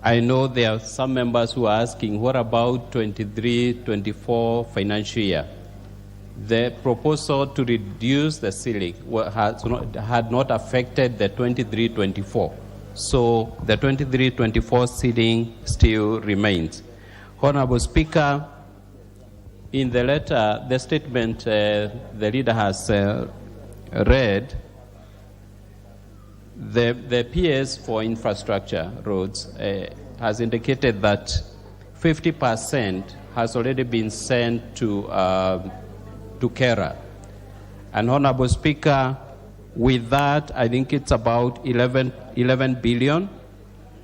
I know there are some members who are asking, what about 23-24 financial year? The proposal to reduce the ceiling had not affected the 23-24. So the 23-24 ceiling still remains. Honourable Speaker, in the letter, the statement the leader has read, the PS for infrastructure roads has indicated that 50% has already been sent to carer. And Honourable Speaker, with that, I think it's about 11 billion,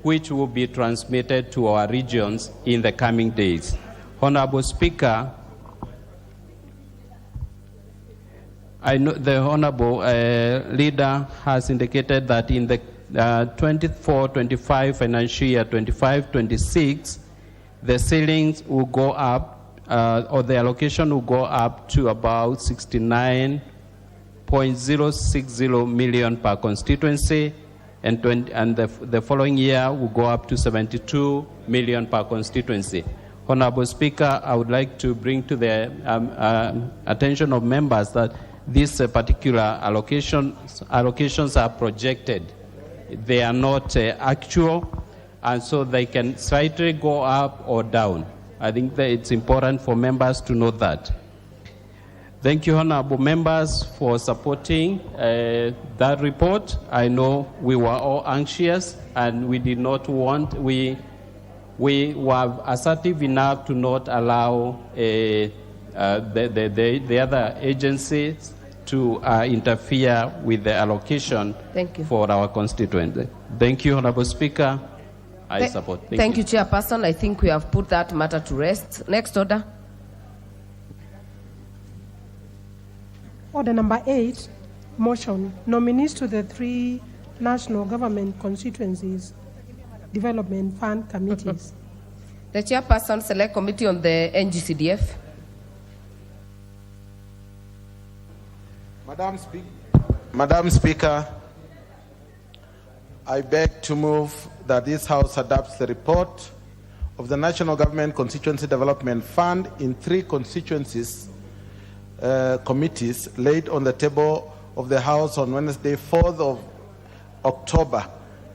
which will be transmitted to our regions in the coming days. Honourable Speaker, I know the Honourable Leader has indicated that in the 24-25 financial year, 25-26, the ceilings will go up, or the allocation will go up to about 69.060 million per constituency, and the following year will go up to 72 million per constituency. Honourable Speaker, I would like to bring to the attention of members that these particular allocations are projected. They are not actual, and so they can slightly go up or down. I think that it's important for members to know that. Thank you, honourable members, for supporting that report. I know we were all anxious, and we did not want, we were assertive enough to not allow the other agencies to interfere with the allocation for our constituents. Thank you, Honourable Speaker. I support. Thank you, Chairperson. I think we have put that matter to rest. Next order. Order number 8, motion. Nominees to the 3 national government constituencies development fund committees. The Chairperson Select Committee on the NGCDF. Madam Speaker, I beg to move that this House adopts the report of the National Government Constituency Development Fund in 3 constituencies committees laid on the table of the House on Wednesday, 4th of October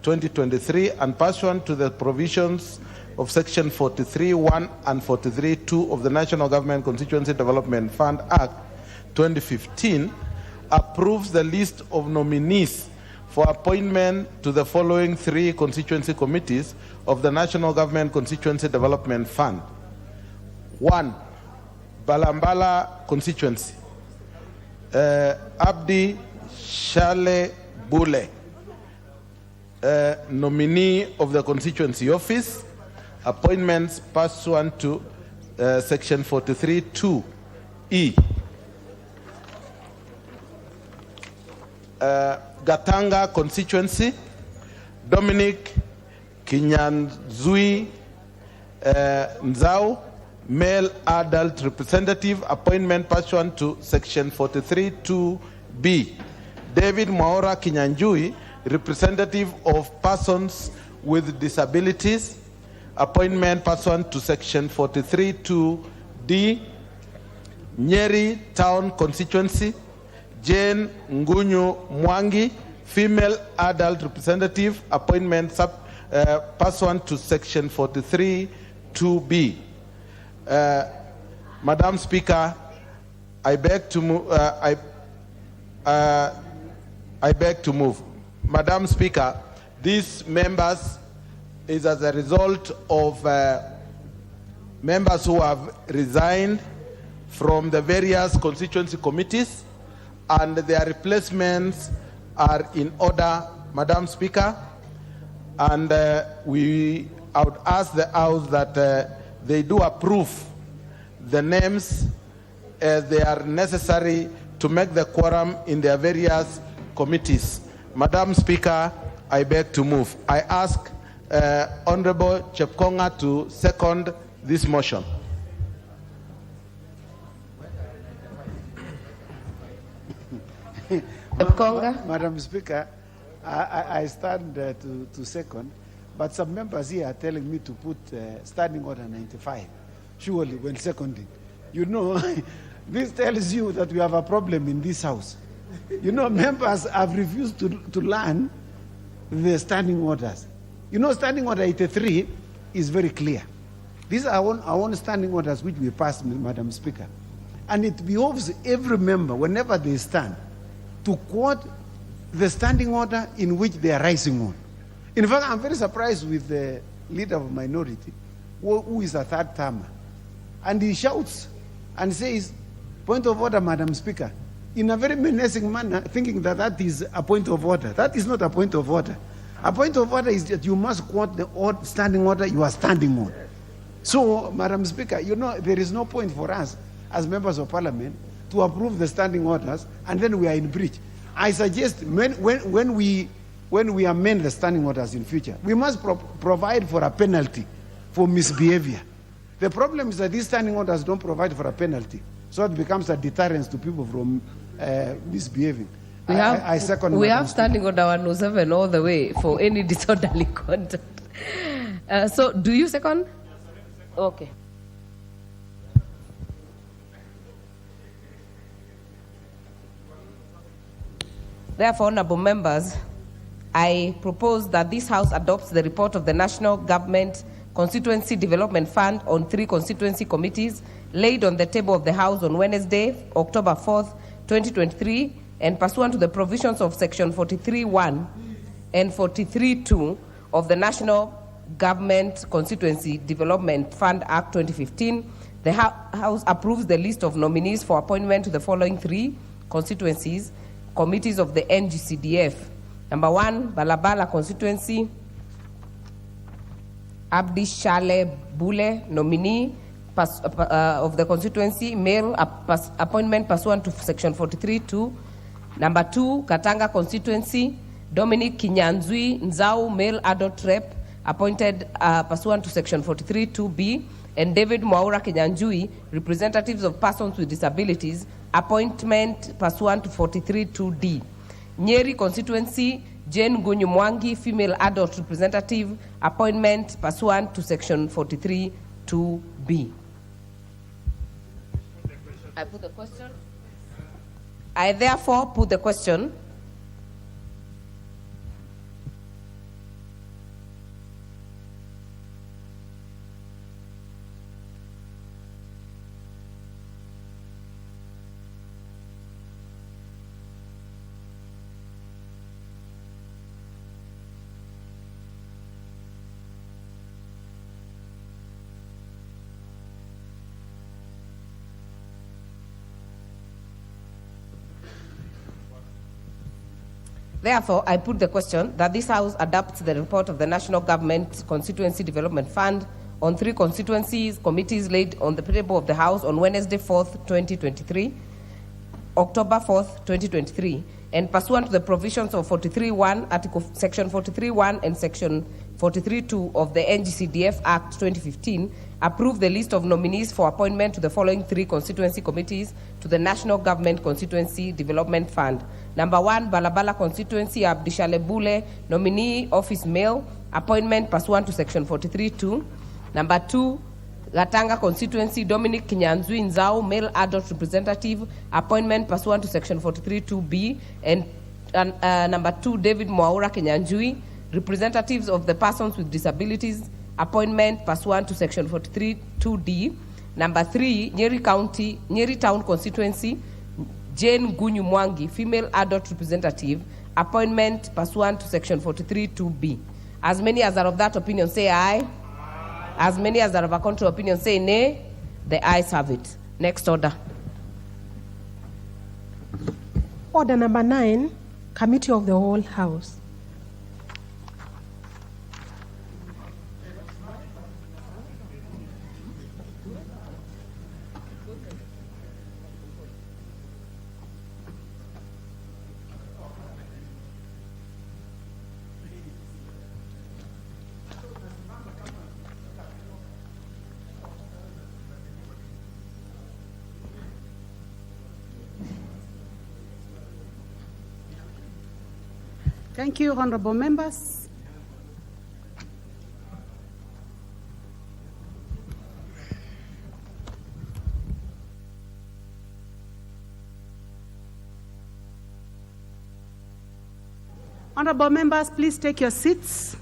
2023, and pursuant to the provisions of Section 43(1) and 43(2) of the National Government Constituency Development Fund Act 2015, approves the list of nominees for appointment to the following 3 constituency committees of the National Government Constituency Development Fund. 1. Balambala constituency. Abdi Shale Bule, nominee of the constituency office. Appointments pursuant to section 43(2)(e). Gatanga constituency, Dominic Kinyanzui Nzau, male adult representative, appointment pursuant to section 43(2)(b). David Maora Kinyanjui, representative of persons with disabilities, appointment pursuant to section 43(2)(d). Nyeri Town constituency, Jane Ngunyu Mwangi, female adult representative, appointment pursuant to section 43(2)(b). Madam Speaker, I beg to move. I beg to move. Madam Speaker, these members is as a result of members who have resigned from the various constituency committees, and their replacements are in order, Madam Speaker. And I would ask the House that they do approve the names as they are necessary to make the quorum in their various committees. Madam Speaker, I beg to move. I ask Honorable Chepkonga to second this motion. Madam Speaker, I stand to second, but some members here are telling me to put standing order 95. Surely, when seconding. You know, this tells you that we have a problem in this house. You know, members have refused to learn the standing orders. You know, standing order 83 is very clear. These are our own standing orders which we passed, Madam Speaker. And it behoves every member, whenever they stand, to quote the standing order in which they are rising on. In fact, I'm very surprised with the leader of minority, who is a third termer. And he shouts and says, point of order, Madam Speaker, in a very menacing manner, thinking that that is a point of order. That is not a point of order. A point of order is that you must quote the standing order you are standing on. So, Madam Speaker, you know, there is no point for us as members of parliament to approve the standing orders and then we are in breach. I suggest when we amend the standing orders in future, we must provide for a penalty for misbehavior. The problem is that these standing orders don't provide for a penalty, so it becomes a deterrence to people from misbehaving. We have standing order 107 all the way for any disorderly conduct. So, do you second? Okay. Therefore, honorable members, I propose that this House adopts the report of the National Government Constituency Development Fund on 3 constituency committees laid on the table of the House on Wednesday, October 4th, 2023, and pursuant to the provisions of Section 43(1) and 43(2) of the National Government Constituency Development Fund Act 2015, the House approves the list of nominees for appointment to the following 3 constituencies, committees of the NGCDF. Number 1, Balabala constituency, Abdi Shale Bule, nominee of the constituency, male, appointment pursuant to section 43(2). Number 2, Katanga constituency, Dominic Kinyanzui Nzau, male adult rep, appointed pursuant to section 43(2)(b), and David Mwaura Kinyanjui, representatives of persons with disabilities, appointment pursuant to 43(2)(d). Nyeri constituency, Jane Ngunyu Mwangi, female adult representative, appointment pursuant to section 43(2)(b). I put the question. I therefore put the question. Therefore, I put the question that this House adopts the report of the National Government Constituency Development Fund on 3 constituencies committees laid on the table of the House on Wednesday 4th, 2023, October 4th, 2023, and pursuant to the provisions of 43.1, Article Section 43.1 and Section 43.2 of the NGCDF Act 2015, approve the list of nominees for appointment to the following 3 constituency committees to the National Government Constituency Development Fund. Number 1, Balabala Constituency, Abdishale Bule, nominee, office male, appointment pursuant to Section 43.2. Number 2, Gatanga Constituency, Dominic Kinyanzui Nzau, male adult representative, appointment pursuant to Section 43.2B. And number 2, David Mwaura Kinyanjui, representatives of the persons with disabilities, appointment pursuant to Section 43.2D. Number 3, Nyeri Town Constituency, Jane Gunyu Mwangi, female adult representative, appointment pursuant to Section 43.2B. As many as are of that opinion say aye. As many as are of a contrary opinion say nay. The ayes have it. Next order. Order number 9, Committee of the Whole House. Thank you, honorable members. Honorable members, please take your seats.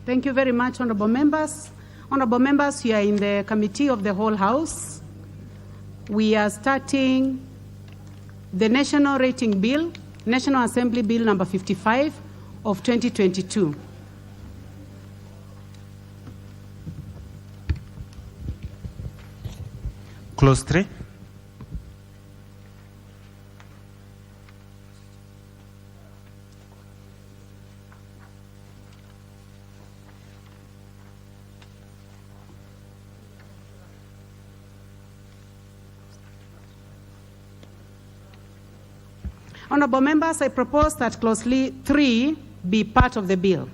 Thank you very much, honorable members. Honorable members, you are in the Committee of the Whole House. We are starting the National Rating Bill, National Assembly Bill number 55 of 2022. Clause 3. Honorable members, I propose that clause 3 be part of the bill.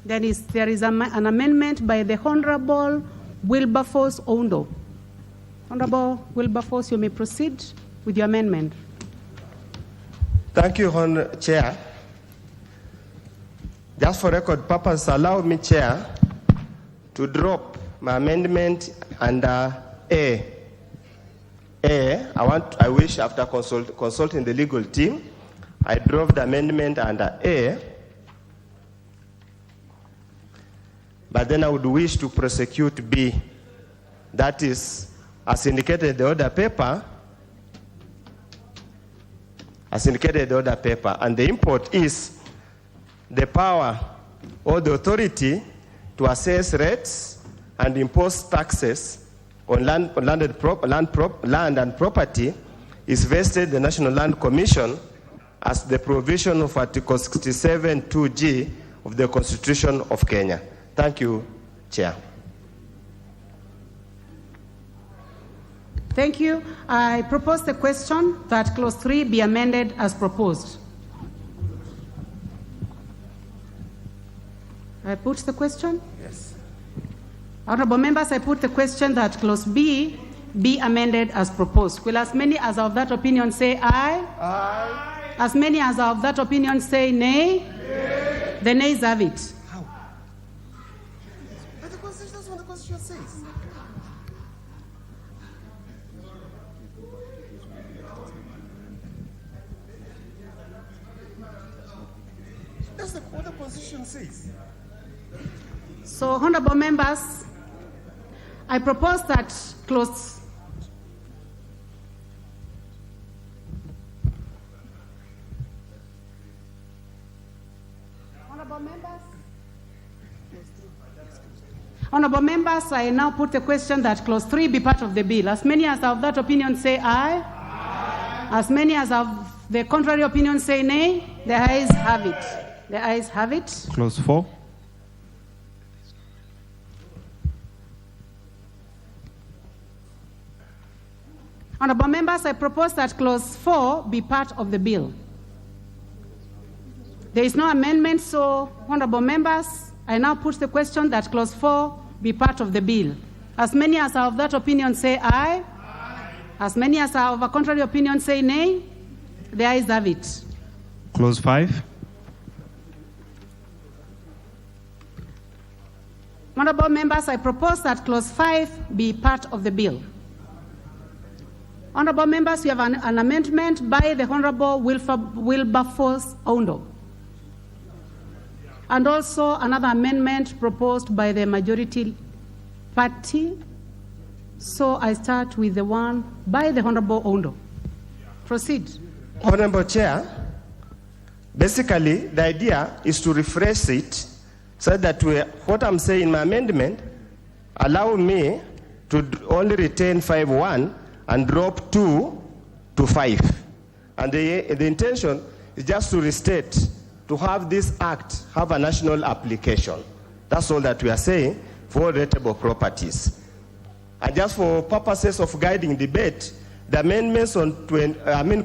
There is an amendment by the Honorable Wilberforce Oundo. Honorable Wilberforce, you may proceed with your amendment. Thank you, Chair. Just for record purpose, allow me, Chair, to drop my amendment under A. I wish, after consulting the legal team, I drove the amendment under A, but then I would wish to prosecute B. That is, as indicated in the order paper, and the import is the power or the authority to assess rates and impose taxes on land and property is vested in the National Land Commission as the provision of Article 67(2)(g) of the Constitution of Kenya. Thank you, Chair. Thank you. I propose the question that clause 3 be amended as proposed. I put the question? Yes. Honorable members, I put the question that clause B be amended as proposed. Will as many as of that opinion say aye? Aye. As many as are of that opinion say nay. Nay. The nays have it. How? But the Constitution, that's what the Constitution says. That's what the Constitution says. So, honorable members, I propose that clause. Honorable members, I now put the question that clause 3 be part of the bill. As many as are of that opinion say aye. Aye. As many as of the contrary opinion say nay. The ayes have it. The ayes have it. Clause 4. Honorable members, I propose that clause 4 be part of the bill. There is no amendment, so honorable members, I now put the question that clause 4 be part of the bill. As many as are of that opinion say aye. Aye. As many as are of a contrary opinion say nay. The ayes have it. Clause 5. Honorable members, I propose that clause 5 be part of the bill. Honorable members, we have an amendment by the Honorable Wilberforce Oundo. And also another amendment proposed by the majority party. So I start with the one by the Honorable Oundo. Proceed. Honorable Chair, basically the idea is to refresh it so that what I'm saying in my amendment allow me to only retain 5.1 and drop 2 to 5. And the intention is just to restate, to have this act have a national application. That's all that we are saying for rateable properties. And just for purposes of guiding debate, the amendments on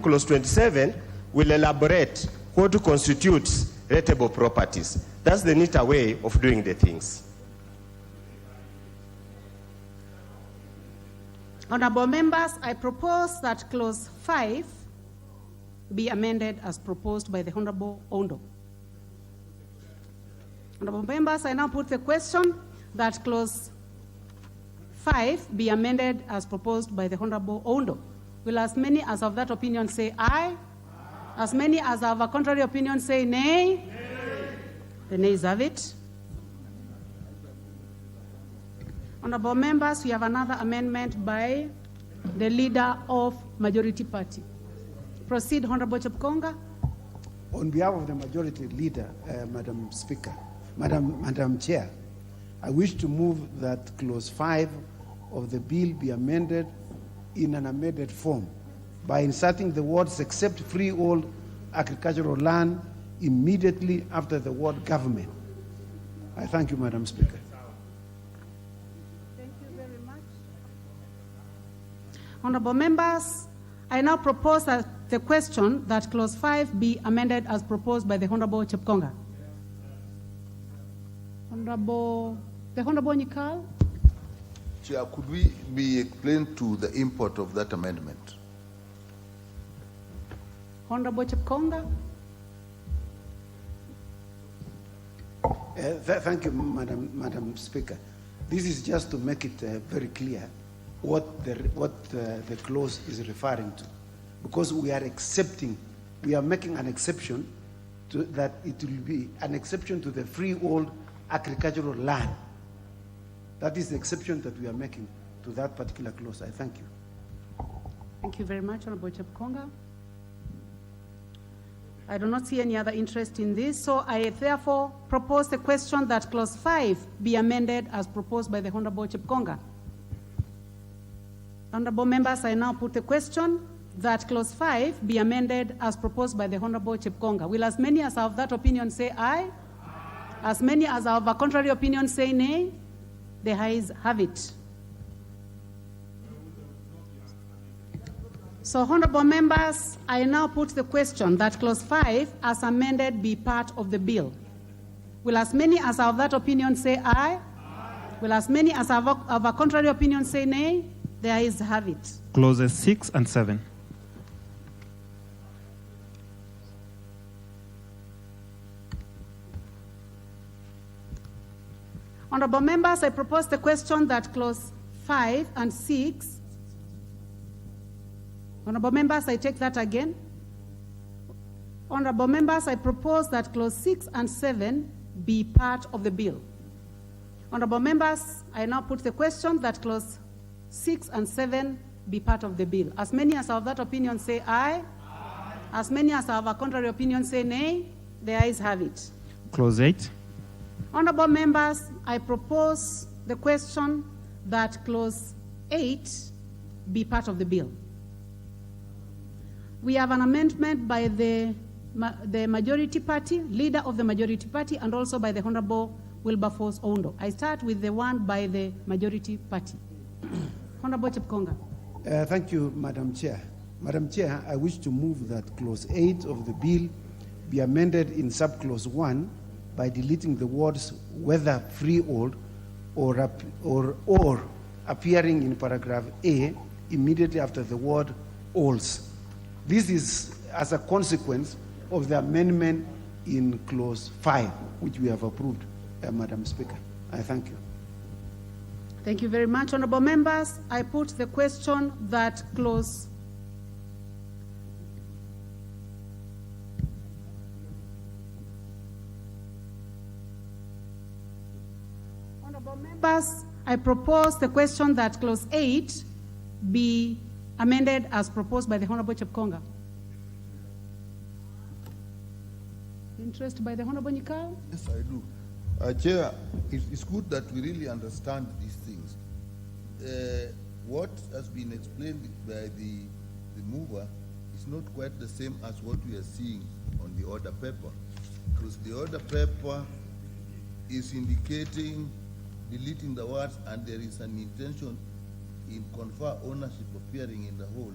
clause 27 will elaborate what constitutes rateable properties. That's the neater way of doing the things. Honorable members, I propose that clause 5 be amended as proposed by the Honorable Oundo. Honorable members, I now put the question that clause 5 be amended as proposed by the Honorable Oundo. Will as many as of that opinion say aye? Aye. As many as of a contrary opinion say nay? Nay. The nays have it. Honorable members, we have another amendment by the leader of majority party. Proceed, Honorable Chepkonga. On behalf of the majority leader, Madam Speaker, Madam Chair, I wish to move that clause 5 of the bill be amended in an amended form by inserting the words except freehold agricultural land immediately after the word government. I thank you, Madam Speaker. Thank you very much. Honorable members, I now propose the question that clause 5 be amended as proposed by the Honorable Chepkonga. The Honorable Nikal. Chair, could we be explained to the import of that amendment? Honorable Chepkonga. Thank you, Madam Speaker. This is just to make it very clear what the clause is referring to, because we are making an exception to that. It will be an exception to the freehold agricultural land. That is the exception that we are making to that particular clause. I thank you. Thank you very much, Honorable Chepkonga. I do not see any other interest in this, so I therefore propose the question that clause 5 be amended as proposed by the Honorable Chepkonga. Honorable members, I now put the question that clause 5 be amended as proposed by the Honorable Chepkonga. Will as many as are of that opinion say aye? Aye. As many as are of a contrary opinion say nay? The ayes have it. So, honorable members, I now put the question that clause 5 as amended be part of the bill. Will as many as are of that opinion say aye? Aye. Will as many as are of a contrary opinion say nay? The ayes have it. Clauses 6 and 7. Honorable members, I propose the question that clause 5 and 6. Honorable members, I take that again. Honorable members, I propose that clause 6 and 7 be part of the bill. Honorable members, I now put the question that clause 6 and 7 be part of the bill. As many as are of that opinion say aye. Aye. As many as are of a contrary opinion say nay. The ayes have it. Clause 8. Honorable members, I propose the question that clause 8 be part of the bill. We have an amendment by the majority party, leader of the majority party, and also by the Honorable Wilberforce Oundo. I start with the one by the majority party. Honorable Chepkonga. Thank you, Madam Chair. Madam Chair, I wish to move that clause 8 of the bill be amended in subclause 1 by deleting the words whether freehold or appearing in paragraph A immediately after the word alls. This is as a consequence of the amendment in clause 5, which we have approved, Madam Speaker. I thank you. Thank you very much, honorable members. I put the question that clause honorable members, I propose the question that clause 8 be amended as proposed by the Honorable Chepkonga. Interest by the Honorable Nyikao? Yes, I do. Chair, it's good that we really understand these things. What has been explained by the mover is not quite the same as what we are seeing on the order paper, because the order paper is indicating deleting the words and there is an intention in confer ownership appearing in the whole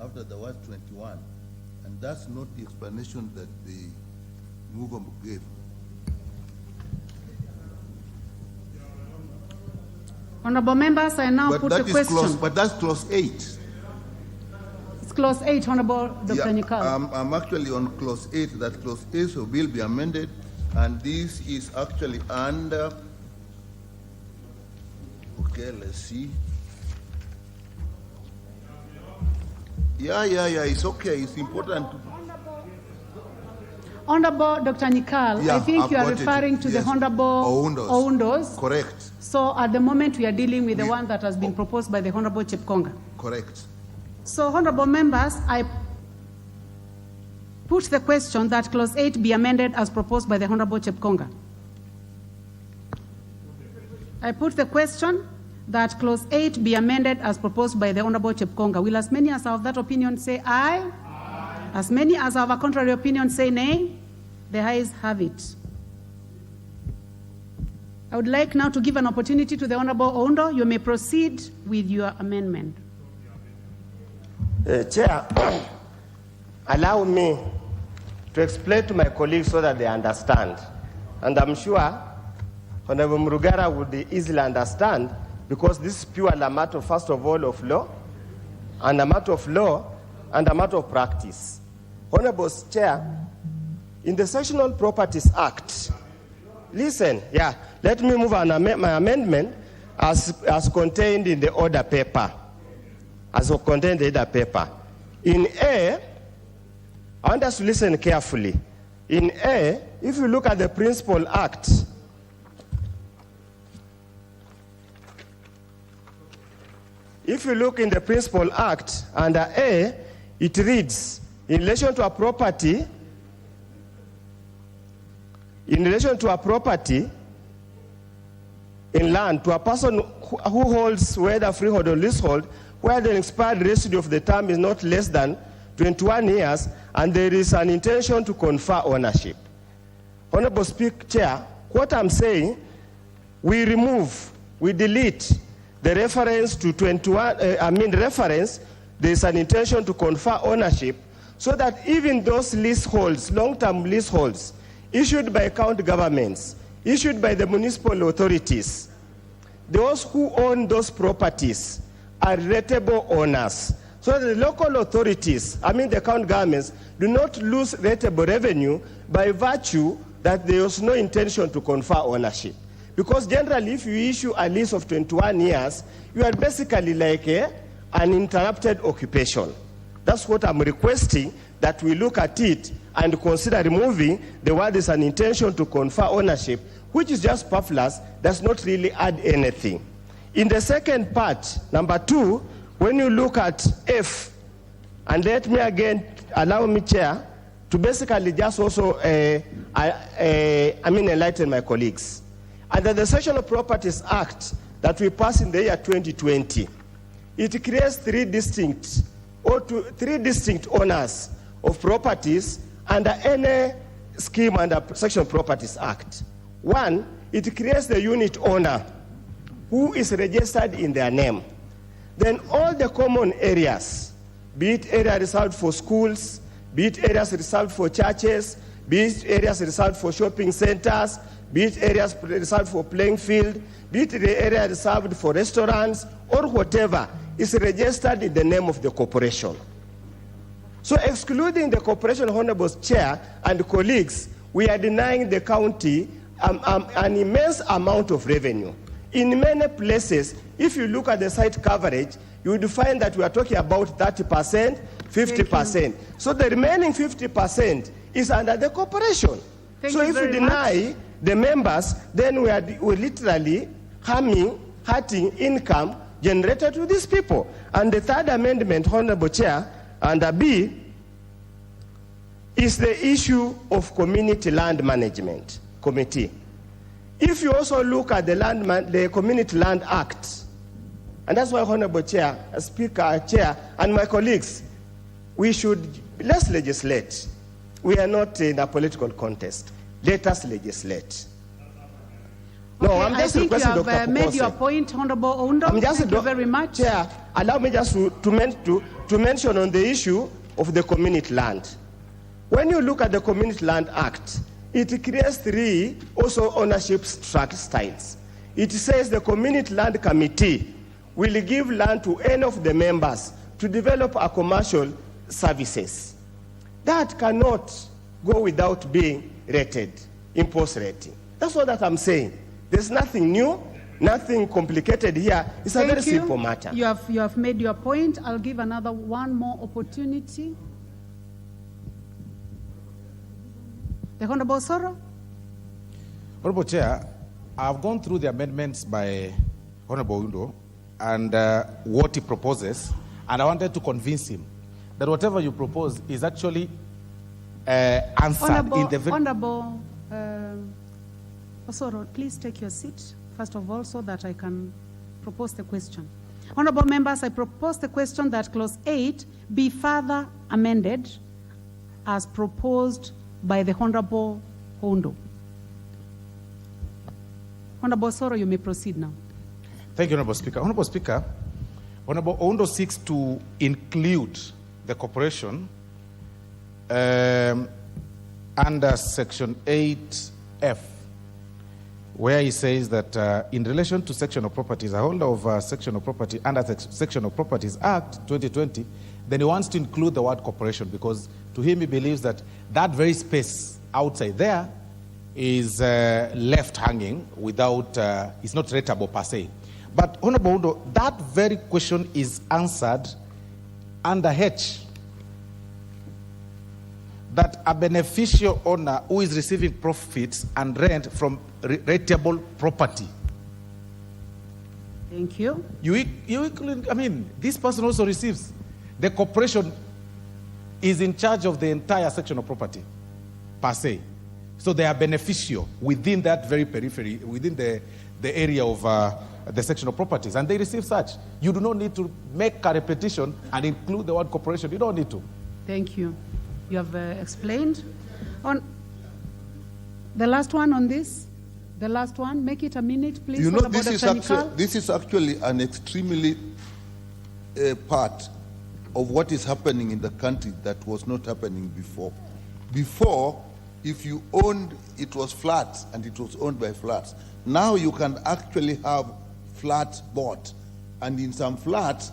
after the word 21, and that's not the explanation that the mover gave. Honorable members, I now put the question. But that's clause 8. It's clause 8, Honorable Dr. Nyikao. I'm actually on clause 8, that clause 8 will be amended, and this is actually under, okay, let's see. Yeah, it's okay, it's important. Honorable Dr. Nyikao, Yeah, I think I've you are got it. referring to the Yes. Honorable Oundos. Correct, So at the moment we are dealing with the one that has been proposed by the Honorable Chepkonga. correct. So, honorable members, I put the question that clause 8 be amended as proposed by the Honorable Chepkonga. I put the question that clause 8 be amended as proposed by the Honorable Chepkonga. Will as many as are of that opinion say aye? Aye. As many as are of a contrary opinion say nay? The ayes have it. I would like now to give an opportunity to the Honorable Oundo. You may proceed with your amendment. Chair, allow me to explain to my colleagues so that they understand. And I'm sure Honorable Murugara would easily understand, because this is purely a matter, first of all, of law, and a matter of law, and a matter of practice. Honorable Chair, in the Sectional Properties Act, listen, let me move on my amendment as contained in the order paper. As contained in the order paper. In A, I want us to listen carefully. In A, if you look at the Principal Act, if you look in the Principal Act, under A, it reads, in relation to a property, in land to a person who holds whether freehold or leasehold, where the expired residue of the term is not less than 21 years, and there is an intention to confer ownership. Honorable Chair, what I'm saying, we delete the reference to 21, there is an intention to confer ownership, so that even those leaseholds, long-term leaseholds, issued by county governments, issued by the municipal authorities, those who own those properties are rateable owners. So that the local authorities, the county governments, do not lose rateable revenue by virtue that there was no intention to confer ownership. Because generally, if you issue a lease of 21 years, you are basically like an uninterrupted occupation. That's what I'm requesting, that we look at it and consider removing the word is an intention to confer ownership, which is just superfluous, does not really add anything. In the second part, number 2, when you look at F, and let me again, allow me, Chair, to basically just also enlighten my colleagues. Under the Section of Properties Act that we passed in the year 2020, it creates three distinct owners of properties under any scheme under Section of Properties Act. One, it creates the unit owner who is registered in their name. Then all the common areas, be it area reserved for schools, be it areas reserved for churches, be it areas reserved for shopping centers, be it areas reserved for playing field, be it the area reserved for restaurants, or whatever, is registered in the name of the corporation. So excluding the corporation, Honorable Chair and colleagues, we are denying the county an immense amount of revenue. In many places, if you look at the site coverage, you would find that we are talking about 30%, 50%. So the remaining 50% is under the corporation. So if we deny the members, then we're literally hurting income generated to these people. And the third amendment, Honorable Chair, under B, is the issue of community land management committee. If you also look at the Community Land Act, and that's why, Honorable Chair, Speaker, Chair, and my colleagues, let's legislate. We are not in a political contest. Let us legislate. Okay, No, I'm just I think you requesting have Dr. made Pukose. your point, Honorable Ondo. Thank you very much. Chair, allow me just to mention on the issue of the community land. When you look at the Community Land Act, it creates three also ownership styles. It says the Community Land Committee will give land to any of the members to develop a commercial services. That cannot go without being rated, impost rating. That's all that I'm saying. There's nothing new, nothing complicated here. It's a very simple matter. You have made your point. I'll give one more opportunity. The Honorable Soro. Honorable Chair, I've gone through the amendments by Honorable Undo and what he proposes, and I wanted to convince him that whatever you propose is actually answered in the very... Honorable Osoro, please take your seat, first of all, so that I can propose the question. Honorable members, I propose the question that Clause 8 be further amended as proposed by the Honorable Ondo. Honorable Soro, you may proceed now. Thank you, Honorable Speaker. Honorable Speaker, Honorable Ondo seeks to include the corporation under Section 8F, where he says that in relation to section of properties, a holder of a section of property under the Section of Properties Act 2020, then he wants to include the word corporation because to him he believes that that very space outside there is left hanging without, it's not rateable per se. But Honorable Undo, that very question is answered under H, that a beneficial owner who is receiving profits and rent from rateable property. Thank you. I mean, this person also receives. The corporation is in charge of the entire section of property, per se. So they are beneficial within that very periphery, within the area of the section of properties, and they receive such. You do not need to make a repetition and include the word corporation. You don't need to. Thank you. You have explained. On the last one on this, the last one, make it a minute, please. You know, this is actually an extremely part of what is happening in the country that was not happening before. Before, if you owned, it was flats and it was owned by flats. Now you can actually have flats bought, and in some flats,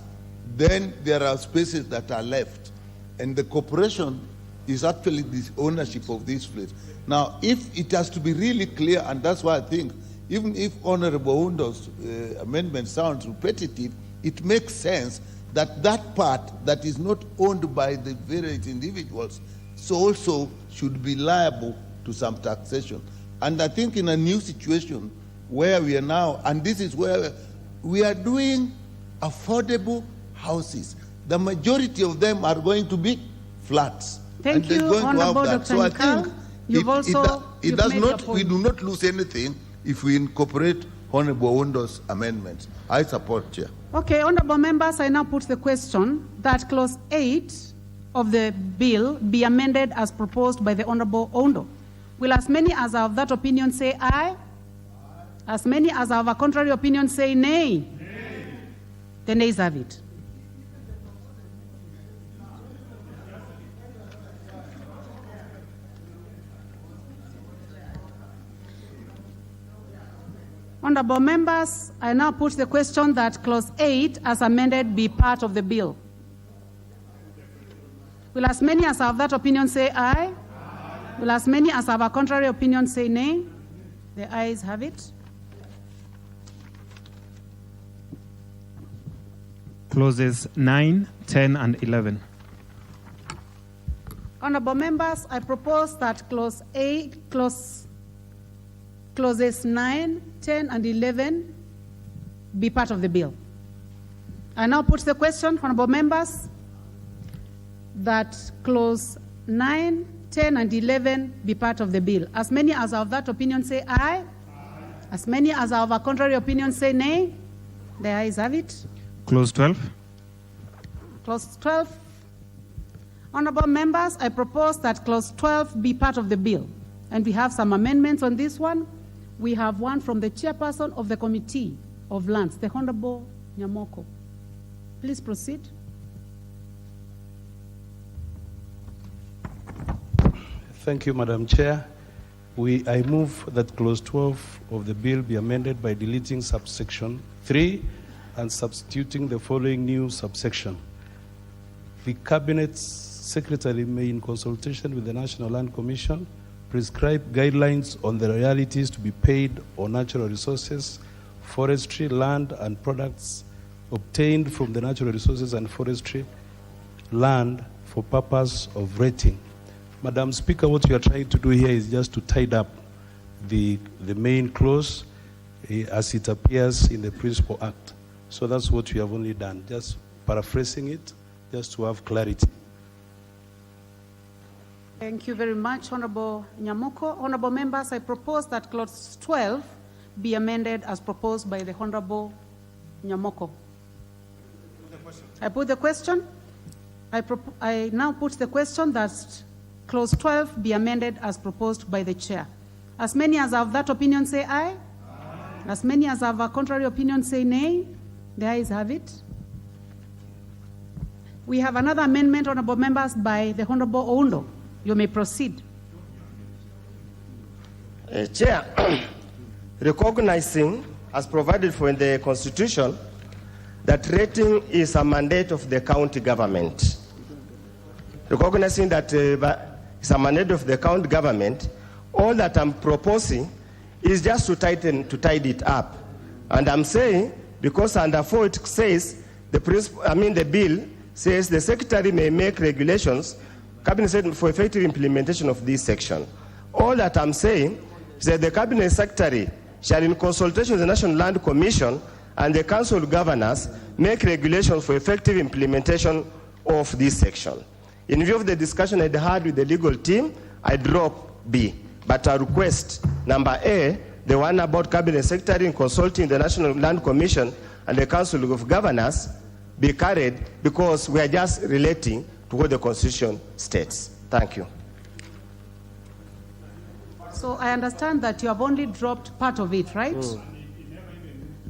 then there are spaces that are left, and the corporation is actually the ownership of these flats. Now, if it has to be really clear, and that's why I think even if Honorable Undo's amendment sounds repetitive, it makes sense that that part that is not owned by the various individuals so also should be liable to some taxation. And I think in a new situation where we are now, and this is where we are doing affordable houses, the majority of them are going to be flats. Thank you, Honorable Dr. So I think we do not lose anything if we incorporate Honorable Undo's amendments. I support, Chair. Okay, honorable members, I now put the question that clause 8 of the bill be amended as proposed by the Honorable Ondo. Will as many as are of that opinion say aye? As many as are of a contrary opinion say nay? Nay. The nays have it. Honorable members, I now put the question that clause 8 as amended be part of the bill. Will as many as have that opinion say aye? Aye. Will as many as have a contrary opinion say nay? The ayes have it. Clauses 9, 10, and 11. Honorable members, I propose that clauses 9, 10, and 11 be part of the bill. I now put the question, honorable members, that clause 9, 10, and 11 be part of the bill. As many as are of that opinion say aye. Aye. As many as are of a contrary opinion say nay. The ayes have it. Clause 12. Clause 12. Honorable members, I propose that clause 12 be part of the bill. And we have some amendments on this one. We have one from the chairperson of the Committee of Lands, the Honorable Nyamoko. Please proceed. Thank you, Madam Chair. I move that clause 12 of the bill be amended by deleting subsection 3 and substituting the following new subsection. The Cabinet Secretary may, in consultation with the National Land Commission, prescribe guidelines on the royalties to be paid on natural resources, forestry, land, and products obtained from the natural resources and forestry land for purpose of rating. Madam Speaker, what we are trying to do here is just to tidy up the main clause as it appears in the Principal Act. So that's what we have only done, just paraphrasing it, just to have clarity. Thank you very much, Honorable Nyamoko. Honorable members, I propose that clause 12 be amended as proposed by the Honorable Nyamoko. I put the question. I now put the question that clause 12 be amended as proposed by the chair. As many as have that opinion say aye. Aye. As many as have a contrary opinion say nay. The ayes have it. We have another amendment, honorable members, by the Honorable Ondo. You may proceed. Chair, recognizing, as provided for in the Constitution, that rating is a mandate of the county government. Recognizing that it's a mandate of the county government, all that I'm proposing is just to tidy it up. And I'm saying, because under 4 it says, the bill says the secretary may make regulations, cabinet said, for effective implementation of this section. All that I'm saying is that the cabinet secretary shall, in consultation with the National Land Commission and the Council of Governors, make regulations for effective implementation of this section. In view of the discussion I had with the legal team, I drop B. But I request number A, the one about cabinet secretary in consulting the National Land Commission and the Council of Governors, be carried because we are just relating to what the Constitution states. Thank you. So I understand that you have only dropped part of it, right?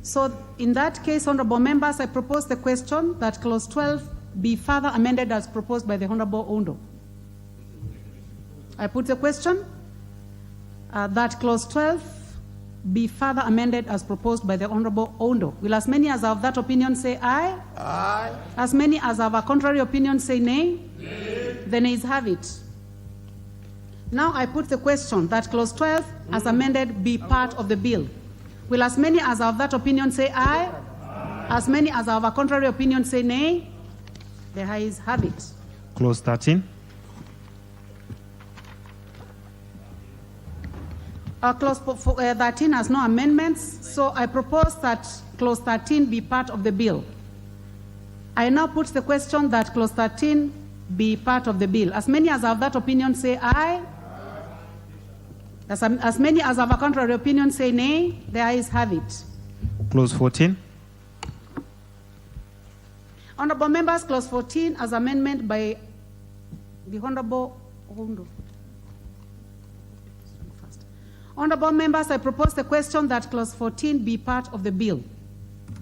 So in that case, honorable members, I propose the question that clause 12 be further amended as proposed by the Honorable Ondo. I put the question that clause 12 be further amended as proposed by the Honorable Ondo. Will as many as have that opinion say aye? Aye. As many as have a contrary opinion say nay? Nay. The nays have it. Now I put the question that clause 12 as amended be part of the bill. Will as many as are of that opinion say aye? As many as are of a contrary opinion say nay? The ayes have it. Clause 13. Clause 13 has no amendments, so I propose that Clause 13 be part of the bill. I now put the question that Clause 13 be part of the bill. As many as are of that opinion say aye. As many as have a contrary opinion say nay. The ayes have it. Clause 14. Honorable members, Clause 14 as amendment by the Honorable Ondo. Honorable members, I propose the question that Clause 14 be part of the bill.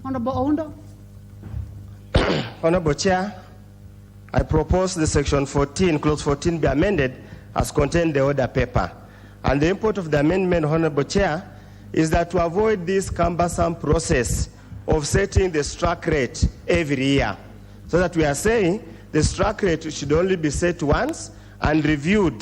Honorable Ondo. Honorable Chair, I propose the Section 14, Clause 14 be amended as contained in the order paper. And the import of the amendment, Honorable Chair, is that to avoid this cumbersome process of setting the struck rate every year, so that we are saying the struck rate should only be set once and reviewed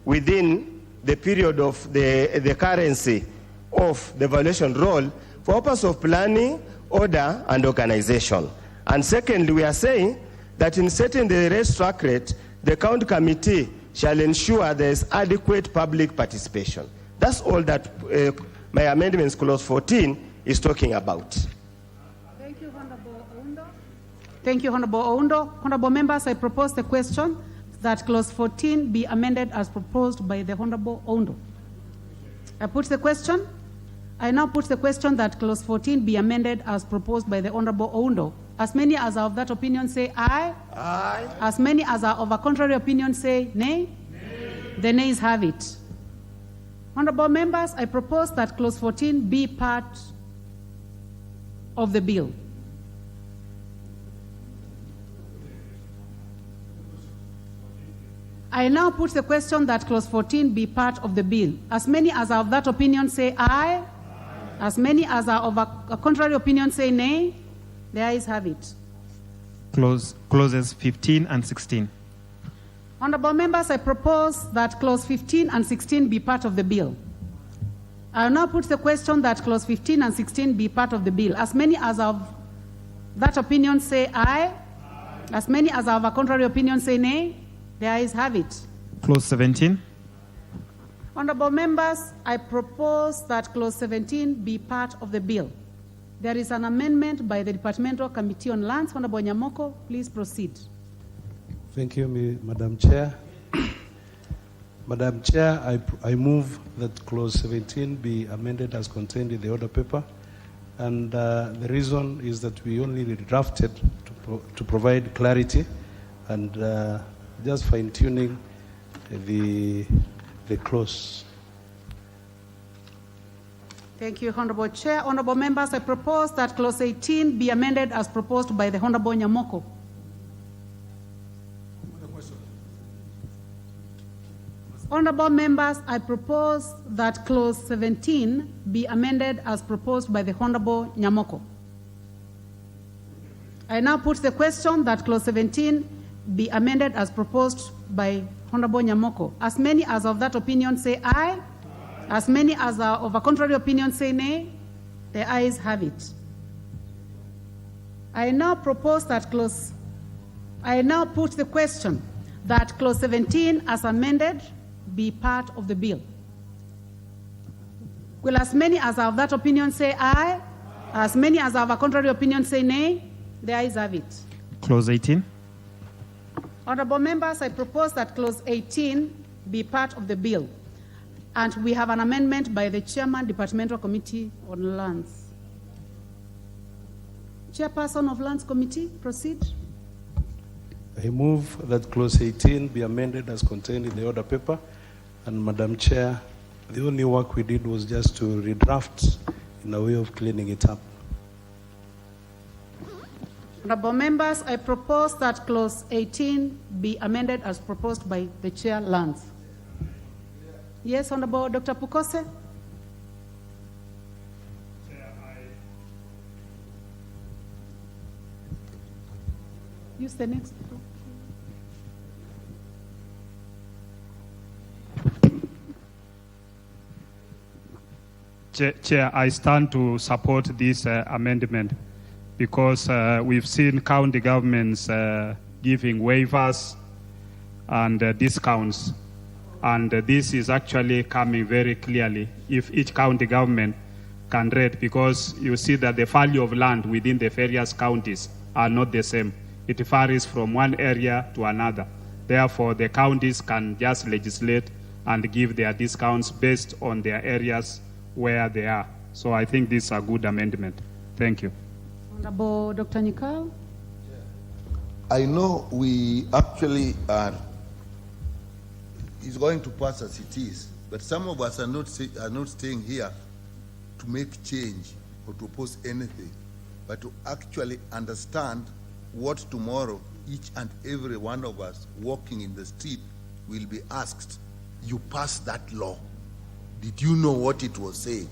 within the period of the currency of the valuation roll for purpose of planning, order, and organization. And secondly, we are saying that in setting the rate struck rate, the county committee shall ensure there is adequate public participation. That's all that my amendments clause 14 is talking about. Thank you, Honorable Ondo. Thank you, Honorable Ondo. Honorable members, I propose the question that Clause 14 be amended as proposed by the Honorable Ondo. I put the question. I now put the question that Clause 14 be amended as proposed by the Honorable Ondo. As many as are of that opinion say aye. Aye. As many as are of a contrary opinion say nay. Nay. The nays have it. Honorable members, I propose that Clause 14 be part of the bill. I now put the question that Clause 14 be part of the bill. As many as are of that opinion say aye. As many as are of a contrary opinion say nay. The ayes have it. Clauses 15 and 16. Honorable members, I propose that Clause 15 and 16 be part of the bill. I will now put the question that Clause 15 and 16 be part of the bill. As many as of that opinion say aye. As many as are of a contrary opinion say nay. The ayes have it. Clause 17. Honorable members, I propose that Clause 17 be part of the bill. There is an amendment by the Departmental Committee on Lands. Honorable Nyamoko, please proceed. Thank you, Madam Chair. Madam Chair, I move that Clause 17 be amended as contained in the order paper. And the reason is that we only drafted to provide clarity and just fine-tuning the clause. Thank you, Honorable Chair. Honorable members, I propose that Clause 18 be amended as proposed by the Honorable Nyamoko. Honorable members, I propose that Clause 17 be amended as proposed by the Honorable Nyamoko. I now put the question that Clause 17 be amended as proposed by Honorable Nyamoko. As many as of that opinion say aye. As many as are of a contrary opinion say nay. The ayes have it. I now propose that I now put the question that Clause 17 as amended be part of the bill. Will as many as are of that opinion say aye? As many as are of a contrary opinion say nay? The ayes have it. Clause 18. Honorable members, I propose that Clause 18 be part of the bill. And we have an amendment by the Chairman, Departmental Committee on Lands. Chairperson of Lands Committee, proceed. I move that Clause 18 be amended as contained in the order paper. And Madam Chair, the only work we did was just to redraft in a way of cleaning it up. Honorable members, I propose that Clause 18 be amended as proposed by the Chair Lands. Yes, Honorable Dr. Pukose. Use the next. Chair, I stand to support this amendment because we've seen county governments giving waivers and discounts. And this is actually coming very clearly if each county government can rate, because you see that the value of land within the various counties are not the same. It varies from one area to another. Therefore, the counties can just legislate and give their discounts based on their areas where they are. So I think this is a good amendment. Thank you. Honorable Dr. Nikal. I know we actually are, it's going to pass as it is, but some of us are not staying here to make change or to oppose anything, but to actually understand what tomorrow each and every one of us walking in the street will be asked. You passed that law. Did you know what it was saying?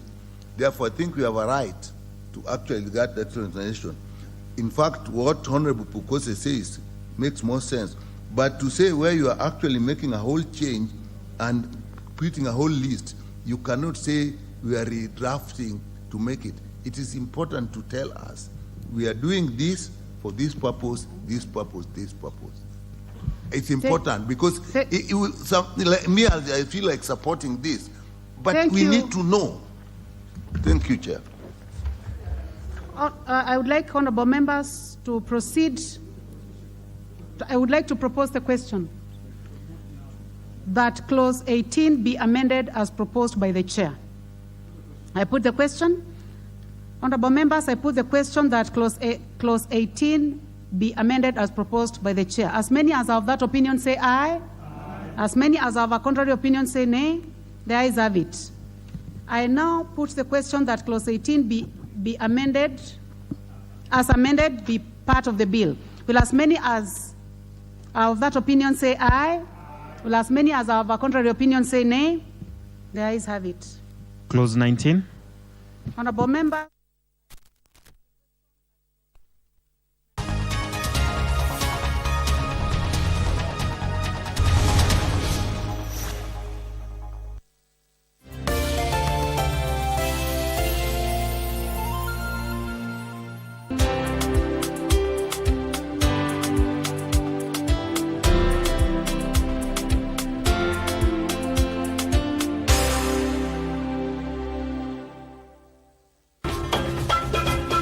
Therefore, I think we have a right to actually get that explanation. In fact, what Honorable Pukose says makes more sense. But to say where you are actually making a whole change and putting a whole list, you cannot say we are redrafting to make it. It is important to tell us we are doing this for this purpose, this purpose, this purpose. It's important because it will, like me, I feel like supporting this, but we need to know. Thank you, Chair. I would like honorable members to proceed. I would like to propose the question that clause 18 be amended as proposed by the chair. I put the question. Honorable members, I put the question that clause 18 be amended as proposed by the chair. As many as are of that opinion say aye. As many as have a contrary opinion say nay. The ayes have it. I now put the question that clause 18 be amended, as amended, be part of the bill. Will as many as are of that opinion say aye? Will as many as have a contrary opinion say nay? The ayes have it. Clause 19. Honorable members.